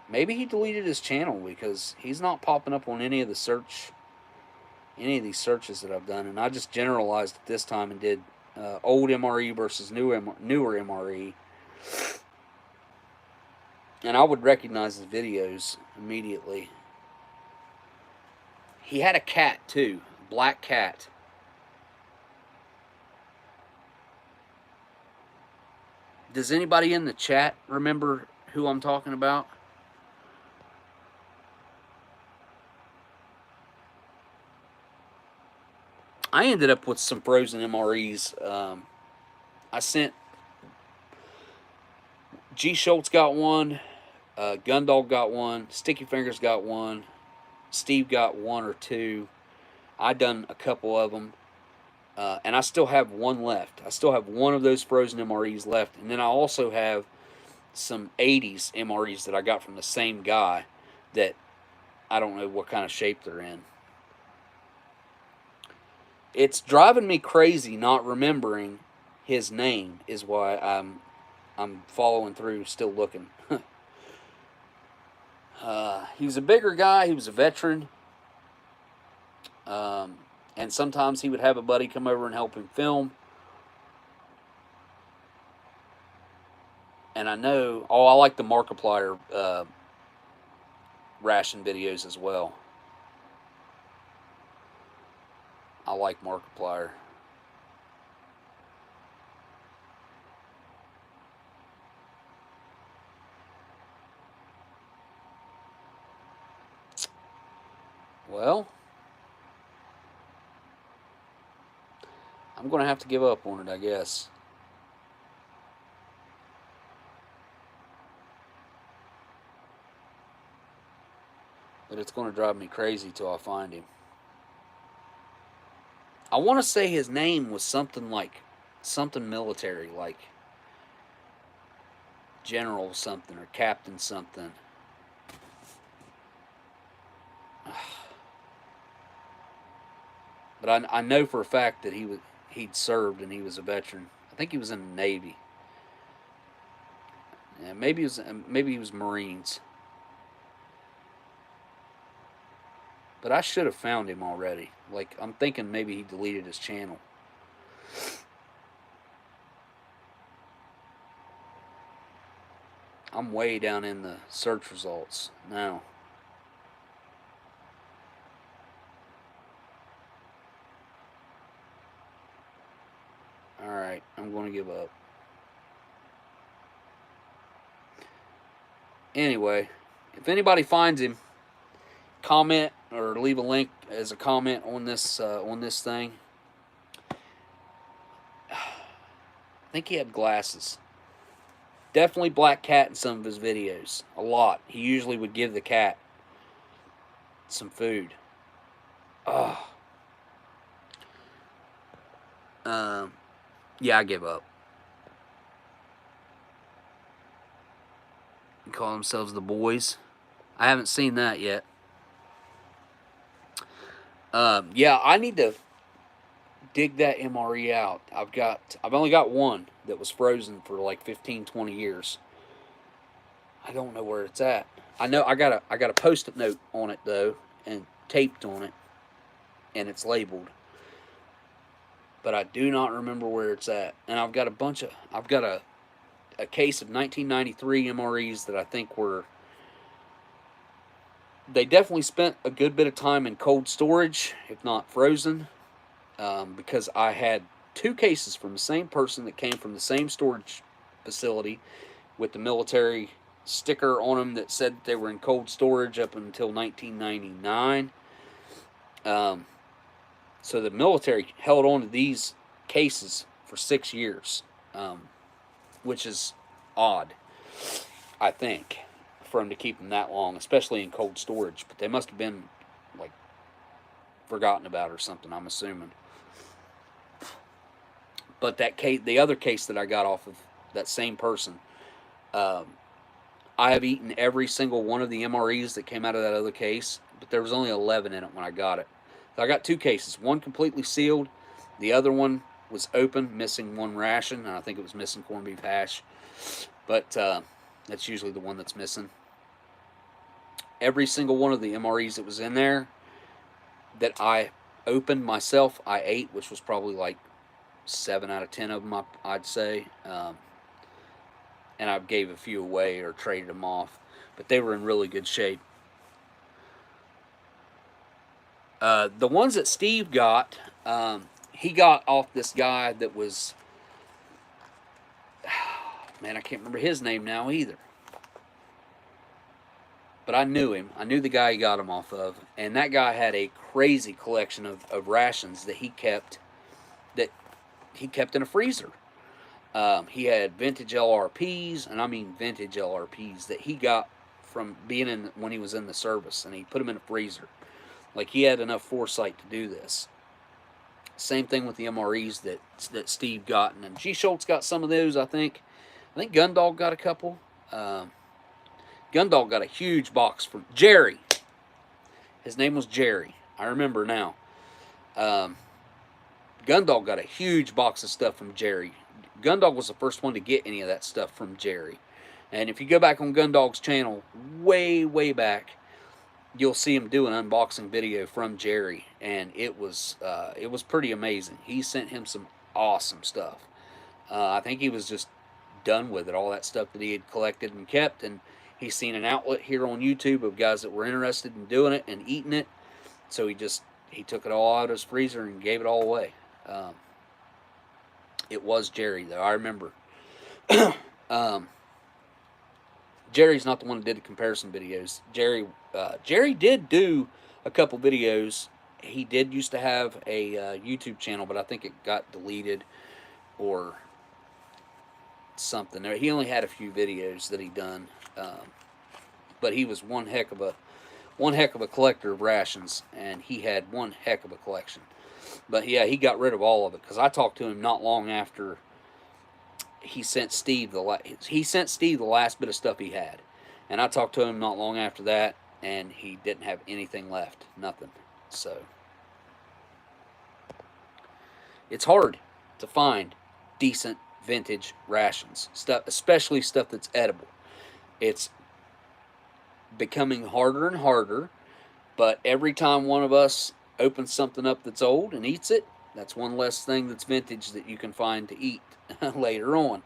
Maybe he deleted his channel because he's not popping up on any of these searches that I've done, and I just generalized it this time and did old MRE versus newer MRE, and I would recognize his videos immediately. He had a cat too, black cat. Does anybody in the chat remember who I'm talking about? I ended up with some frozen MREs. I sent G Schultz got one, Gundog got one, Sticky Fingers got one, Steve got one or two. I done a couple of them, and I still have one left. I still have one of those frozen MREs left, and then I also have some 80s MREs that I got from the same guy that I don't know what kind of shape they're in. It's driving me crazy not remembering his name is why I'm following through, still looking. He was a bigger guy. He was a veteran. And sometimes he would have a buddy come over and help him film. And I know, I like the Markiplier ration videos as well. I like Markiplier. Well, I'm going to have to give up on it, I guess. But it's going to drive me crazy till I find him. I want to say his name was something military, like General something or Captain something. But I know for a fact that he'd served and he was a veteran. I think he was in the Navy. Yeah, maybe he was Marines. But I should have found him already. Like, I'm thinking maybe he deleted his channel. I'm way down in the search results now. Alright, I'm going to give up. Anyway, if anybody finds him, comment or leave a link as a comment on this thing. I think he had glasses. Definitely black cat in some of his videos. A lot. He usually would give the cat some food. Oh. Yeah, I give up. They call themselves the boys. I haven't seen that yet. Yeah, I need to dig that MRE out. I've only got one that was frozen for like 15, 20 years. I don't know where it's at. I know I got a post-it note on it though, and taped on it, and it's labeled. But I do not remember where it's at. And I've got a case of 1993 MREs that I think they definitely spent a good bit of time in cold storage, if not frozen, because I had 2 cases from the same person that came from the same storage facility with the military sticker on them that said they were in cold storage up until 1999. So the military held on to these cases for 6 years, which is odd, I think, for them to keep them that long, especially in cold storage. But they must have been, like, forgotten about or something, I'm assuming. But that case, the other case that I got off of that same person, I have eaten every single one of the MREs that came out of that other case, but there was only 11 in it when I got it. So I got 2 cases, one completely sealed, the other one was open, missing 1 ration, and I think it was missing corned beef hash. But that's usually the one that's missing. Every single one of the MREs that was in there that I opened myself, I ate, which was probably like 7 out of 10 of them, I'd say. And I gave a few away or traded them off. But they were in really good shape. The ones that Steve got, he got off this guy that was... Man, I can't remember his name now either. But I knew him. I knew the guy he got them off of. And that guy had a crazy collection of rations that he kept in a freezer. He had vintage LRPs, and I mean vintage LRPs, that he got from being in when he was in the service, and he put them in a freezer. Like, he had enough foresight to do this. Same thing with the MREs that Steve got, and G. Schultz got some of those, I think. I think Gundog got a couple. Gundog got a huge box from Jerry. His name was Jerry. I remember now. Gundog got a huge box of stuff from Jerry. Gundog was the first one to get any of that stuff from Jerry. And if you go back on Gundog's channel, way, way back, you'll see him do an unboxing video from Jerry. And it was pretty amazing. He sent him some awesome stuff. I think he was just done with it, all that stuff that he had collected and kept. And he's seen an outlet here on YouTube of guys that were interested in doing it and eating it. So he took it all out of his freezer and gave it all away. It was Jerry, though. I remember. Jerry's not the one that did the comparison videos. Jerry did do a couple videos. He did used to have a YouTube channel, but I think it got deleted or something. He only had a few videos that he done, but he was one heck of a collector of rations, and he had one heck of a collection. But yeah, he got rid of all of it, because I talked to him not long after he sent Steve the last bit of stuff he had, and I talked to him not long after that, and he didn't have anything left, nothing. So it's hard to find decent vintage rations, stuff, especially stuff that's edible. It's becoming harder and harder, but every time one of us opens something up that's old and eats it, that's one less thing that's vintage that you can find to eat later on.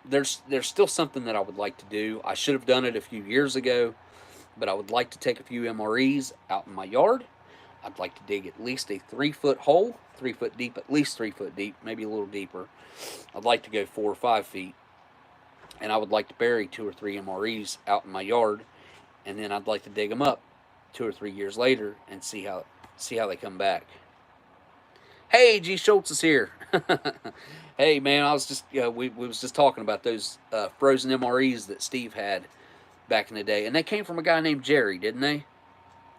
There's still something that I would like to do. I should have done it a few years ago, but I would like to take a few MREs out in my yard. I'd like to dig at least a 3-foot hole, 3 foot deep, at least 3 foot deep, maybe a little deeper. I'd like to go 4 or 5 feet, and I would like to bury 2 or 3 MREs out in my yard, and then I'd like to dig them up 2 or 3 years later and see how they come back. Hey, G. Schultz is here. Hey, man, I was just we was just talking about those frozen MREs that Steve had back in the day. And they came from a guy named Jerry, didn't they?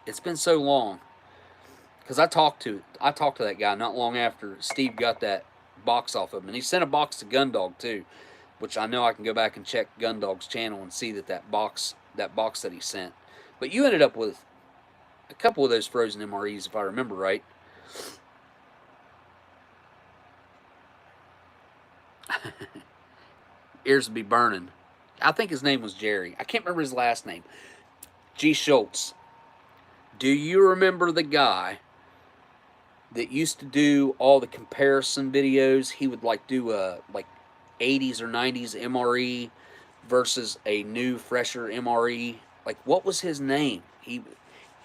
It's been so long. Because I talked to that guy not long after Steve got that box off of him. And he sent a box to Gundog too, which I know I can go back and check Gundog's channel and see that box that he sent. But you ended up with a couple of those frozen MREs, if I remember right. Ears would be burning. I think his name was Jerry. I can't remember his last name. G. Schultz. Do you remember the guy that used to do all the comparison videos? He would like do a like 80s or 90s MRE versus a new, fresher MRE. Like, what was his name? He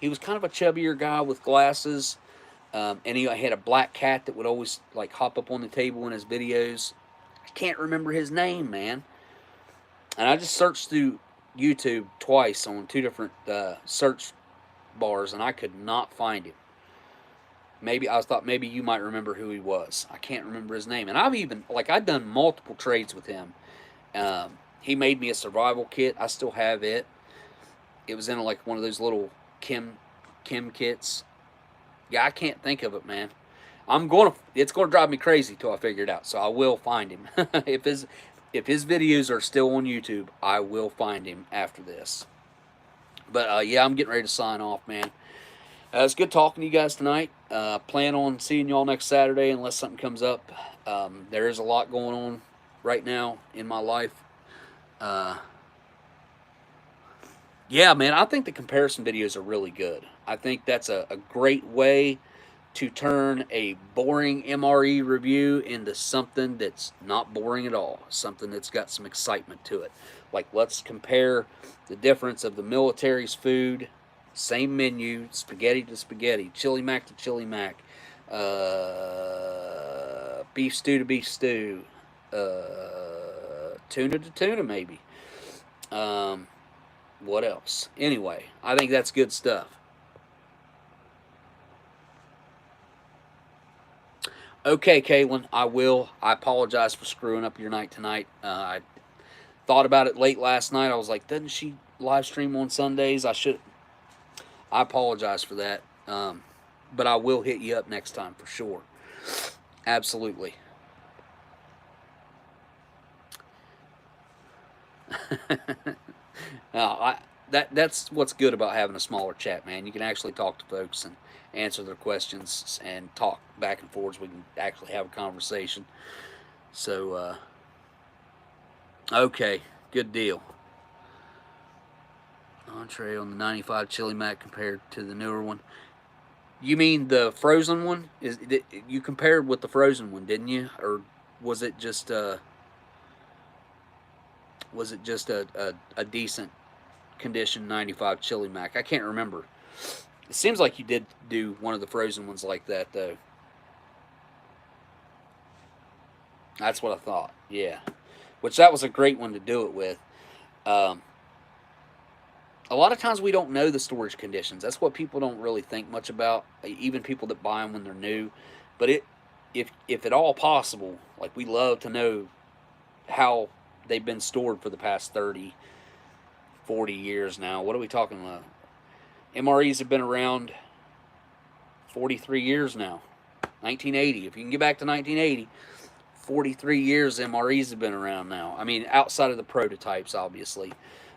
was kind of a chubbier guy with glasses, and he had a black cat that would always like hop up on the table in his videos. I can't remember his name, man. And I just searched through YouTube twice on 2 different search bars, and I could not find him. Maybe I thought maybe you might remember who he was. I can't remember his name. And I've done multiple trades with him. He made me a survival kit. I still have it. It was in like one of those little chem kits. Yeah, I can't think of it, man. It's gonna drive me crazy till I figure it out. So I will find him. If his videos are still on YouTube, I will find him after this. But yeah, I'm getting ready to sign off, man. It's good talking to you guys tonight. Plan on seeing y'all next Saturday unless something comes up. There is a lot going on right now in my life. Yeah, man, I think the comparison videos are really good. I think that's a great way to turn a boring MRE review into something that's not boring at all. Something that's got some excitement to it. Like, let's compare the difference of the military's food. Same menu, spaghetti to spaghetti, chili mac to chili mac, beef stew to beef stew, tuna to tuna maybe. What else? Anyway, I think that's good stuff. Okay, Caitlin, I apologize for screwing up your night tonight. I thought about it late last night. I was like, doesn't she live stream on Sundays? I apologize for that. But I will hit you up next time for sure. Absolutely. That's what's good about having a smaller chat, man. You can actually talk to folks and answer their questions and talk back and forth. We can actually have a conversation. So, okay, good deal. Entree on the 95 chili mac compared to the newer one. You mean the frozen one? You compared with the frozen one, didn't you? Or was it just a decent condition 95 chili mac? I can't remember. It seems like you did do one of the frozen ones like that, though. That's what I thought. Yeah, which that was a great one to do it with. A lot of times we don't know the storage conditions. That's what people don't really think much about, even people that buy them when they're new. But if at all possible, like, we love to know how they've been stored for the past 30, 40 years now. What are we talking about? MREs have been around 43 years now. 1980. If you can get back to 1980, 43 years MREs have been around now. I mean, outside of the prototypes, obviously.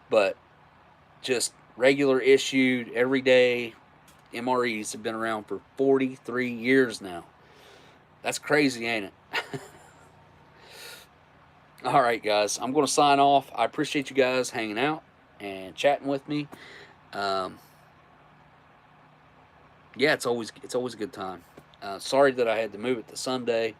But just regular issued, everyday MREs have been around for 43 years now. That's crazy, ain't it? All right, guys. I'm going to sign off. I appreciate you guys hanging out and chatting with me. Yeah, it's always a good time. Sorry that I had to move it to Sunday,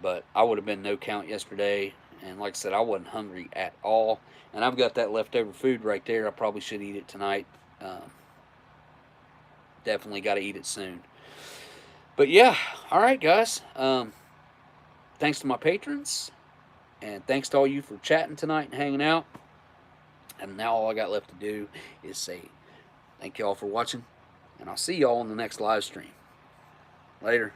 but I would have been no count yesterday. And like I said, I wasn't hungry at all. And I've got that leftover food right there. I probably should eat it tonight. Definitely got to eat it soon. But yeah, all right, guys. Thanks to my patrons. And thanks to all you for chatting tonight and hanging out. And now all I got left to do is say thank you all for watching. And I'll see y'all in the next live stream. Later.